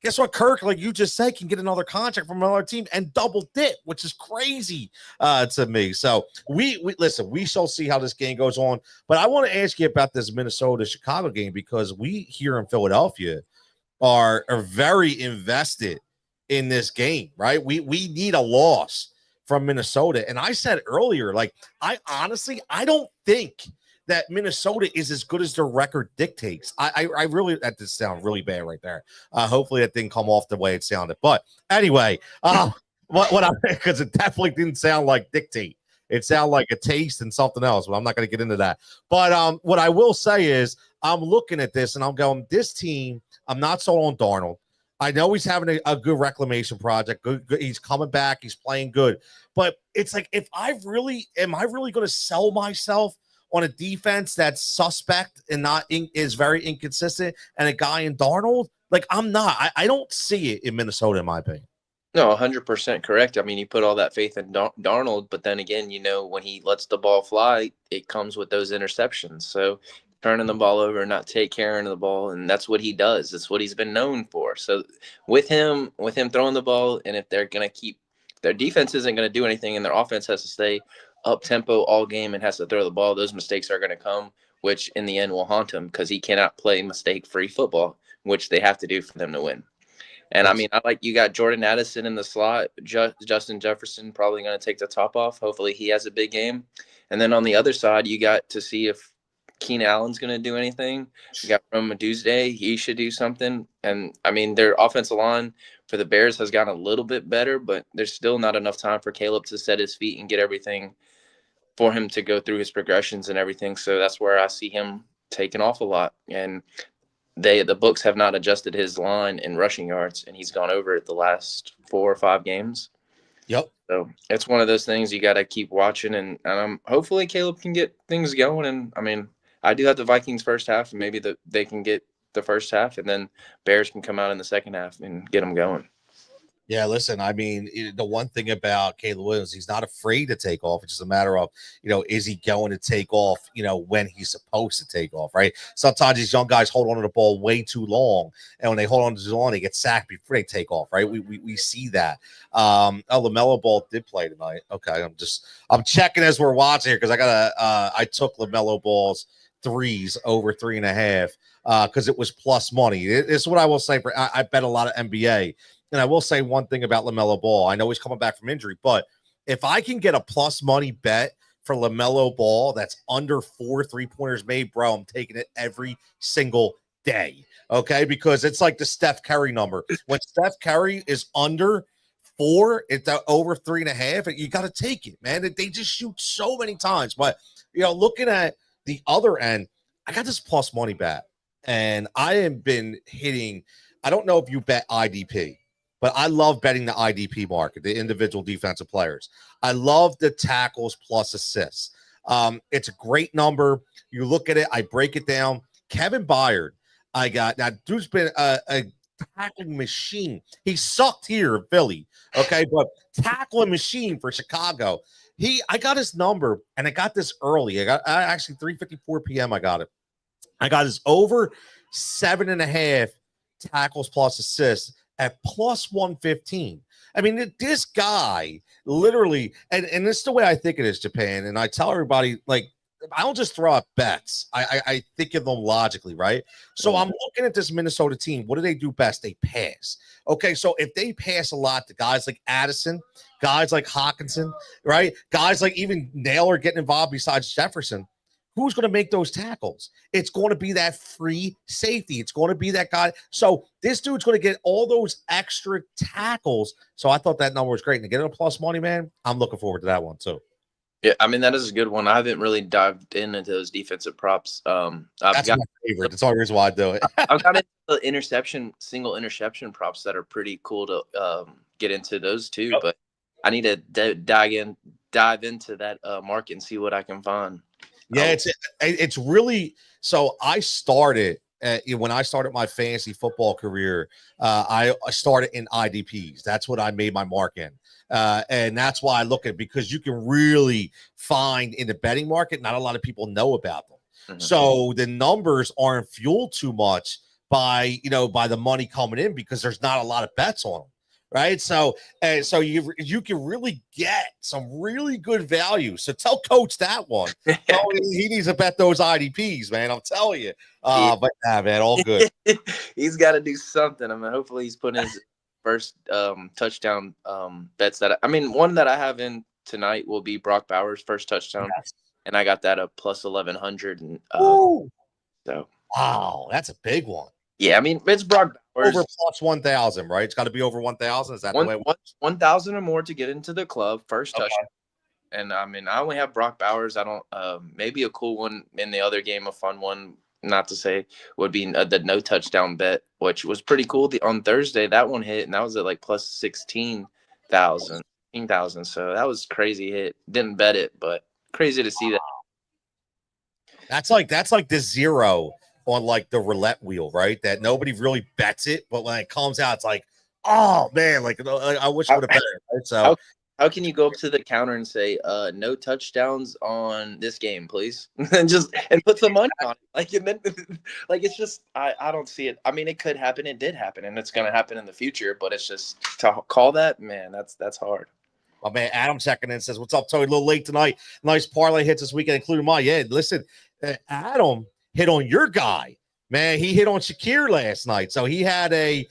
B: guess what? Kirk, like you just said, can get another contract from another team and double dip, which is crazy to me. So we listen, we shall see how this game goes on. But I want to ask you about this Minnesota-Chicago game because we here in Philadelphia are very invested in this game, right? We need a loss from Minnesota. And I said earlier, like, I don't think that Minnesota is as good as their record dictates. I really, that did sound really bad right there. Hopefully that didn't come off the way it sounded. But anyway, because it definitely didn't sound like dictate. It sounded like a taste and something else, but I'm not going to get into that. But what I will say is I'm looking at this and I'm going, this team, I'm not sold on Darnold. I know he's having a good reclamation project. Good, he's coming back. He's playing good. But it's like, am I really going to sell myself on a defense that's suspect and is very inconsistent and a guy in Darnold? Like, I'm not. I don't see it in Minnesota, in my opinion.
D: No, 100% correct. I mean, you put all that faith in Darnold, but then again, when he lets the ball fly, it comes with those interceptions. So turning the ball over and not take care of the ball, and that's what he does. That's what he's been known for. So with him throwing the ball, and if they're going to their defense isn't going to do anything and their offense has to stay up tempo all game and has to throw the ball, those mistakes are going to come, which in the end will haunt him because he cannot play mistake-free football, which they have to do for them to win. And I mean, you got Jordan Addison in the slot, Justin Jefferson probably going to take the top off. Hopefully he has a big game. And then on the other side, you got to see if Keenan Allen's going to do anything. You got Rome Tuesday. He should do something. And I mean, their offensive line for the Bears has gotten a little bit better, but there's still not enough time for Caleb to set his feet and get everything for him to go through his progressions and everything. So that's where I see him taking off a lot. And the books have not adjusted his line in rushing yards, and he's gone over it the last 4 or 5 games.
B: Yep.
D: So it's one of those things you got to keep watching, and hopefully Caleb can get things going. And I mean, I do have the Vikings first half, and maybe they can get the first half, and then Bears can come out in the second half and get them going.
B: Yeah, listen, I mean, the one thing about Caleb Williams, he's not afraid to take off. It's just a matter of, is he going to take off, when he's supposed to take off, right? Sometimes these young guys hold on to the ball way too long. And when they hold on to too long, they get sacked before they take off, right? We see that. LaMelo Ball did play tonight. Okay, I'm checking as we're watching here because I took LaMelo Ball's threes over 3.5 because it was plus money. It's what I will say. I bet a lot of NBA. And I will say one thing about LaMelo Ball. I know he's coming back from injury, but if I can get a plus money bet for LaMelo Ball that's under 4 3-pointers made, bro, I'm taking it every single day. Okay, because it's like the Steph Curry number. When Steph Curry is under 4, it's over 3.5. You got to take it, man. They just shoot so many times. But looking at the other end, I got this plus money bet, and I have been hitting. I don't know if you bet IDP. But I love betting the IDP market, the individual defensive players. I love the tackles plus assists. It's a great number. You look at it, I break it down. Kevin Byard, now dude's been a tackling machine. He sucked here in Philly, okay, but tackling machine for Chicago. I got his number, and I got this early. I actually 3:54 p.m. I got it. I got his over 7.5 tackles plus assists at plus 115. I mean, this guy literally, and this is the way I think it is, Japan. And I tell everybody, like, I don't just throw out bets. I think of them logically, right? So I'm looking at this Minnesota team. What do they do best? They pass. Okay, so if they pass a lot to guys like Addison, guys like Hawkinson, right? Guys like even Naylor getting involved besides Jefferson, who's going to make those tackles? It's going to be that free safety. It's going to be that guy. So this dude's going to get all those extra tackles. So I thought that number was great. And to get a plus money, man, I'm looking forward to that one too.
D: Yeah, I mean that is a good one. I haven't really dived into those defensive props.
B: That's my favorite. That's the only reason why I do it.
D: I've got into the single interception props that are pretty cool to get into those too.
B: Yep.
D: But I need to dive into that market and see what I can find.
B: Yeah, it's really so. I started when I started my fantasy football career. I started in IDPs. That's what I made my mark in. And that's why I look at it, because you can really find in the betting market, not a lot of people know about them. Mm-hmm. So the numbers aren't fueled too much by the money coming in, because there's not a lot of bets on them. Right. So you can really get some really good value. So tell Coach that one. He needs to bet those IDPs, man. I'm telling you. But man, all good.
D: He's got to do something. I mean, hopefully he's putting his first touchdown bets one that I have in tonight will be Brock Bowers' first touchdown. Yes. And I got that at plus 1,100. And so
B: wow, that's a big one.
D: Yeah, I mean, it's Brock Bowers.
B: Over plus 1,000, right? It's got to be over 1,000. Is that the way it works?
D: 1,000 or more to get into the club, first touchdown. And I mean, I only have Brock Bowers. I don't. Maybe a cool one in the other game, a fun one, not to say, would be the no touchdown bet, which was pretty cool. On Thursday, that one hit, and that was at like plus 16,000. So that was crazy hit. Didn't bet it, but crazy to see that.
B: That's like the zero on like the roulette wheel, right? That nobody really bets it, but when it comes out, it's like, oh man, like I wish I would have bet it. Right? So
D: how can you go up to the counter and say, no touchdowns on this game, please? and put some money on it. Like it's just I don't see it. I mean, it could happen, it did happen, and it's gonna happen in the future, but it's just to call that, man, that's hard.
B: Oh man, Adam checking in says, what's up, Tony? A little late tonight. Nice parlay hits this weekend, including mine. Yeah, listen, Adam hit on your guy, man. He hit on Shakir last night, so he had a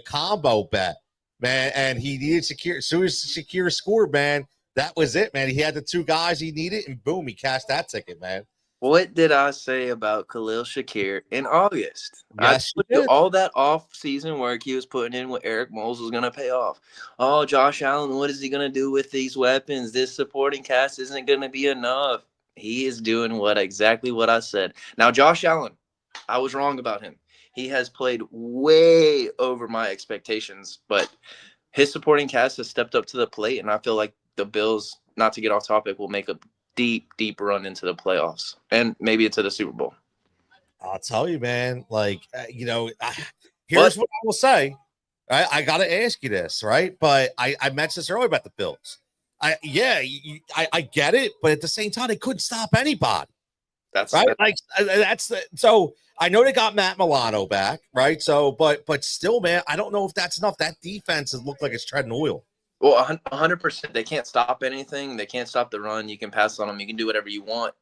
B: combo bet, man, and he needed Shakir. As soon as Shakir scored, man, that was it, man. He had the two guys he needed, and boom, he cashed that ticket, man.
D: What did I say about Khalil Shakir in August?
B: Yes,
D: I told all that off-season work he was putting in with Eric Moles was going to pay off. Oh, Josh Allen, what is he going to do with these weapons? This supporting cast isn't going to be enough. He is doing exactly what I said. Now, Josh Allen, I was wrong about him. He has played way over my expectations, but his supporting cast has stepped up to the plate, and I feel like the Bills, not to get off topic, will make a deep run into the playoffs and maybe into the Super Bowl.
B: I'll tell you, man, like, here's what I will say. Right? I got to ask you this, right? But I mentioned this earlier about the Bills. I get it, but at the same time, they couldn't stop anybody.
D: That's
B: right. So I know they got Matt Milano back, right? So, but still, man, I don't know if that's enough. That defense has looked like it's treading oil.
D: Well, 100%. They can't stop anything. They can't stop the run. You can pass on them. You can do whatever you want.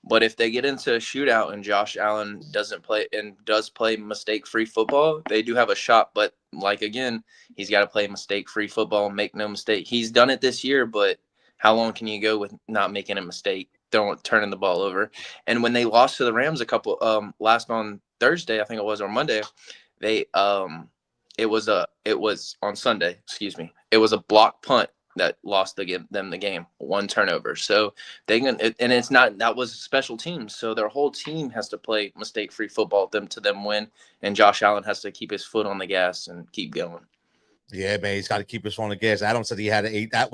D: But if they get into a shootout and Josh Allen doesn't play and does play mistake-free football, they do have a shot. But like, again, he's got to play mistake-free football. Make no mistake. He's done it this year, but how long can you go with not making a mistake, turning the ball over? And when they lost to the Rams last on Thursday, I think it was, or Monday, it was on Sunday, excuse me. It was a block punt that lost them the game, one turnover. So that was special teams. So their whole team has to play mistake-free football to them win. And Josh Allen has to keep his foot on the gas and keep going.
B: Yeah, man, he's got to keep his foot on the gas. Adam said he had he had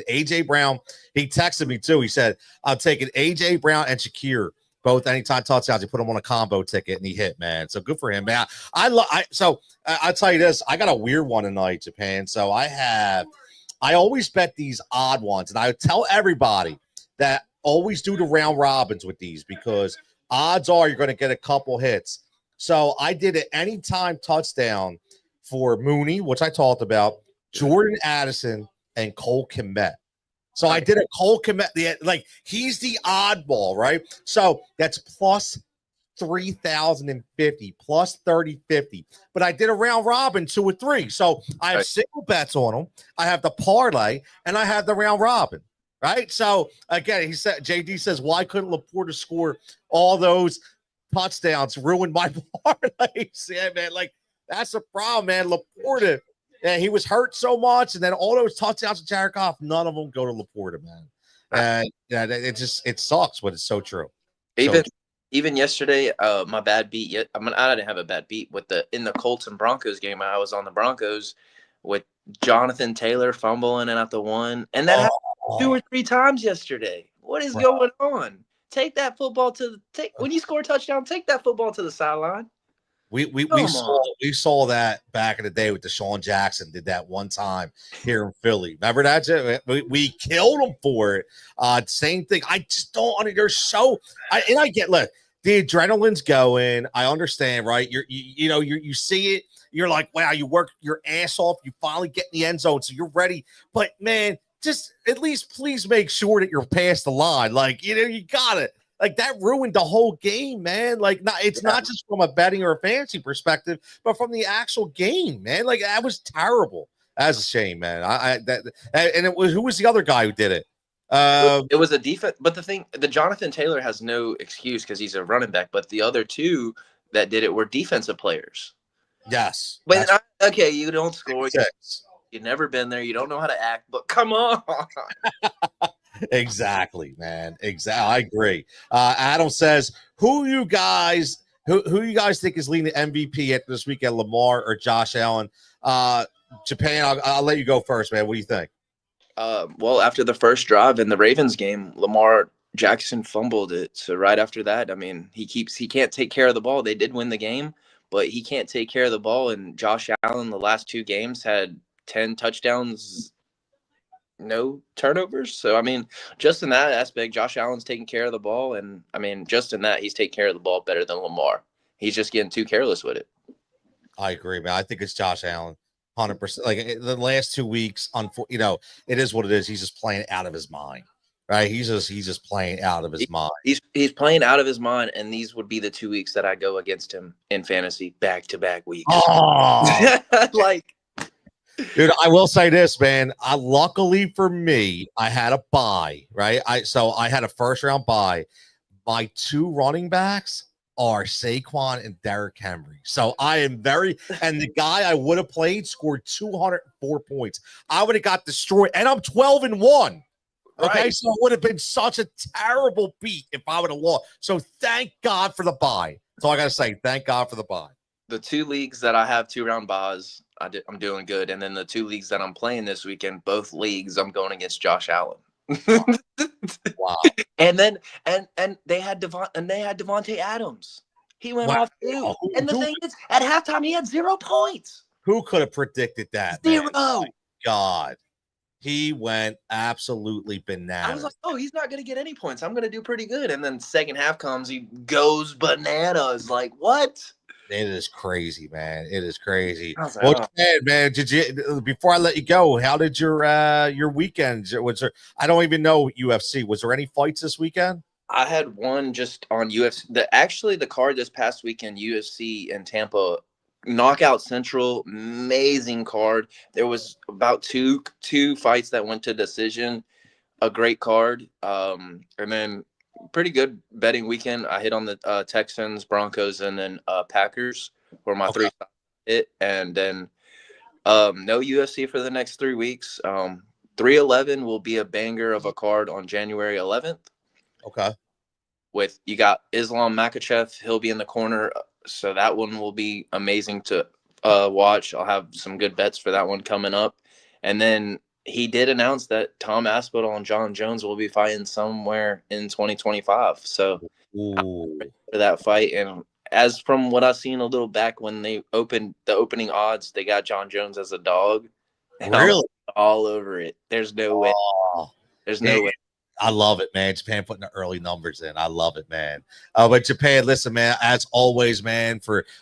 B: AJ Brown. He texted me too. He said, I'm taking AJ Brown and Shakir both anytime touchdowns. He put him on a combo ticket and he hit, man. So good for him, man. I'll tell you this. I got a weird one tonight, Japan. So I always bet these odd ones, and I tell everybody that always do the round robins with these, because odds are you're going to get a couple hits. So I did an anytime touchdown for Mooney, which I talked about, Jordan Addison, and Cole Kmet. So I did a Cole Kmet, like he's the oddball, right? So that's plus 3,050, plus 3,050. But I did a round robin 2 or 3. So I have single bets on them. I have the parlay, and I have the round robin, right? So again, JD says, why couldn't Laporta score all those touchdowns? Ruined my parlays. Yeah, man, like that's the problem, man. Laporta, and he was hurt so much, and then all those touchdowns to Jared Goff, none of them go to Laporta, man. Yeah, it sucks, but it's so true.
D: Even yesterday, my bad beat. I mean, I didn't have a bad beat in the Colts and Broncos game. I was on the Broncos with Jonathan Taylor fumbling and at the one, and that happened 2 or 3 times yesterday. What is going on? Take that football when you score a touchdown. Take that football to the sideline.
B: We saw that back in the day with Deshaun Jackson did that one time here in Philly. Remember that? We killed him for it. Same thing. I just don't. They're so. I get look. The adrenaline's going. I understand, right? You see it. You're like, wow, you work your ass off. You finally get in the end zone, so you're ready. But man, just at least please make sure that you're past the line. Like you got it. Like that ruined the whole game, man. Like, it's not just from a betting or a fantasy perspective, but from the actual game, man. Like that was terrible. That's a shame, man. Who was the other guy who did it?
D: It was a defense, but the Jonathan Taylor has no excuse because he's a running back. But the other two that did it were defensive players.
B: Yes,
D: but okay, you don't score. You've never been there. You don't know how to act. But come on.
B: Exactly, man. Exactly. I agree. Adam says, who you guys think is leading the MVP at this weekend, Lamar or Josh Allen? Japan, I'll let you go first, man. What do you think?
D: Well, after the first drive in the Ravens game, Lamar Jackson fumbled it. So right after that, I mean, he can't take care of the ball. They did win the game, but he can't take care of the ball. And Josh Allen, the last 2 games, had 10 touchdowns, no turnovers. So, I mean, just in that aspect, Josh Allen's taking care of the ball. And, I mean, just in that, he's taking care of the ball better than Lamar. He's just getting too careless with it.
B: I agree, man. I think it's Josh Allen, 100%. Like, the last 2 weeks, it is what it is. He's just playing out of his mind, right? He's just playing out of his mind.
D: He's playing out of his mind, and these would be the 2 weeks that I go against him in fantasy, back-to-back weeks.
B: Oh! Dude, I will say this, man. Luckily for me, I had a bye, right? I had a first round bye. My 2 running backs are Saquon and Derrick Henry. So I am and the guy I would have played scored 204 points. I would have got destroyed, and I'm 12-1. Okay, right. So it would have been such a terrible beat if I would have lost. So thank God for the bye. That's all I got to say. Thank God for the bye.
D: The 2 leagues that I have 2-round buys, I'm doing good. And then the 2 leagues that I'm playing this weekend, both leagues, I'm going against Josh Allen.
B: Wow.
D: And then they had Devontae Adams. He went off too. And the thing is, at halftime, he had 0 points.
B: Who could have predicted that?
D: 0.
B: Man? Oh, God. He went absolutely bananas.
D: I was like, oh, he's not going to get any points. I'm going to do pretty good. And then second half comes, he goes bananas. Like, what?
B: It is crazy, man. It is crazy.
D: Like,
B: well, man, did you? Before I let you go, how did your weekend? Was there? I don't even know UFC. Was there any fights this weekend?
D: I had one just on UFC. The card this past weekend, UFC in Tampa, Knockout Central, amazing card. There was about two fights that went to decision. A great card, and then pretty good betting weekend. I hit on the Texans, Broncos, and then Packers were my 3 hit, and then no UFC for the next 3 weeks. 311 will be a banger of a card on January 11th.
B: Okay.
D: You got Islam Makhachev, he'll be in the corner, so that one will be amazing to watch. I'll have some good bets for that one coming up, and then he did announce that Tom Aspinall and John Jones will be fighting somewhere in 2025. So for that fight, and as from what I've seen a little back when they opened the opening odds, they got John Jones as a dog. And
B: really?
D: All over it. There's no way. There's no way.
B: I love it, man. Japan putting the early numbers in. I love it, man. But Japan, listen, man, as always, man,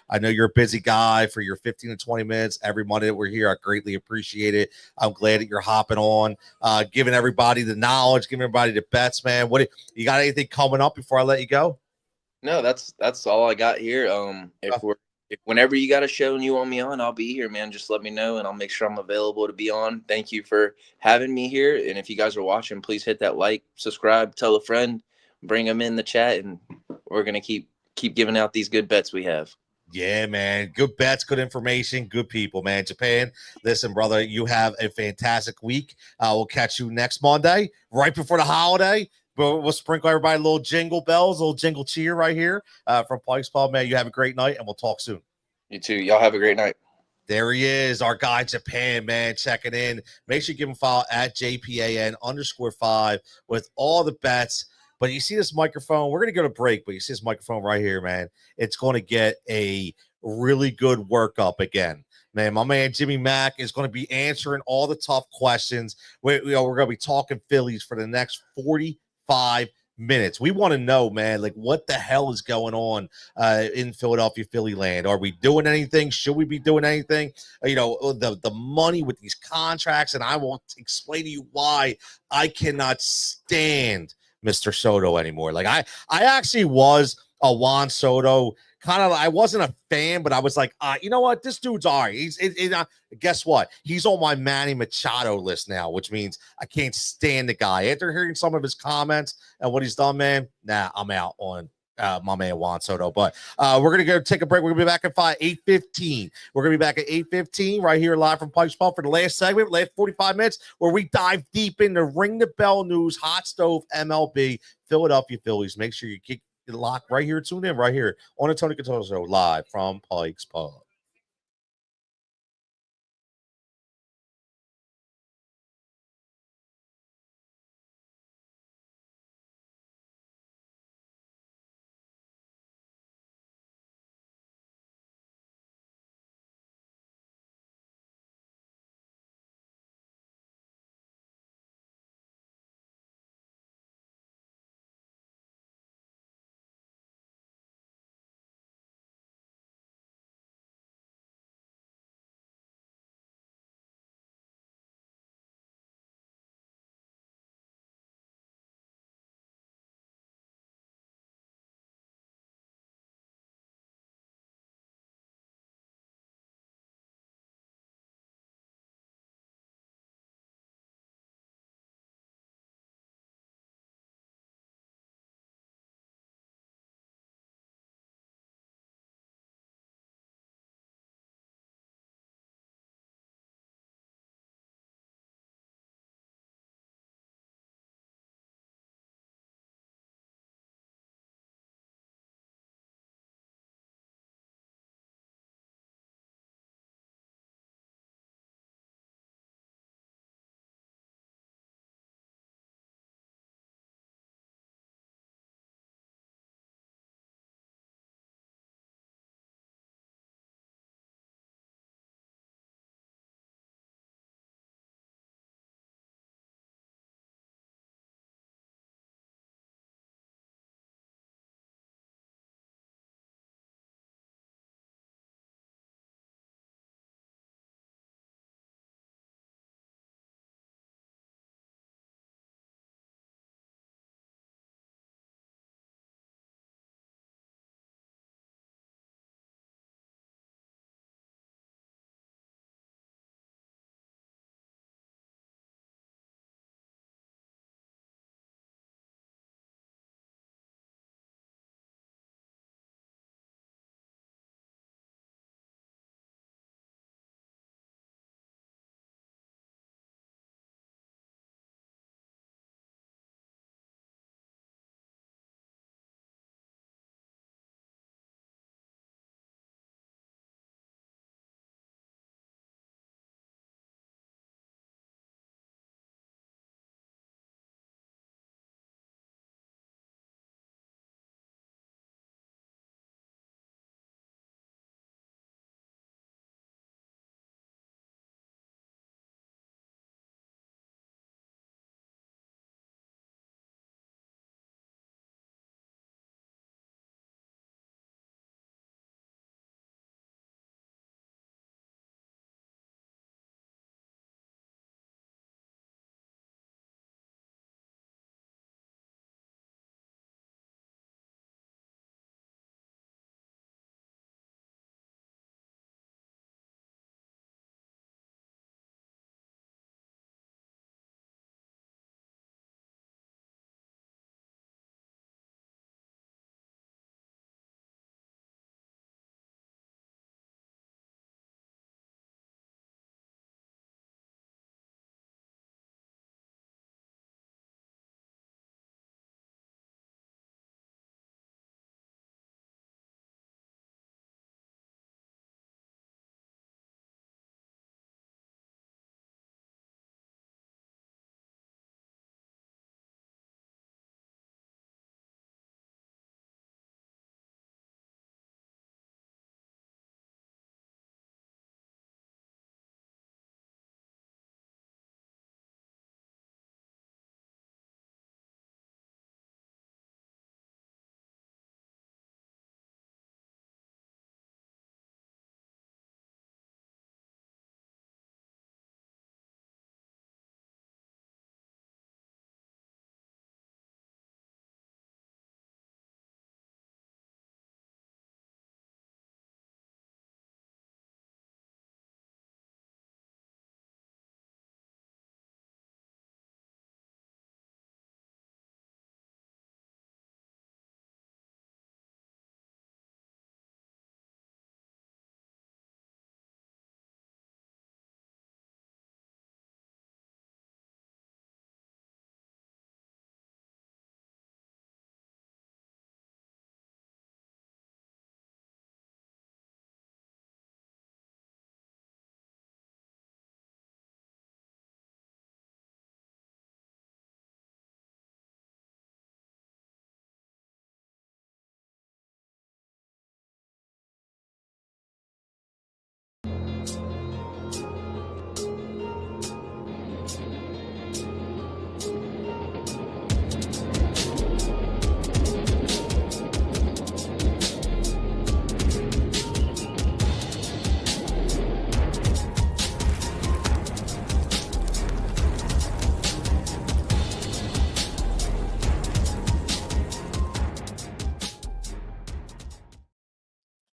B: I know you're a busy guy, for your 15 to 20 minutes every Monday that we're here. I greatly appreciate it. I'm glad that you're hopping on, giving everybody the knowledge, giving everybody the bets, man. You got anything coming up before I let you go?
D: No, that's all I got here. Whenever you got a show and you want me on, I'll be here, man. Just let me know, and I'll make sure I'm available to be on. Thank you for having me here. And if you guys are watching, please hit that like, subscribe, tell a friend, bring them in the chat, and we're going to keep giving out these good bets we have.
B: Yeah, man. Good bets, good information, good people, man. Japan, listen, brother, you have a fantastic week. We'll catch you next Monday, right before the holiday. We'll sprinkle everybody a little jingle bells, a little jingle cheer right here from Pike's Pub, man. You have a great night, and we'll talk soon.
D: You too. Y'all have a great night.
B: There he is, our guy Japan, man, checking in. Make sure you give him a follow at JPAN_5 with all the bets. But you see this microphone, we're going to go to break, but you see this microphone right here, man. It's going to get a really good workup again. Man, my man Jimmy Mack is going to be answering all the tough questions. We're going to be talking Phillies for the next 45 minutes. We want to know, man, like what the hell is going on in Philadelphia, Philly land? Are we doing anything? Should we be doing anything? The money with these contracts, and I will explain to you why I cannot stand Mr. Soto anymore. Like I actually was a Juan Soto kind of. I wasn't a fan, but I was like, you know what? This dude's all right. Guess what? He's on my Manny Machado list now, which means I can't stand the guy. After hearing some of his comments and what he's done, man, I'm out on my man Juan Soto. But we're gonna go take a break. We're gonna be back at 8:15. We're gonna be back at 8:15 right here live from Pike's Pump for the last segment, last 45 minutes, where we dive deep into Ring the Bell news, hot stove MLB, Philadelphia Phillies. Make sure you get locked right here, tune in right here on the Tony Cutillo Show live from Pike's Pub.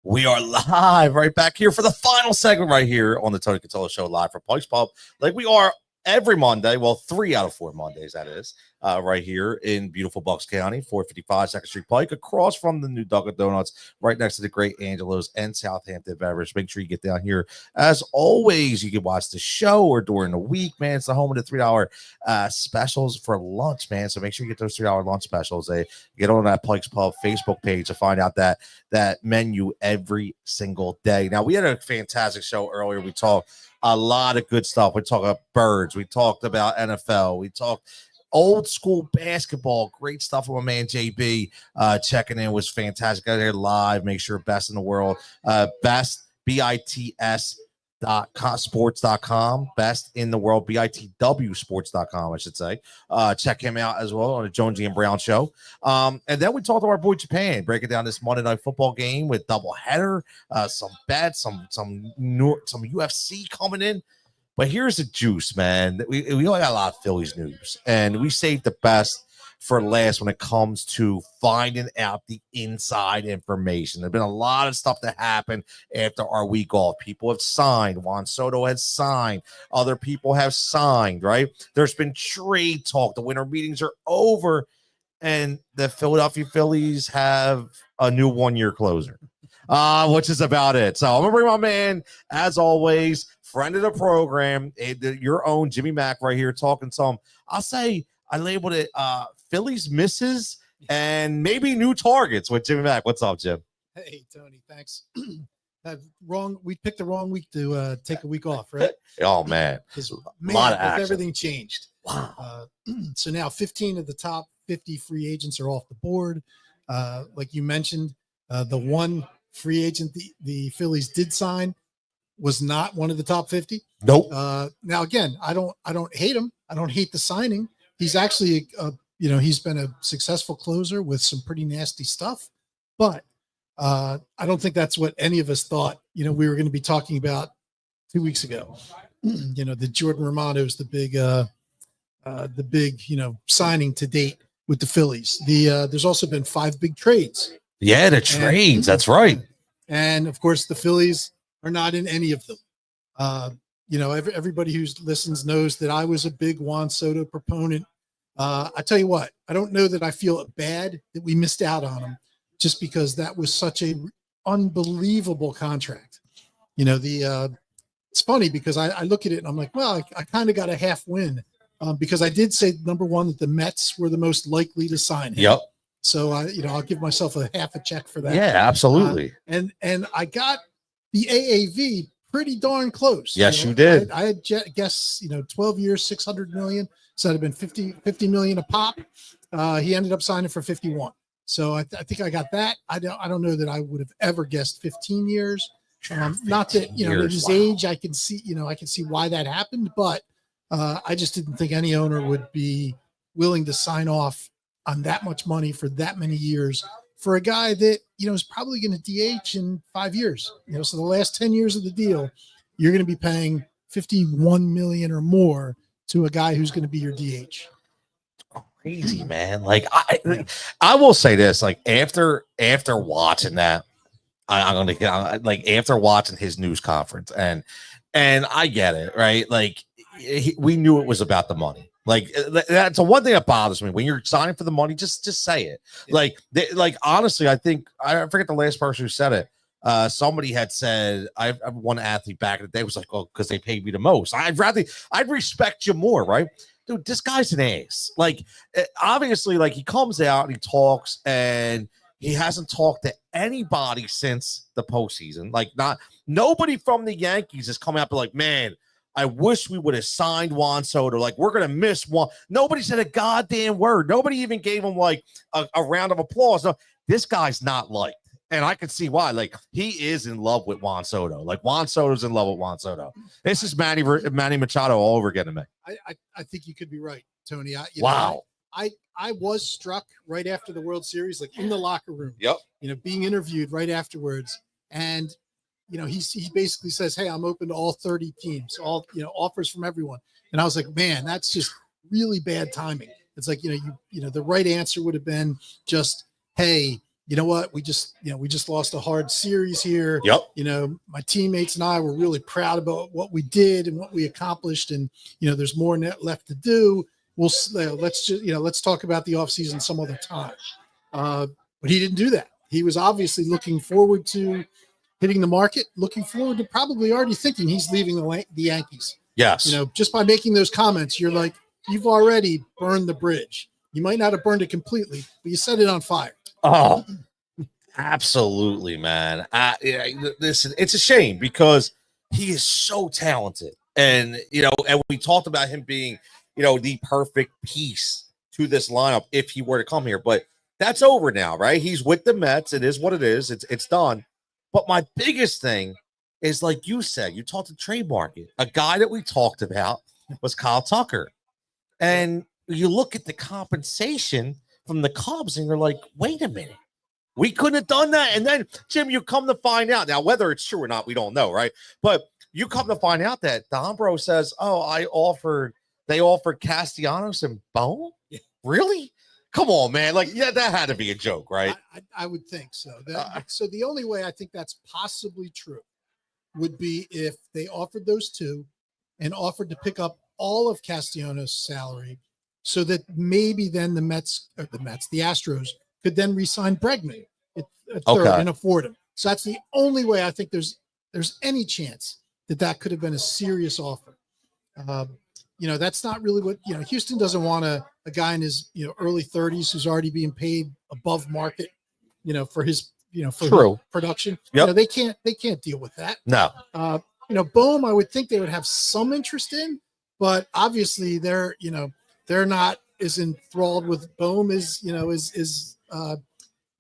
B: We are live right back here for the final segment right here on the Tony Cutillo Show, live from Pike's Pub, like we are every Monday. Well, 3 out of 4 Mondays, that is, right here in beautiful Bucks County, 455 2nd Street Pike, across from the new Dunkin' Donuts, right next to the Great Angelo's and Southampton Beverage. Make sure you get down here. As always, you can watch the show or during the week, man. It's the home of the $3 specials for lunch, man. So make sure you get those $3 lunch specials. Get on that Pike's Pub Facebook page to find out that menu every single day. Now, we had a fantastic show earlier. We talked a lot of good stuff. We talked about birds. We talked about NFL. We talked old school basketball. Great stuff from my man JB. Checking in was fantastic. Got there live. Make sure best in the world. Best BITS sports.com, best in the world, BITW sports.com, I should say. Check him out as well on the Jonesy and Brown show. And then we talked to our boy Japan, breaking down this Monday Night Football game with doubleheader, some bets, some UFC coming in. But here's the juice, man. We only got a lot of Phillies news, and we saved the best for last when it comes to finding out the inside information. There's been a lot of stuff that happened after our week off. People have signed. Juan Soto has signed. Other people have signed, right? There's been trade talk. The winter meetings are over, and the Philadelphia Phillies have a new one-year closer, which is about it. So I'm going to bring my man, as always, friend of the program, your own Jimmy Mack right here talking some, I'll say, I labeled it Phillies misses and maybe new targets with Jimmy Mack. What's up, Jim?
E: Hey, Tony, thanks. We picked the wrong week to take a week off, right?
B: Oh, man.
E: A
B: lot of action.
E: Everything changed.
B: Wow.
E: So now 15 of the top 50 free agents are off the board. Like you mentioned, the one free agent the Phillies did sign was not one of the top 50.
B: Nope.
E: Now, again, I don't hate him. I don't hate the signing. He's actually, he's been a successful closer with some pretty nasty stuff, but I don't think that's what any of us thought, we were going to be talking about 2 weeks ago. The Jordan Romano's the big, signing to date with the Phillies. There's also been 5 big trades.
B: Yeah, the trades. That's right.
E: And of course, the Phillies are not in any of them. Everybody who listens knows that I was a big Juan Soto proponent. I tell you what, I don't know that I feel bad that we missed out on him, just because that was such a unbelievable contract. It's funny because I look at it and I'm like, well, I kind of got a half win because I did say, number one, that the Mets were the most likely to sign him.
B: Yep.
E: So I'll give myself a half a check for that.
B: Yeah, absolutely.
E: And I got the AAV pretty darn close.
B: Yes, you did.
E: I had guess 12 years, 600 million. So it'd have been 50 million a pop. He ended up signing for 51. So I think I got that. I don't know that I would have ever guessed 15 years. Not that at his age, I can see why that happened, but I just didn't think any owner would be willing to sign off on that much money for that many years for a guy that is probably going to DH in 5 years. So the last 10 years of the deal, you're going to be paying 51 million or more to a guy who's going to be your DH.
B: Crazy, man. Like I will say this, like after watching that, I'm gonna get like after watching his news conference, and I get it, right? Like we knew it was about the money. Like that's the one thing that bothers me when you're signing for the money. Just say it. Yeah. Like honestly, I think I forget the last person who said it. Somebody had said, I've one athlete back in the day was like, oh, because they paid me the most. I'd respect you more, right? Dude, this guy's an ace. Like, obviously, like he comes out and he talks, and he hasn't talked to anybody since the postseason. Like, nobody from the Yankees has come out and like, man, I wish we would have signed Juan Soto. Like, we're gonna miss Juan. Nobody said a goddamn word. Nobody even gave him like a round of applause. No, this guy's not liked. And I can see why. Like, he is in love with Juan Soto. Like, Juan Soto's in love with Juan Soto. This is Manny Machado all over again to me.
E: I think you could be right, Tony.
B: Wow.
E: I was struck right after the World Series, like in the locker room.
B: Yep.
E: Being interviewed right afterwards. And, he basically says, hey, I'm open to all 30 teams, all, offers from everyone. And I was like, man, that's just really bad timing. It's like, the right answer would have been just, hey, you know what, we just lost a hard series here.
B: Yep.
E: You know, my teammates and I were really proud about what we did and what we accomplished, and there's more left to do. Let's talk about the offseason some other time. But he didn't do that. He was obviously looking forward to hitting the market, looking forward to probably already thinking he's leaving the Yankees.
B: Yes.
E: Just by making those comments, you're like, you've already burned the bridge. You might not have burned it completely, but you set it on fire.
B: Oh, absolutely, man. Listen, it's a shame because he is so talented. And, and we talked about him being, the perfect piece to this lineup if he were to come here. But that's over now, right? He's with the Mets. It is what it is. It's done. But my biggest thing is, like you said, you talked to trade market. A guy that we talked about was Kyle Tucker. And you look at the compensation from the Cubs and you're like, wait a minute. We couldn't have done that. And then, Jim, you come to find out. Now, whether it's true or not, we don't know, right? But you come to find out that Dombro says, they offered Castellanos and Bone? Yeah. Really? Come on, man. Like, yeah, that had to be a joke, right?
E: I would think so. So the only way I think that's possibly true would be if they offered those two and offered to pick up all of Castellanos' salary so that maybe then the Astros could then re-sign Bregman at third and afford him. So that's the only way I think there's any chance that could have been a serious offer. That's not really what, Houston doesn't want a guy in his, early 30s who's already being paid above market, for his, for his production.
B: Yep.
E: They can't deal with that.
B: No.
E: Bohm, I would think they would have some interest in, but obviously they're not as enthralled with Bohm as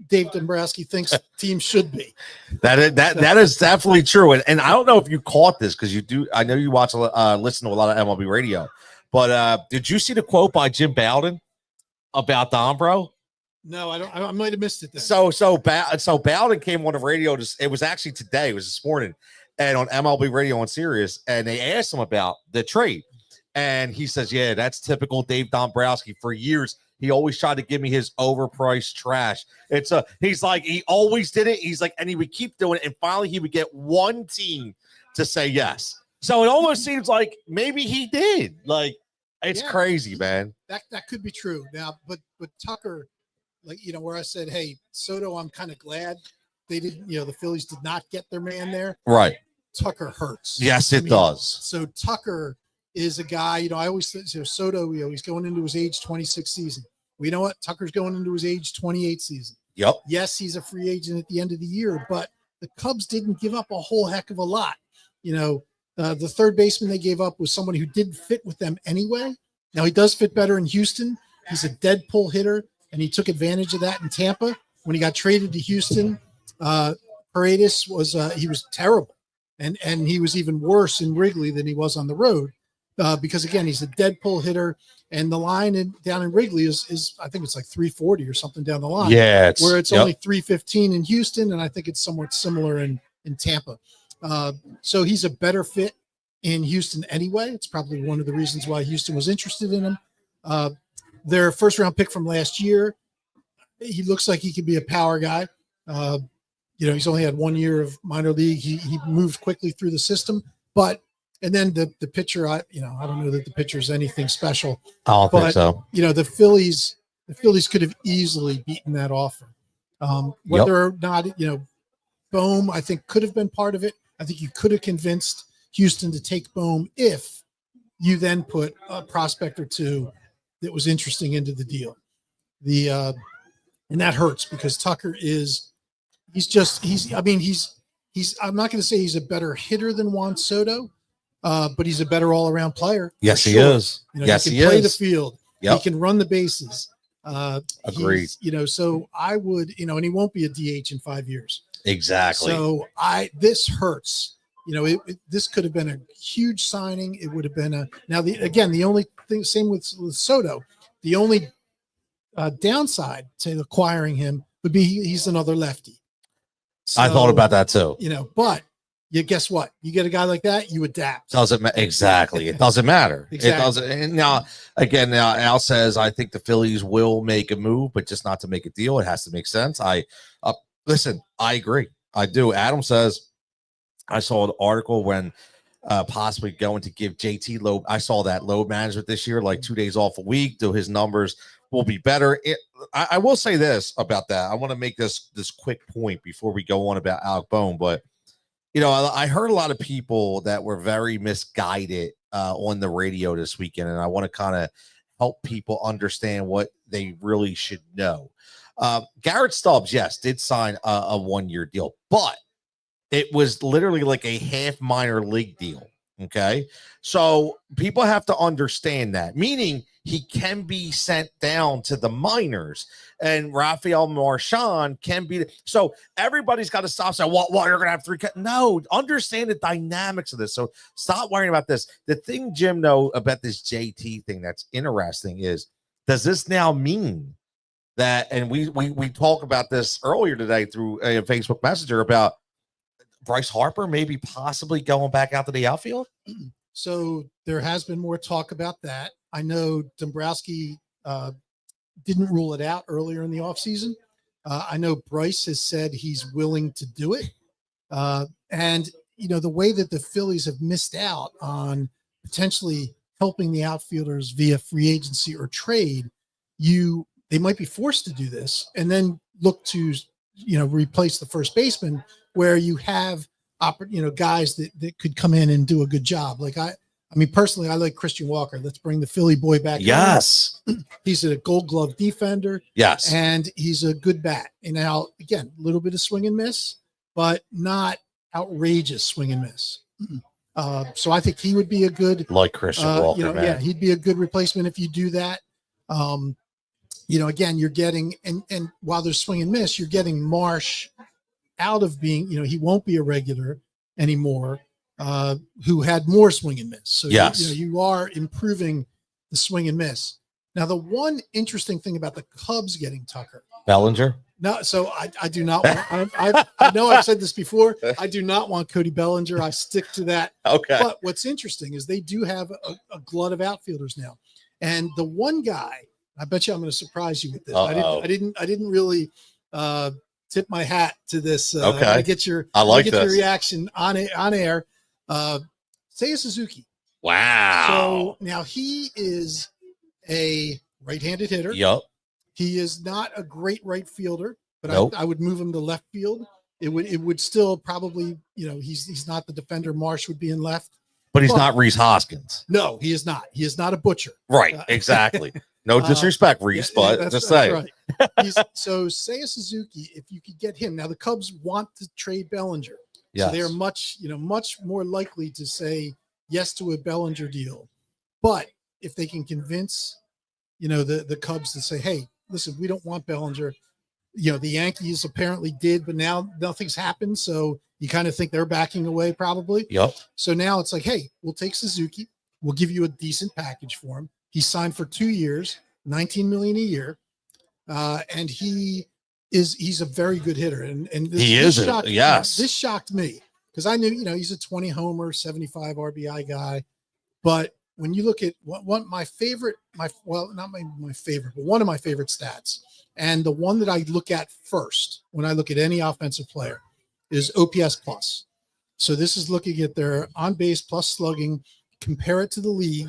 E: Dave Dombrowski thinks teams should be. That
B: is definitely true. And I don't know if you caught this because you do. I know you listen to a lot of MLB radio, but did you see the quote by Jim Bowden about Dombro?
E: No, I don't. I might have missed it then.
B: So Bowden came on the radio. It was actually today. It was this morning, and on MLB radio on Sirius, and they asked him about the trade, and he says, "Yeah, that's typical Dave Dombrowski. For years, he always tried to give me his overpriced trash. He's like, he always did it. He's like, and he would keep doing it, and finally, he would get one team to say yes. So it almost seems like maybe he did. Like, it's crazy, man.
E: That could be true now, but Tucker." Like, where I said, hey, Soto, I'm kind of glad they didn't, the Phillies did not get their man there.
B: Right.
E: Tucker hurts.
B: Yes, it does.
E: So Tucker is a guy, I always say Soto, he's going into his age 26 season. We know what? Tucker's going into his age 28 season.
B: Yep.
E: Yes, he's a free agent at the end of the year, but the Cubs didn't give up a whole heck of a lot. The third baseman they gave up was someone who didn't fit with them anyway. Now, he does fit better in Houston. He's a dead pull hitter. And he took advantage of that in Tampa when he got traded to Houston. Paredes was terrible, and he was even worse in Wrigley than he was on the road because again he's a dead pull hitter, and the line down in Wrigley is I think it's like 340 or something down the line.
B: Yeah,
E: it's only 315 in Houston, and I think it's somewhat similar in Tampa. So he's a better fit in Houston anyway. It's probably one of the reasons why Houston was interested in him. Their first round pick from last year, he looks like he could be a power guy. He's only had 1 year of minor league. He moved quickly through the system, and then the pitcher, I don't know that the pitcher is anything special.
B: I don't think so.
E: The Phillies could have easily beaten that offer. Whether or not, Bohm, I think could have been part of it. I think you could have convinced Houston to take Bohm if you then put a prospect or two that was interesting into the deal. And that hurts because Tucker I'm not going to say he's a better hitter than Juan Soto, but he's a better all-around player.
B: Yes, he is.
E: He can play the field. Yep. He can run the bases.
B: Agreed.
E: So I would, and he won't be a DH in 5 years.
B: Exactly.
E: So this hurts. This could have been a huge signing. It would have been the only thing, same with Soto, the only downside to acquiring him would be he's another lefty. So,
B: I thought about that too.
E: But you guess what? You get a guy like that, you adapt.
B: Doesn't exactly. It doesn't matter.
E: Exactly.
B: It doesn't. And now Al says I think the Phillies will make a move, but just not to make a deal. It has to make sense. Listen. I agree. I do. Adam says I saw an article when possibly going to give JT load. I saw that load management this year, like 2 days off a week, so his numbers will be better. I will say this about that. I want to make this quick point before we go on about Alec Bone, but I heard a lot of people that were very misguided on the radio this weekend, and I want to kind of help people understand what they really should know. Garrett Stubbs, yes, did sign a 1-year deal, but it was literally like a half minor league deal. Okay. So people have to understand that, meaning he can be sent down to the minors, and Rafael Marchand can be. So everybody's got to stop saying, well, you're going to have 3 cuts. No, understand the dynamics of this. So stop worrying about this. The thing, Jim, know about this JT thing that's interesting is, does this now mean that, and we talked about this earlier today through a Facebook Messenger about Bryce Harper maybe possibly going back out to the outfield?
E: So there has been more talk about that. I know Dombrowski didn't rule it out earlier in the offseason. I know Bryce has said he's willing to do it. And, the way that the Phillies have missed out on potentially helping the outfielders via free agency or trade, they might be forced to do this and then look to, replace the first baseman, where you have, guys that could come in and do a good job. Like I mean, personally, I like Christian Walker. Let's bring the Philly boy back.
B: Yes.
E: He's a Gold Glove defender.
B: Yes.
E: And he's a good bat. And now, again, a little bit of swing and miss, but not outrageous swing and miss. So I think he would be a good,
B: like Christian Walker, man.
E: Yeah, he'd be a good replacement if you do that. Again, you're getting, and while there's swing and miss, you're getting Marsh out of being, he won't be a regular anymore, who had more swing and miss. So
B: yes,
E: you are improving the swing and miss. Now, the one interesting thing about the Cubs getting Tucker
B: Bellinger.
E: No, so I do not want, I know I've said this before. I do not want Cody Bellinger. I stick to that.
B: Okay.
E: But what's interesting is they do have a glut of outfielders now. And the one guy, I bet you I'm going to surprise you with this. I didn't really tip my hat to this.
B: Okay.
E: I get your your reaction on air. Seiya Suzuki.
B: Wow.
E: So now he is a right-handed hitter.
B: Yep.
E: He is not a great right fielder, but
B: nope.
E: I would move him to left field. It would still probably, he's not the defender Marsh would be in left.
B: But he's not Reese Hoskins.
E: No, he is not. He is not a butcher.
B: Right, exactly. No disrespect, Reese, but just say.
E: Right. So Seiya Suzuki, if you could get him. Now, the Cubs want to trade Bellinger.
B: Yes.
E: So they're much more likely to say yes to a Bellinger deal. But if they can convince, the Cubs to say, hey, listen, we don't want Bellinger. The Yankees apparently did, but now nothing's happened. So you kind of think they're backing away probably.
B: Yep.
E: So now it's like, hey, we'll take Suzuki. We'll give you a decent package for him. He's signed for 2 years, $19 million a year. And he's a very good hitter. And this shocked me because I knew, he's a 20 homer, 75 RBI guy. But when you look at one of my favorite stats, and the one that I look at first when I look at any offensive player is OPS plus. So this is looking at their on base plus slugging, compare it to the league,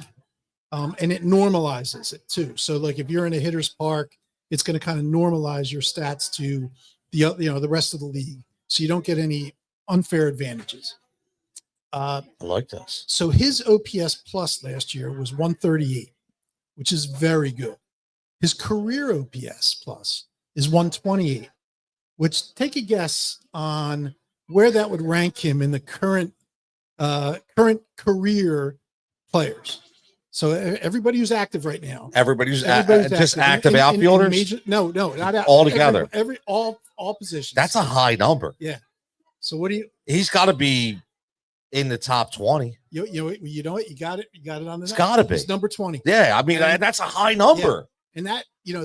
E: and it normalizes it too. So like if you're in a hitter's park, it's going to kind of normalize your stats to the rest of the league, so you don't get any unfair advantages.
B: I like this.
E: So his OPS plus last year was 138, which is very good. His career OPS plus is 128, which take a guess on where that would rank him in the current career players. So everybody who's active right now.
B: Everybody's just active outfielders?
E: No, not out.
B: All together.
E: All positions.
B: That's a high number.
E: Yeah. So what do you?
B: He's got to be in the top 20.
E: You know what? You got it. You got it on the.
B: It's got to be.
E: It's number 20.
B: Yeah, I mean that's a high number.
E: Yeah. And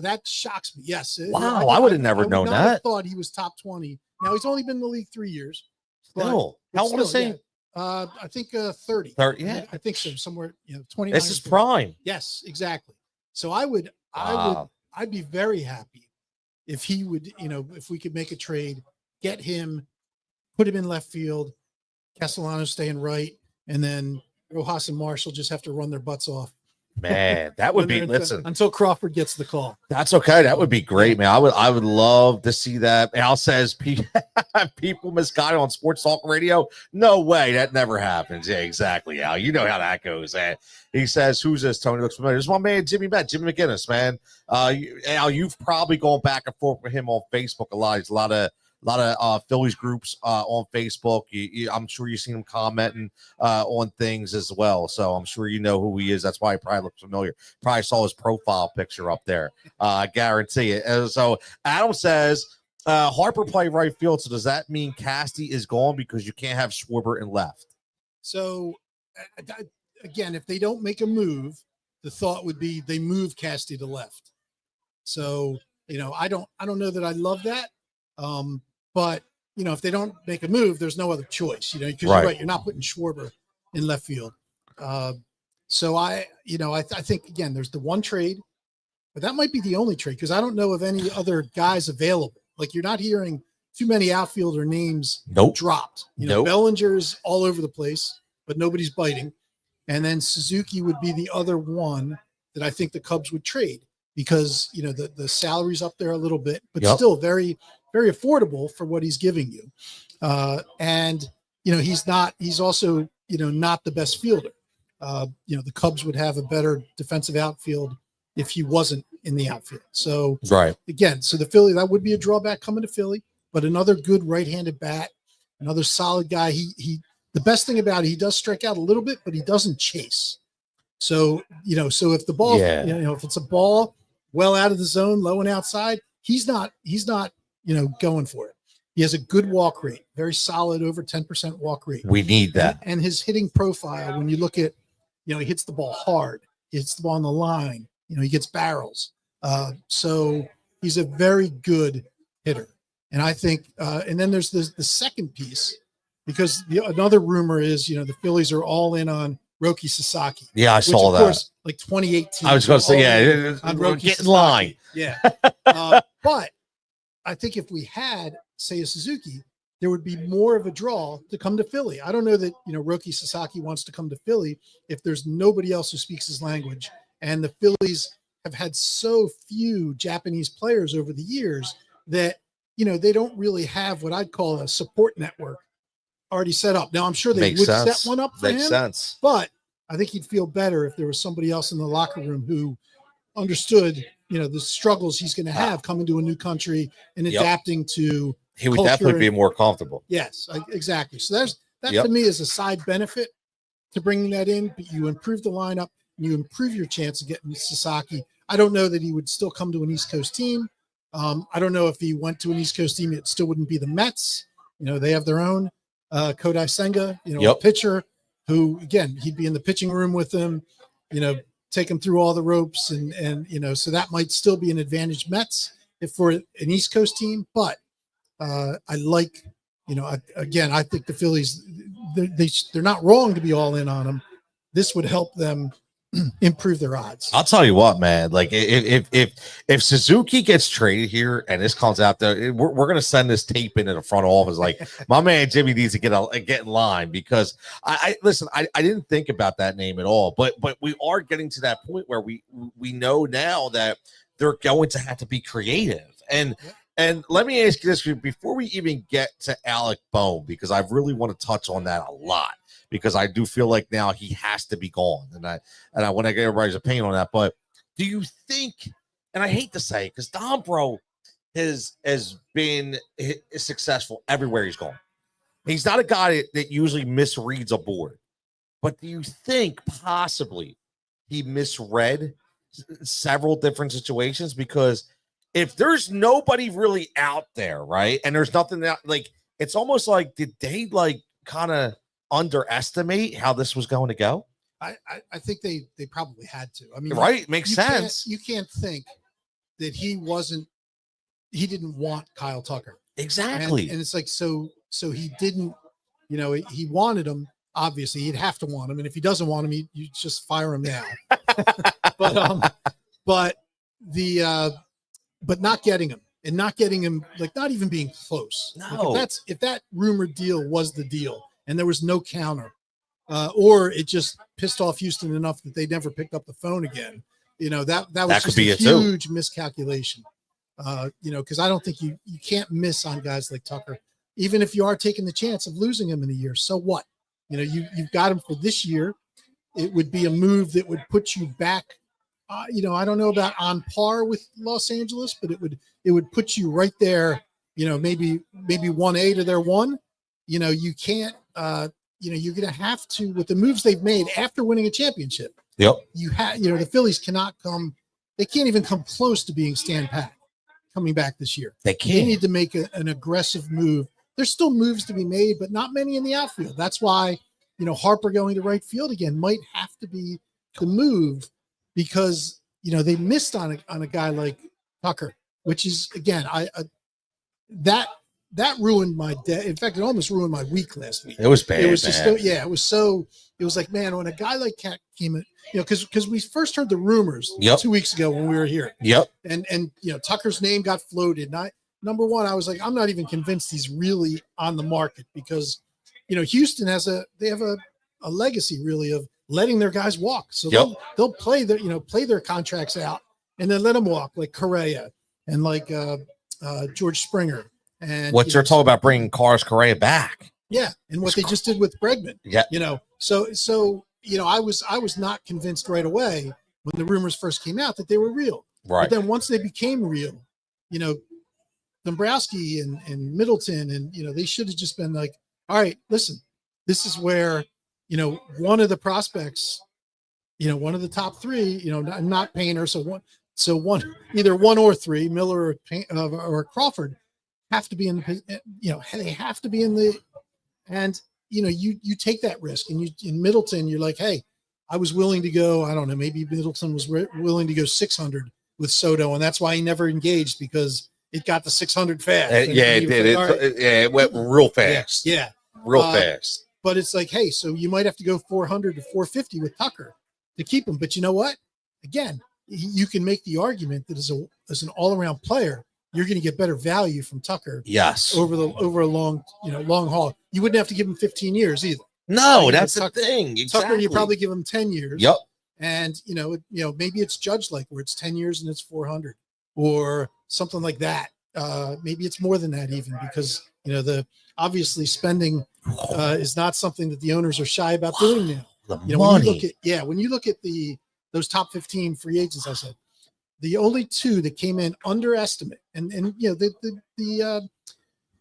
E: that shocks me. Yes.
B: Wow, I would have never known that.
E: Thought he was top 20. Now he's only been in the league 3 years,
B: Still, how old is he?
E: Yeah. I think 30.
B: 30, yeah.
E: I think so. Somewhere, 29.
B: This is prime.
E: Yes, exactly. So I'd be very happy if he would, if we could make a trade, get him, put him in left field, Castellano staying right, and then Rojas and Marshall just have to run their butts off.
B: Man, that would be
E: until Crawford gets the call.
B: That's okay. That would be great, man. I would love to see that. Al says people misguided on sports talk radio. No way, that never happens. Yeah, exactly, Al. You know how that goes. And he says, "Who's this?" Tony looks familiar. This is my man, Jimmy McGinnis, man. Al, you've probably gone back and forth with him on Facebook a lot. He's a lot of Phillies groups on Facebook. I'm sure you've seen him commenting on things as well. So I'm sure you know who he is. That's why he probably looks familiar. Probably saw his profile picture up there. I guarantee it. And so Adam says, Harper play right field. So does that mean Casty is gone because you can't have Schwarber in left?
E: So again, if they don't make a move, the thought would be they move Casty to left. So, I don't know that I love that. But if they don't make a move, there's no other choice, because you're right. You're not putting Schwarber in left field. So I think again, there's the one trade, but that might be the only trade because I don't know of any other guys available. Like you're not hearing too many outfielder names dropped. Bellinger's all over the place, but nobody's biting. And then Suzuki would be the other one that I think the Cubs would trade because, the salary's up there a little bit, but still very, very affordable for what he's giving you. And he's also, not the best fielder. The Cubs would have a better defensive outfield if he wasn't in the outfield. So again, so the Philly, that would be a drawback coming to Philly, but another good right-handed bat, another solid guy. The best thing about it, he does strike out a little bit, but he doesn't chase. So, so if the ball, if it's a ball well out of the zone, low and outside, he's not, going for it. He has a good walk rate, very solid, over 10% walk rate.
B: We need that.
E: And his hitting profile, when you look at, he hits the ball hard, he hits the ball on the line, he gets barrels. So he's a very good hitter. And I think, and then there's the second piece, because another rumor is, the Phillies are all in on Roki Sasaki.
B: Yeah, I saw that. Of course,
E: like 2018.
B: I was going to say, get in line.
E: Yeah. But I think if we had, say, a Suzuki, there would be more of a draw to come to Philly. I don't know that, Roki Sasaki wants to come to Philly if there's nobody else who speaks his language. And the Phillies have had so few Japanese players over the years that, they don't really have what I'd call a support network already set up. Now, I'm sure they would set one up for him. Makes sense. But I think he'd feel better if there was somebody else in the locker room who understood the struggles he's going to have coming to a new country and adapting to.
B: He would definitely be more comfortable.
E: Yes, exactly. So that to me is a side benefit to bringing that in. But you improve the lineup and you improve your chance of getting Sasaki. I don't know that he would still come to an East Coast team. I don't know if he went to an East Coast team, it still wouldn't be the Mets. They have their own Kodai Senga, a pitcher who, again, he'd be in the pitching room with them, take him through all the ropes and so that might still be an advantage Mets if for an East Coast team. But I like, I think the Phillies, they're not wrong to be all in on them. This would help them improve their odds.
B: I'll tell you what, man. Like if Suzuki gets traded here and this comes out there, we're gonna send this tape into the front office. Like my man Jimmy needs to get in line because I listen. I didn't think about that name at all, but we are getting to that point where we know now that they're going to have to be creative. And let me ask you this before we even get to Alec Bohm, because I really want to touch on that a lot. Because I do feel like now he has to be gone, and I want to get everybody's opinion on that. But do you think? And I hate to say it because Dombro has been successful everywhere he's gone. He's not a guy that usually misreads a board, but do you think possibly he misread several different situations? Because if there's nobody really out there, right, and there's nothing that it's almost like did they kind of underestimate how this was going to go?
E: I think they probably had to. I mean,
B: right? Makes sense.
E: You can't think that he didn't want Kyle Tucker.
B: Exactly.
E: And it's like, so he didn't he wanted him. Obviously, he'd have to want him, and if he doesn't want him, you just fire him now. but not getting him, and not getting him, like not even being close.
B: No.
E: Like if that rumored deal was the deal, and there was no counter, or it just pissed off Houston enough that they never picked up the phone again. That was just a huge miscalculation. Because I don't think you can't miss on guys like Tucker, even if you are taking the chance of losing him in a year. So what? You've got him for this year. It would be a move that would put you back. I don't know about on par with Los Angeles, but it would put you right there. Maybe 1A to their 1. You can't. You're going to have to, with the moves they've made after winning a championship.
B: Yep.
E: The Phillies cannot come. They can't even come close to being stand pat coming back this year.
B: They can't.
E: They need to make an aggressive move. There's still moves to be made, but not many in the outfield. That's why, Harper going to right field again might have to be the move, because, they missed on a guy like Tucker, which is, again, that ruined my day. In fact, it almost ruined my week last week.
B: It was bad.
E: It was just, it was like, man, when a guy like Cat came in, because we first heard the rumors 2 weeks ago when we were here.
B: Yep.
E: And Tucker's name got floated. And number one, I was like, I'm not even convinced he's really on the market, because, Houston they have a legacy really of letting their guys walk. So they'll play their contracts out and then let them walk, like Correa and like George Springer. And
B: what you're talking about bringing Carlos Correa back.
E: Yeah. And what they just did with Bregman.
B: Yeah.
E: So I was not convinced right away when the rumors first came out that they were real.
B: Right.
E: But then once they became real, Dombrowski and Middleton, and, they should have just been like, all right, listen, this is where, one of the prospects, one of the top 3, not Painter. So one, either 1 or 3, Miller or Crawford, have to be in the, they have to be in the, and, you take that risk, and in Middleton, you're like, hey, I was willing to go, I don't know, maybe Middleton was willing to go 600 with Soto, and that's why he never engaged, because it got to 600 fast.
B: It did.
E: Like,
B: it went real fast.
E: Yeah.
B: Real fast.
E: But it's like, hey, so you might have to go 400 to 450 with Tucker to keep him. But you know what? Again, you can make the argument that as an all-around player, you're going to get better value from Tucker.
B: Yes.
E: Over a long haul. You wouldn't have to give him 15 years either.
B: No, that's the thing. Exactly.
E: Tucker, you probably give him 10 years.
B: Yep.
E: And maybe it's judged like where it's 10 years and it's 400 or something like that. Maybe it's more than that even, because the obviously spending is not something that the owners are shy about doing now.
B: Money.
E: When you look at those top 15 free agents, I said the only 2 that came in underestimate, and the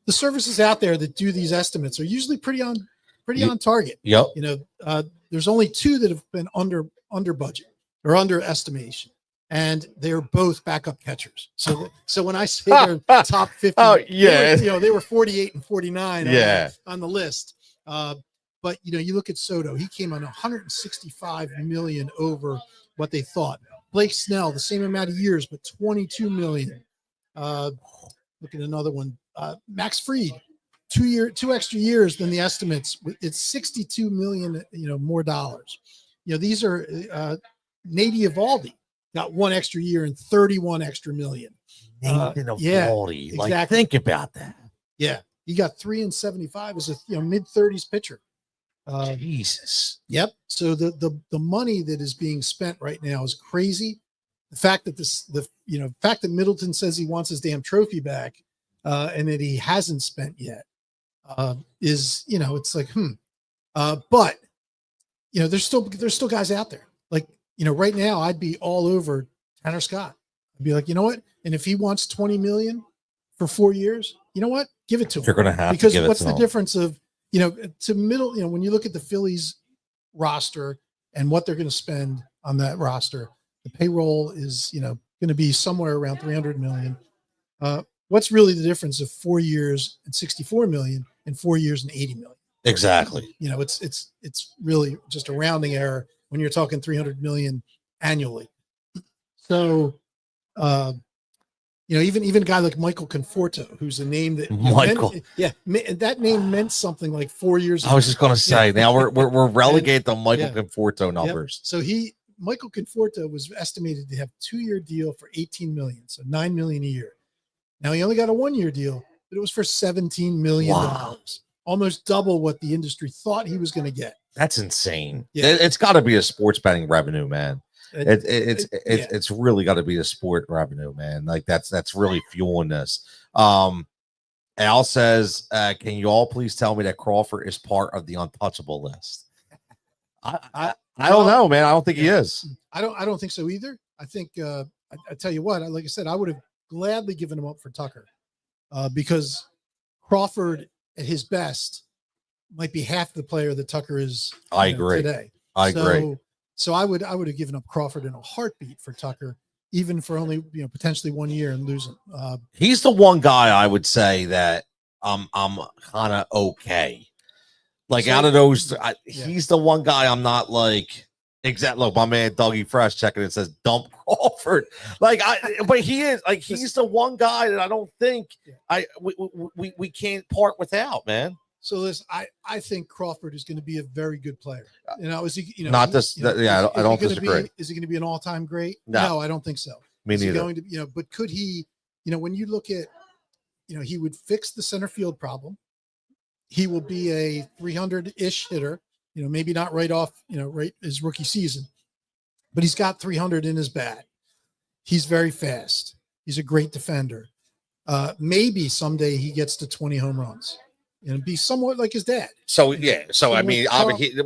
E: services out there that do these estimates are usually pretty on target.
B: Yep.
E: There's only 2 that have been under budget or underestimation, and they're both backup catchers. So when I say they're top 50, they were 48 and 49 on the list. But you look at Soto, he came on 165 million over what they thought. Blake Snell, the same amount of years, but 22 million. Look at another one. Max Fried, 2 extra years than the estimates. It's 62 million, more dollars. These are Nate Eovaldi got 1 extra year and 31 extra million.
B: Nathan Eovaldi.
E: Exactly.
B: Like, think about that.
E: Yeah. He got 3 and 75 as a mid-30s pitcher.
B: Jesus.
E: Yep. So the money that is being spent right now is crazy. The fact that the fact that Middleton says he wants his damn trophy back, and that he hasn't spent yet, is it's like but there's still guys out there. Like right now I'd be all over Tanner Scott. I'd be like, you know what? And if he wants 20 million for 4 years, you know what? Give it to him.
B: You're gonna have
E: because
B: to give
E: what's
B: it to
E: the
B: him.
E: difference of to middle, when you look at the Phillies roster and what they're going to spend on that roster, the payroll is, going to be somewhere around 300 million. What's really the difference of 4 years and 64 million and 4 years and 80 million?
B: Exactly.
E: It's really just a rounding error when you're talking 300 million annually. So, even a guy like Michael Conforto, who's a name that
B: Michael.
E: that name meant something like 4 years ago.
B: I was just going to say, now we're relegated to Michael Conforto numbers.
E: So Michael Conforto was estimated to have a 2-year deal for $18 million, so $9 million a year. Now he only got a 1-year deal, but it was for $17 million, almost double what the industry thought he was going to get.
B: That's insane.
E: Yeah.
B: It's got to be a sports betting revenue, man. It's really got to be a sport revenue, man. Like that's really fueling this. Al says, can you all please tell me that Crawford is part of the untouchable list? I don't know, man. I don't think he is.
E: I don't think so either. I think I tell you what, like I said, I would have gladly given him up for Tucker because Crawford at his best might be half the player that Tucker is.
B: I agree.
E: Today.
B: I agree.
E: So I would have given up Crawford in a heartbeat for Tucker, even for only potentially 1 year and losing.
B: He's the one guy I would say that I'm kind of okay. Like out of those, he's the one guy I'm not like exactly. Look, my man Dougie Fresh checking it says dump Crawford. But he is like he's the one guy that I don't think we can't part without, man.
E: So listen, I think Crawford is going to be a very good player. Is he?
B: Not this. I don't disagree.
E: Is he going to be an all-time great?
B: No,
E: I don't think so.
B: Me neither.
E: Is he going to, but could he? When you look at, he would fix the center field problem. He will be a 300-ish hitter. Maybe not right off, right his rookie season, but he's got 300 in his bat. He's very fast. He's a great defender. Maybe someday he gets to 20 home runs. And be somewhat like his dad.
B: So I mean,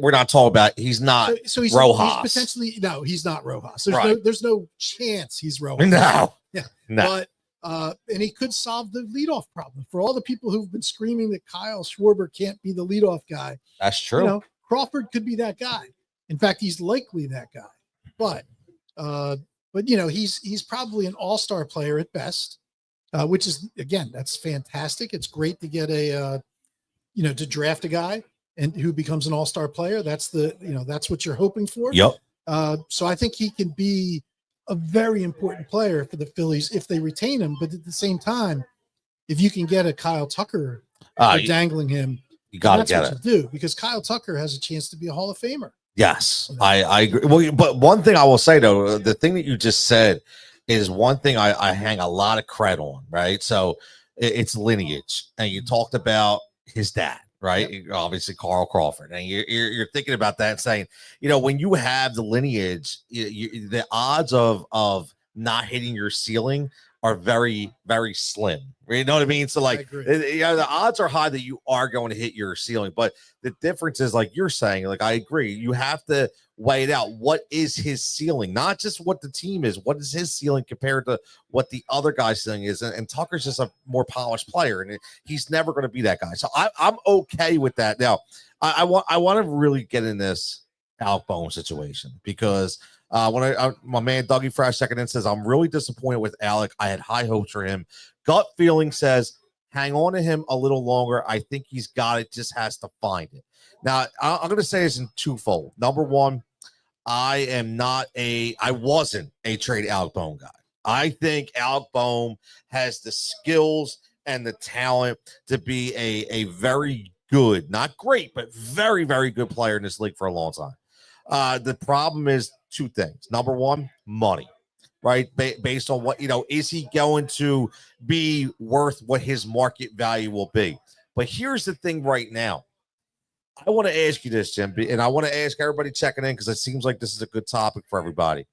B: we're not talking about he's not
E: he's
B: Rojas.
E: He's potentially he's not Rojas. There's no chance he's Rojas.
B: No.
E: But and he could solve the leadoff problem for all the people who've been screaming that Kyle Schwarber can't be the leadoff guy.
B: That's true.
E: Crawford could be that guy. In fact, he's likely that guy. But he's probably an all-star player at best, which is again that's fantastic. It's great to get to draft a guy and who becomes an all-star player. That's that's what you're hoping for.
B: Yep.
E: So I think he can be a very important player for the Phillies if they retain him. But at the same time, if you can get a Kyle Tucker dangling him,
B: you got to get it.
E: Do because Kyle Tucker has a chance to be a Hall of Famer.
B: Yes, I agree. Well, but one thing I will say though, the thing that you just said is one thing I hang a lot of credit on, right? So it's lineage, and you talked about his dad, right? Yep. Obviously, Carl Crawford, and you're thinking about that and saying, when you have the lineage, the odds of not hitting your ceiling are very, very slim. You know what I mean? So the odds are high that you are going to hit your ceiling, but the difference is like you're saying, like I agree, you have to weigh it out. What is his ceiling? Not just what the team is. What is his ceiling compared to what the other guy's ceiling is? And Tucker's just a more polished player, and he's never going to be that guy. So I'm okay with that. Now, I want to really get in this Alec Bohm situation because my man Dougie Fresh second in says I'm really disappointed with Alec. I had high hopes for him. Gut feeling says hang on to him a little longer. I think he's got it. Just has to find it. Now I'm going to say this in twofold. Number one, I wasn't a trade Alec Bohm guy. I think Alec Bohm has the skills and the talent to be a very good, not great, but very, very good player in this league for a long time. The problem is two things. Number one, money, right? Based on what, is he going to be worth what his market value will be? But here's the thing right now. I want to ask you this, Jim, and I want to ask everybody checking in because it seems like this is a good topic for everybody.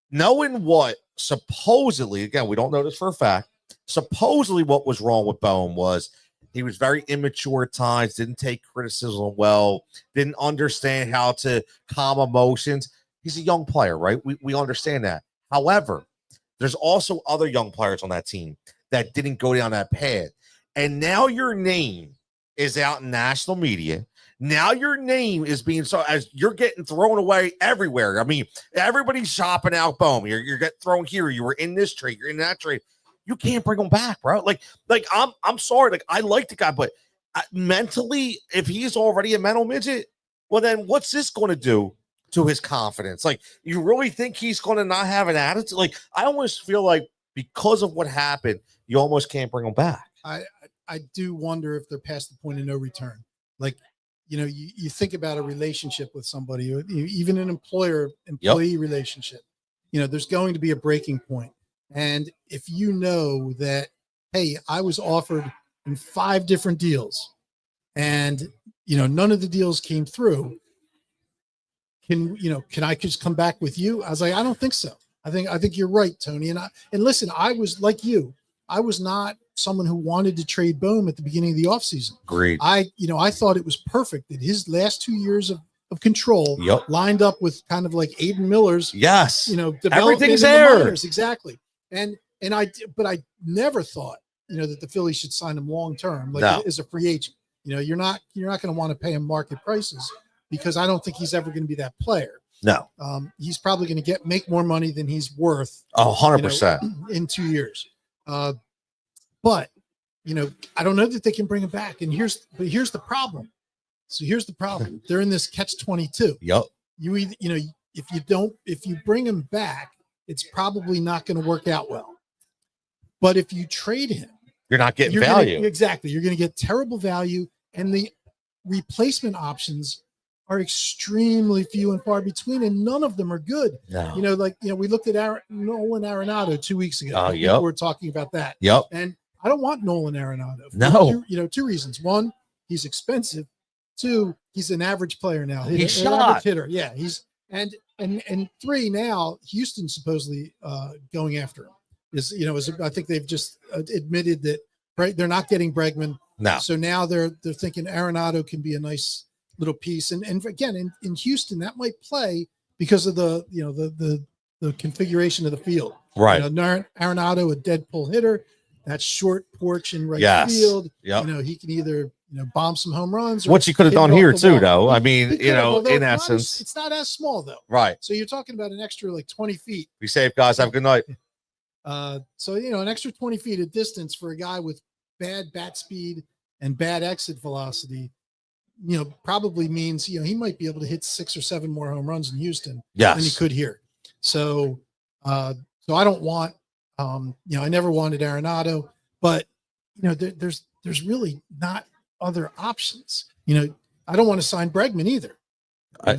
B: Knowing what supposedly, again, we don't know this for a fact, supposedly what was wrong with Bohm was he was very immature at times, didn't take criticism well, didn't understand how to calm emotions. He's a young player, right? We understand that. However, there's also other young players on that team that didn't go down that path. And now your name is out in national media. Now your name is being as you're getting thrown away everywhere. I mean, everybody's shopping out Bohm. You're getting thrown here. You were in this trade. You're in that trade. You can't bring him back, bro. Like I'm sorry. Like I like the guy, but mentally, if he's already a mental midget, well, then what's this going to do to his confidence? Like, you really think he's going to not have an attitude? Like, I almost feel like because of what happened, you almost can't bring them back.
E: I do wonder if they're past the point of no return. Like, you think about a relationship with somebody, even an employer-employee relationship. There's going to be a breaking point. And if you know that, hey, I was offered in 5 different deals and, none of the deals came through, can I just come back with you? I was like, I don't think so. I think you're right, Tony. And listen, I was like you. I was not someone who wanted to trade Bohm at the beginning of the offseason.
B: Agreed.
E: I thought it was perfect that his last 2 years of control lined up with kind of like Aiden Miller's.
B: Yes.
E: Everything's there. Exactly. But I never thought, that the Phillies should sign him long-term, as a free agent. You're not going to want to pay him market prices because I don't think he's ever going to be that player.
B: No.
E: He's probably going to make more money than he's worth.
B: 100%.
E: In 2 years. But I don't know that they can bring him back. And here's the problem. So here's the problem. They're in this catch-22.
B: Yep.
E: If you bring him back, it's probably not going to work out well. But if you trade him,
B: you're not getting value.
E: Exactly. You're going to get terrible value, and the replacement options are extremely few and far between, and none of them are good.
B: No.
E: We looked at Nolan Arenado 2 weeks ago.
B: Oh, yep.
E: We were talking about that.
B: Yep.
E: And I don't want Nolan Arenado.
B: No.
E: 2 reasons. 1, he's expensive. 2, he's an average player now.
B: He's
E: an
B: shot.
E: average hitter. Yeah. He's and 3, now Houston's supposedly going after him. I think they've just admitted that they're not getting Bregman.
B: No.
E: So now they're thinking Arenado can be a nice little piece. And again, in Houston, that might play because of the configuration of the field.
B: Right.
E: Arenado, a dead pull hitter, that short porch in right field.
B: Yep.
E: He can either bomb some home runs.
B: Which he could have done here too, though. I mean,
E: although
B: in essence,
E: it's not as small though.
B: Right.
E: So you're talking about an extra 20 feet.
B: Be safe, guys. Have a good night.
E: So an extra 20 feet of distance for a guy with bad bat speed and bad exit velocity, probably means he might be able to hit 6 or 7 more home runs in Houston than he could here. So I don't want I never wanted Arenado, but there's really not other options. I don't want to sign Bregman either. I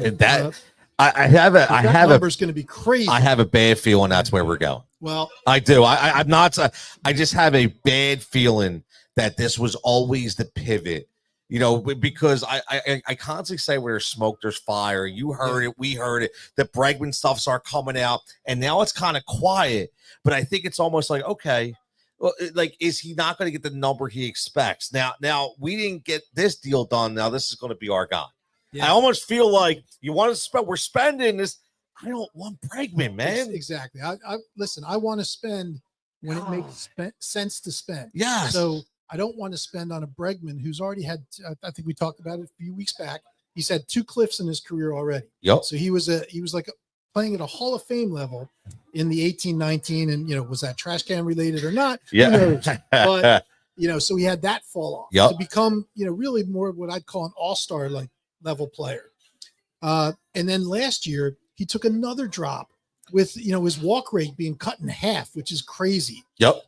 E: have number's going to be crazy.
B: I have a bad feeling that's where we're going.
E: Well,
B: I do. I'm not. I just have a bad feeling that this was always the pivot. Because I constantly say where there's smoke, there's fire. You heard it. We heard it. The Bregman stuff start coming out, and now it's kind of quiet. But I think it's almost like, okay, well, is he not going to get the number he expects? Now we didn't get this deal done. Now this is going to be our guy. Yeah. I almost feel like you want to spend. We're spending this. I don't want Bregman, man.
E: Exactly. Listen. I want to spend when it makes sense to spend.
B: Yeah.
E: So I don't want to spend on a Bregman who's already had. I think we talked about it a few weeks back. He's had 2 cliffs in his career already.
B: Yep.
E: So he was like playing at a Hall of Fame level in the 18-19, and was that trash can related or not?
B: Yeah.
E: Who knows? But so he had that fall off
B: to
E: become really more what I'd call an all-star level player. And then last year he took another drop with his walk rate being cut in half, which is crazy.
B: Yep.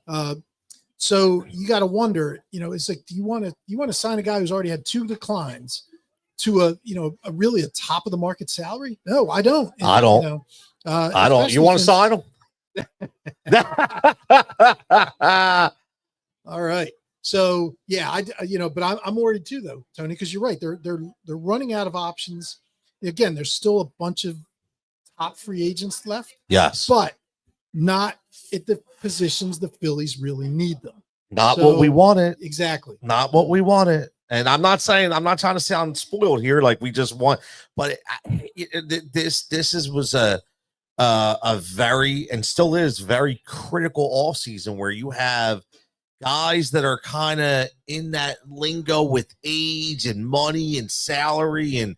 E: So you got to wonder, it's like, do you want to sign a guy who's already had 2 declines to a really a top of the market salary? No, I don't. And,
B: I don't. I don't. You want to sign him?
E: All right. So yeah, but I'm worried too, though, Tony, because you're right. They're running out of options. Again, there's still a bunch of top free agents left.
B: Yes,
E: but not at the positions the Phillies really need them.
B: Not what we wanted.
E: Exactly.
B: Not what we wanted. And I'm not trying to sound spoiled here, like we just want, but this was a very, and still is very critical all season where you have guys that are kind of in that lingo with age and money and salary. And,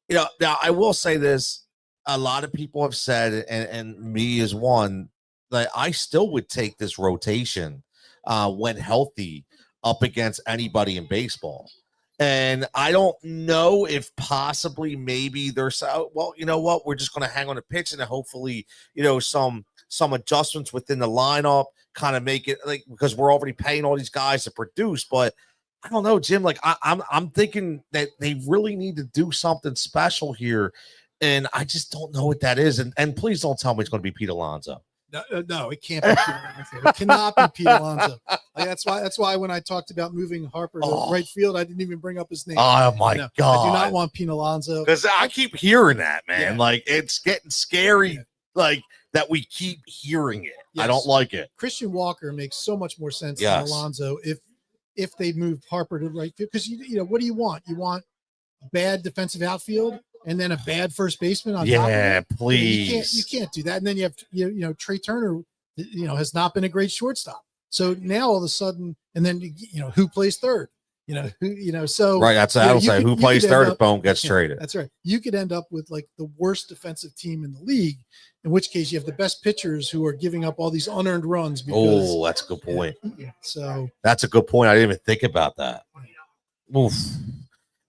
B: now I will say this, a lot of people have said, and me as one, that I still would take this rotation when healthy up against anybody in baseball. And I don't know if possibly maybe there's, well, you know what, we're just going to hang on a pitch and hopefully, some some adjustments within the lineup, kind of make it like, because we're already paying all these guys to produce. But I don't know, Jim. Like I'm thinking that they really need to do something special here, and I just don't know what that is. And please don't tell me it's going to be Pete Alonso.
E: No, it can't be Pete Alonso. It cannot be Pete Alonso. Like, that's why when I talked about moving Harper to right field, I didn't even bring up his name.
B: Oh my God!
E: I do not want Pete Alonso,
B: because I keep hearing that, man.
E: Yeah.
B: Like it's getting scary. Yeah. Like that we keep hearing it. Yes. I don't like it.
E: Christian Walker makes so much more sense than Alonso if they moved Harper to right field, because you know what do you want? You want a bad defensive outfield and then a bad first baseman on top of it?
B: Please.
E: You can't do that. And then you have you know Trey Turner, you know, has not been a great shortstop. So now all of a sudden, and then you know who plays third? So
B: right. That's what I would say. Who plays third if Bohm gets traded?
E: That's right. You could end up with like the worst defensive team in the league, in which case you have the best pitchers who are giving up all these unearned runs.
B: Because, that's a good point.
E: So
B: that's a good point. I didn't even think about that. Oof.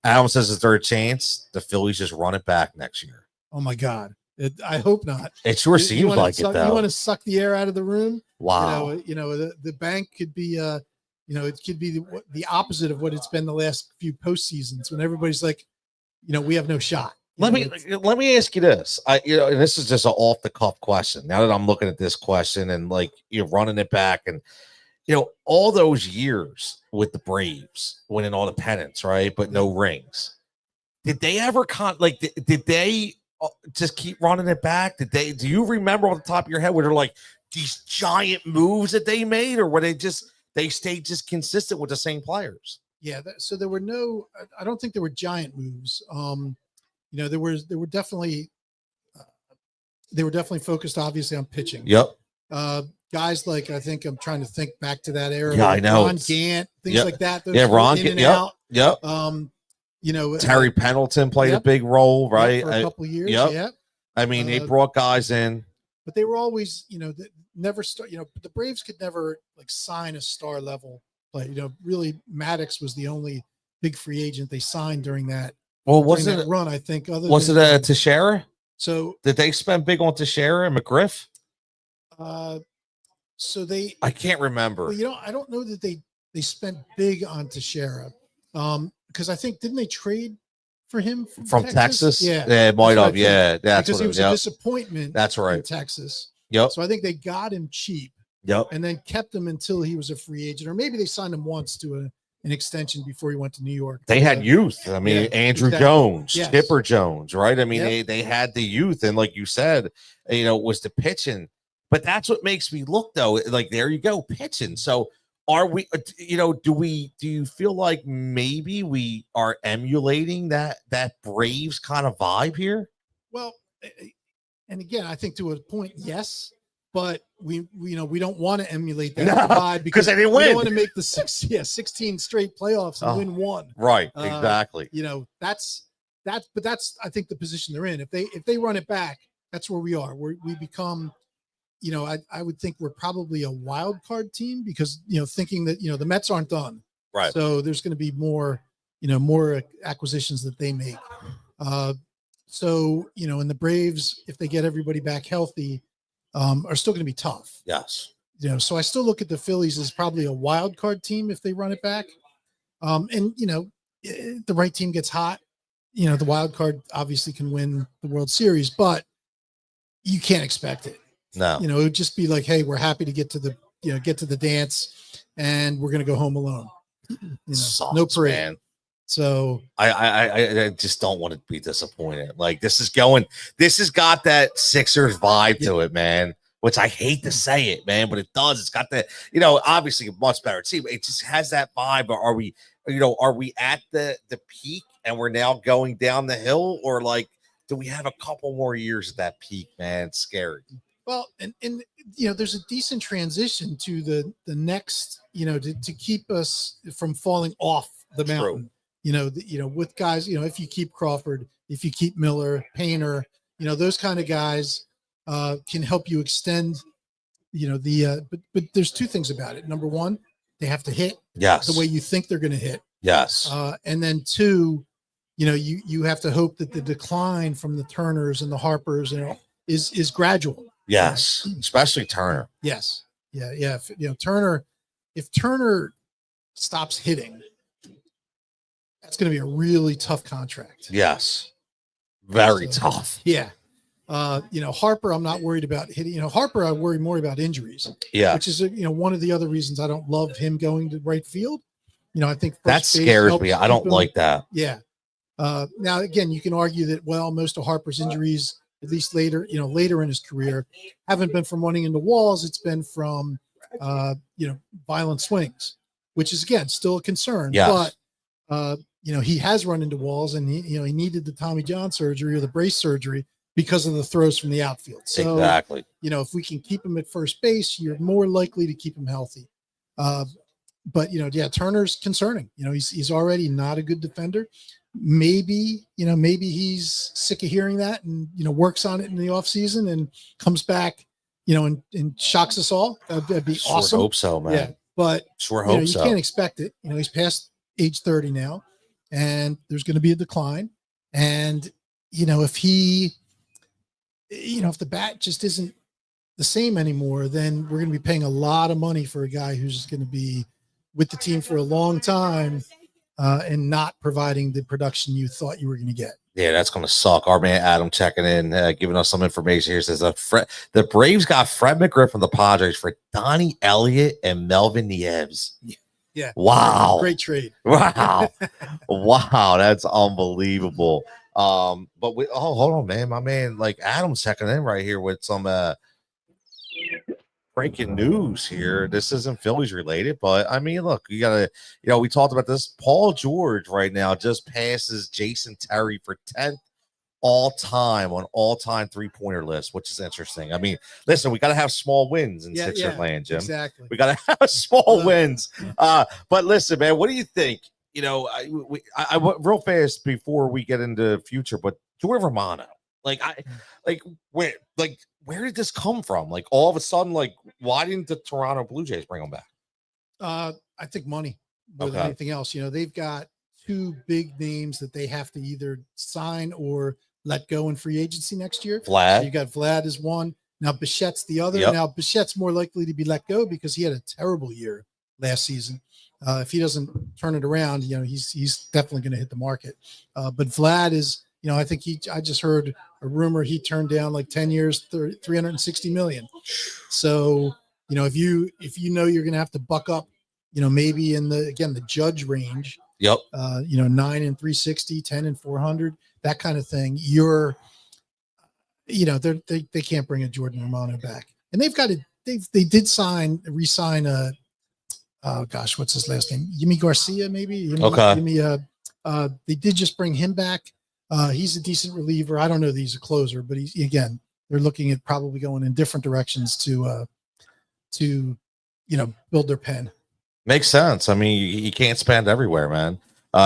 B: Adam says, is there a chance the Phillies just run it back next year?
E: Oh my God. I hope not.
B: It sure seems like it, though.
E: You want to suck the air out of the room?
B: Wow.
E: You know, the bank could be, you know, it could be the opposite of what it's been the last few postseasons when everybody's like, you know, we have no shot.
B: Let me ask you this. And this is just an off the cuff question. Now that I'm looking at this question and like you're running it back, and you know, all those years with the Braves winning all the pennants, right? But no rings. Did they ever did they just keep running it back? Do you remember off the top of your head where they're like these giant moves that they made, or were they stayed just consistent with the same players?
E: Yeah. So there were I don't think there were giant moves. You know, they were definitely focused obviously on pitching.
B: Yep.
E: Guys like, I think I'm trying to think back to that era.
B: Yeah, I know.
E: Ron Gant, things like that.
B: Yeah, Ron
E: in and
B: Yep.
E: out.
B: Yep.
E: You know,
B: Terry Pendleton played a big role, right?
E: For a couple years.
B: Yep.
E: Yeah.
B: I mean, they brought guys in,
E: but they were always, you know, never start. You know, the Braves could never like sign a star level play. You know, really, Maddox was the only big free agent they signed during that.
B: Well, wasn't it
E: run? I think
B: was it Teixeira?
E: So
B: did they spend big on Teixeira and McGriff?
E: So
B: I can't remember.
E: Well, you know, I don't know that they spent big on Teixeira, because I think didn't they trade for him
B: from Texas?
E: Yeah,
B: it might have. Yeah, that's
E: because he was a disappointment.
B: That's right.
E: In Texas.
B: Yep.
E: So I think they got him cheap.
B: Yep.
E: And then kept him until he was a free agent, or maybe they signed him once to an extension before he went to New York.
B: They had youth. I mean, Andrew Jones,
E: yes.
B: Tipper Jones, right? I mean, they had the youth, and like you said, you know, it was the pitching. But that's what makes me look, though. Like, there you go, pitching. So are we, you know, do you feel like maybe we are emulating that Braves kind of vibe here?
E: Well, and again, I think to a point, yes, but we don't want to emulate that vibe because
B: they didn't win.
E: We don't want to make the 16 straight playoffs and win one.
B: Right. Exactly.
E: You know, that's I think the position they're in. If they run it back, that's where we are. We become, you know, I would think we're probably a wild card team because, you know, thinking that, you know, the Mets aren't done.
B: Right.
E: So there's going to be more acquisitions that they make. So, you know, and the Braves, if they get everybody back healthy, are still going to be tough.
B: Yes.
E: You know, so I still look at the Phillies as probably a wild card team if they run it back. And, you know, if the right team gets hot, you know, the wild card obviously can win the World Series, but you can't expect it.
B: No.
E: You know, it would just be like, hey, we're happy to get to the dance and we're going to go home alone. You know,
B: sucks,
E: no parade.
B: Man.
E: So
B: I just don't want to be disappointed. Like this has got that Sixers vibe to it, man, which I hate to say it, man, but it does. It's got that, you know, obviously a much better team. It just has that vibe. Are we at the peak and we're now going down the hill, or like, do we have a couple more years at that peak, man? It's scary.
E: Well, and you know, there's a decent transition to the next, you know, to keep us from falling off the mountain. True. You know, with guys, you know, if you keep Crawford, if you keep Miller, Painter, you know, those kind of guys can help you extend, you know, but there's two things about it. Number one, they have to hit the way you think they're going to hit.
B: Yes.
E: And then two, you know, you have to hope that the decline from the Turners and the Harpers, you know, is gradual.
B: Yes, especially Turner.
E: Yes. Yeah. Yeah. If Turner stops hitting, that's going to be a really tough contract.
B: Yes, very
E: So,
B: tough.
E: Yeah. Harper, I'm not worried about hitting. Harper, I worry more about injuries.
B: Yeah,
E: Which is, one of the other reasons I don't love him going to right field. I think first
B: that
E: base
B: scares
E: helps
B: me. I
E: keep
B: don't
E: him.
B: like that.
E: Yeah. Now, again, you can argue that, most of Harper's injuries, at least later in his career, haven't been from running into walls. It's been from, violent swings, which is, again, still a concern.
B: Yes.
E: But, he has run into walls, and he needed the Tommy John surgery or the brace surgery because of the throws from the outfield. So,
B: Exactly.
E: if we can keep him at first base, you're more likely to keep him healthy. But Turner's concerning. He's already not a good defender. Maybe he's sick of hearing that and works on it in the offseason and comes back, and shocks us all. That'd be awesome.
B: Hope so, man.
E: Yeah, but
B: Hope
E: you
B: so.
E: can't expect it. He's past age 30 now, and there's going to be a decline. And if the bat just isn't the same anymore, then we're going to be paying a lot of money for a guy who's going to be with the team for a long time and not providing the production you thought you were going to get.
B: Yeah, that's going to suck. Our man Adam checking in, giving us some information here. Says the Braves got Fred McGriff from the Padres for Donnie Elliott and Melvin Nieves.
E: Yeah.
B: Wow.
E: Great trade.
B: Wow. Wow. That's unbelievable. But hold on, man. My man, like Adam's checking in right here with some breaking news here. This isn't Phillies related, but I mean, look, you gotta, we talked about this. Paul George right now just passes Jason Terry for 10th all-time on all-time three-pointer list, which is interesting. I mean, listen, we gotta have small wins in Sixer land, Jim.
E: Exactly.
B: We gotta have small wins. But listen, man, what do you think? I real fast before we get into the future, but Jordan Romano, where did this come from? Like all of a sudden, why didn't the Toronto Blue Jays bring him back?
E: I think money more than anything else. They've got two big names that they have to either sign or let go in free agency next year.
B: Vlad.
E: So you got Vlad as one. Now Bichette's the other.
B: Yep.
E: Now Bichette's more likely to be let go because he had a terrible year last season. If he doesn't turn it around, he's definitely going to hit the market. But Vlad is, I think I just heard a rumor he turned down 10 years, $360 million. So, if you you're going to have to buck up, maybe in the Judge range.
B: Yep.
E: 9 and 360, 10 and 400, that kind of thing. You're, they can't bring a Jordan Romano back, and they did re-sign what's his last name? Yimi Garcia, maybe. They did just bring him back. He's a decent reliever. I don't know that he's a closer, but they're looking at probably going in different directions to build their pen.
B: Makes sense. I mean, you can't spend everywhere, man.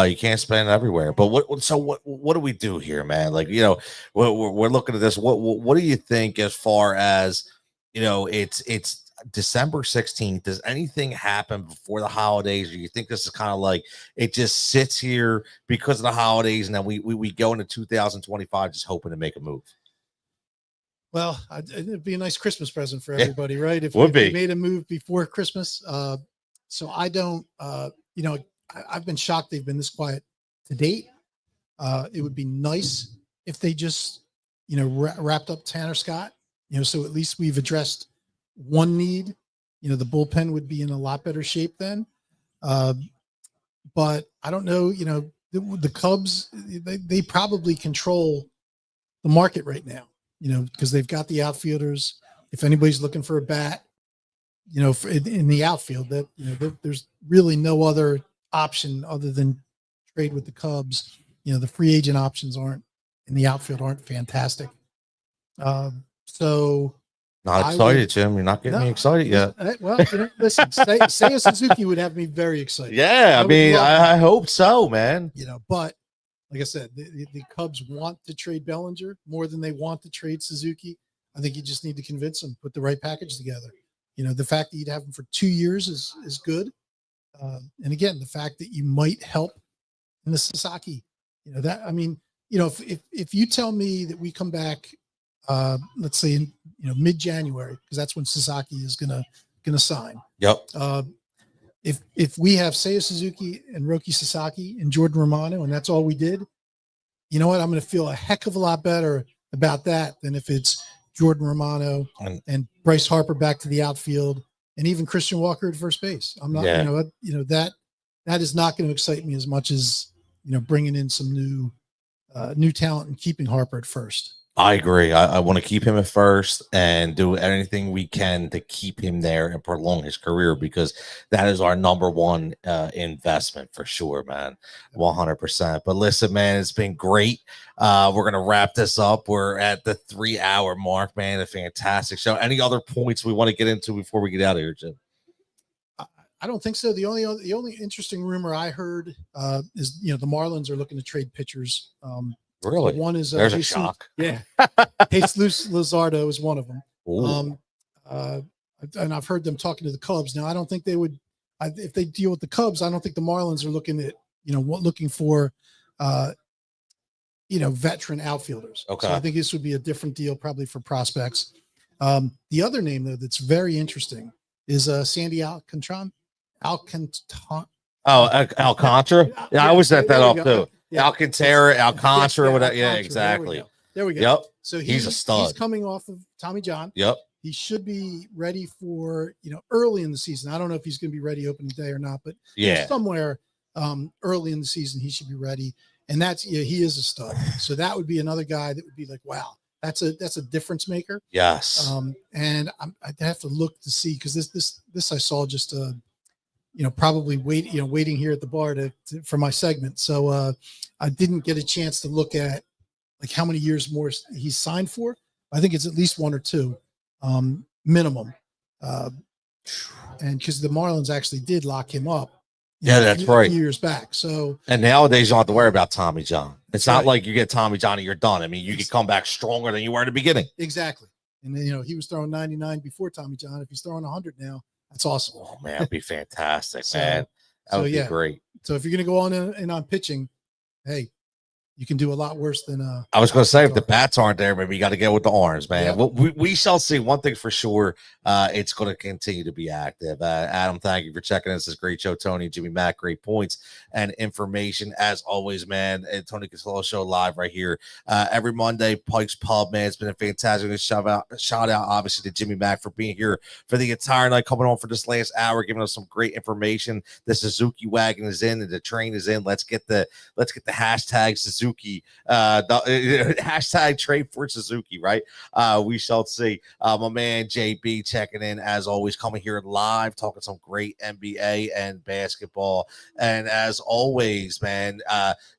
B: You can't spend everywhere. But what do we do here, man? We're looking at this. What do you think as far as it's December 16th? Does anything happen before the holidays, or you think this is kind of it just sits here because of the holidays, and then we go into 2025 just hoping to make a move?
E: Well, it'd be a nice Christmas present for everybody, right? If
B: they
E: made a move before Christmas. So I don't, I've been shocked they've been this quiet to date. It would be nice if they just, wrapped up Tanner Scott, so at least we've addressed one need. The bullpen would be in a lot better shape then. But I don't know, the Cubs, they probably control the market right now, because they've got the outfielders. If anybody's looking for a bat, in the outfield, that there's really no other option other than trade with the Cubs. The free agent options in the outfield aren't fantastic. So
B: not excited, Jim. You're not getting me excited yet.
E: Well, listen, Seiya Suzuki would have me very excited.
B: Yeah, I hope so, man.
E: But like I said, the Cubs want to trade Bellinger more than they want to trade Suzuki. I think you just need to convince them, put the right package together. The fact that you'd have him for 2 years is good. And again, the fact that you might help in the Sasaki, if you tell me that we come back let's say in mid-January, because that's when Sasaki is gonna sign.
B: Yep.
E: If we have Seiya Suzuki and Roki Sasaki and Jordan Romano, and that's all we did, you know what? I'm going to feel a heck of a lot better about that than if it's Jordan Romano and Bryce Harper back to the outfield, and even Christian Walker at first base. I'm not, that is not going to excite me as much as bringing in some new talent and keeping Harper at first.
B: I agree. I want to keep him at first and do anything we can to keep him there and prolong his career, because that is our number one investment for sure, man. 100%. But listen, man, it's been great. We're going to wrap this up. We're at the 3-hour mark, man. A fantastic show. Any other points we want to get into before we get out of here, Jim?
E: I don't think so. The only interesting rumor I heard is the Marlins are looking to trade pitchers.
B: Really?
E: One is
B: there's a shock.
E: Yeah, Jesus Luzardo is one of them. And I've heard them talking to the Cubs. Now I don't think they would. If they deal with the Cubs, I don't think the Marlins are looking at looking for veteran outfielders.
B: Okay,
E: so I think this would be a different deal, probably for prospects. The other name though that's very interesting is Sandy Alcantara.
B: Alcantara. Yeah, I always set that up too.
E: Yeah.
B: Alcantara, whatever. Yeah, exactly.
E: There we go.
B: Yep.
E: So
B: he's a stud.
E: He's coming off of Tommy John.
B: Yep.
E: He should be ready for early in the season. I don't know if he's going to be ready opening day or not, but somewhere early in the season he should be ready. And that's he is a stud. So that would be another guy that would be like, wow, that's a difference maker.
B: Yes.
E: And I'd have to look to see, because this I saw just probably waiting here at the bar for my segment. So I didn't get a chance to look at like how many years more he's signed for. I think it's at least 1 or 2 minimum. And because the Marlins actually did lock him up.
B: That's right.
E: A few years back. So,
B: and nowadays you don't have to worry about Tommy John. It's not like you get Tommy John and you're done. I mean, you can come back stronger than you were at the beginning.
E: Exactly. And then, he was throwing 99 before Tommy John. If he's throwing 100 now, that's awesome.
B: Oh man, that'd be fantastic, man. That would be great.
E: So if you're going to go on and on pitching, hey, you can do a lot worse than
B: I was going to say, if the bats aren't there, maybe you got to get with the arms, man.
E: Yeah.
B: We shall see. One thing for sure, it's going to continue to be active. Adam, thank you for checking in. This is a great show. Tony, Jimmy, Matt, great points and information as always, man. And Tony Cutillo show live right here every Monday. Pike's Pub, man. It's been a fantastic shout out, obviously, to Jimmy Mack for being here for the entire night, coming on for this last hour, giving us some great information. The Suzuki wagon is in, and the train is in. Let's get the hashtag Suzuki. Hashtag trade for Suzuki, right? We shall see. My man JB checking in as always, coming here live, talking some great NBA and basketball. And as always, man,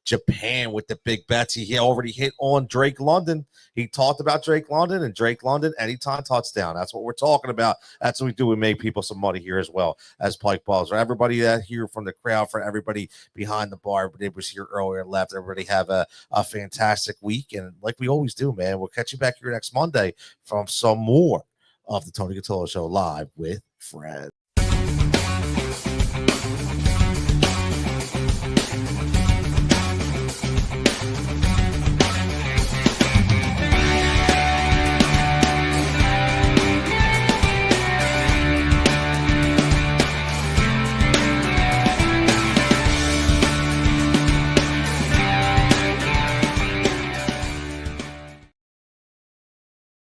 B: Japan with the big bets. He already hit on Drake London. He talked about Drake London, and Drake London anytime touchdown. That's what we're talking about. That's what we do. We make people some money here as well as Pike Balls. For everybody that here from the crowd, for everybody behind the bar, but it was here earlier left. Everybody have a fantastic week. And like we always do, man, we'll catch you back here next Monday from some more of the Tony Cutillo Show live with Fred.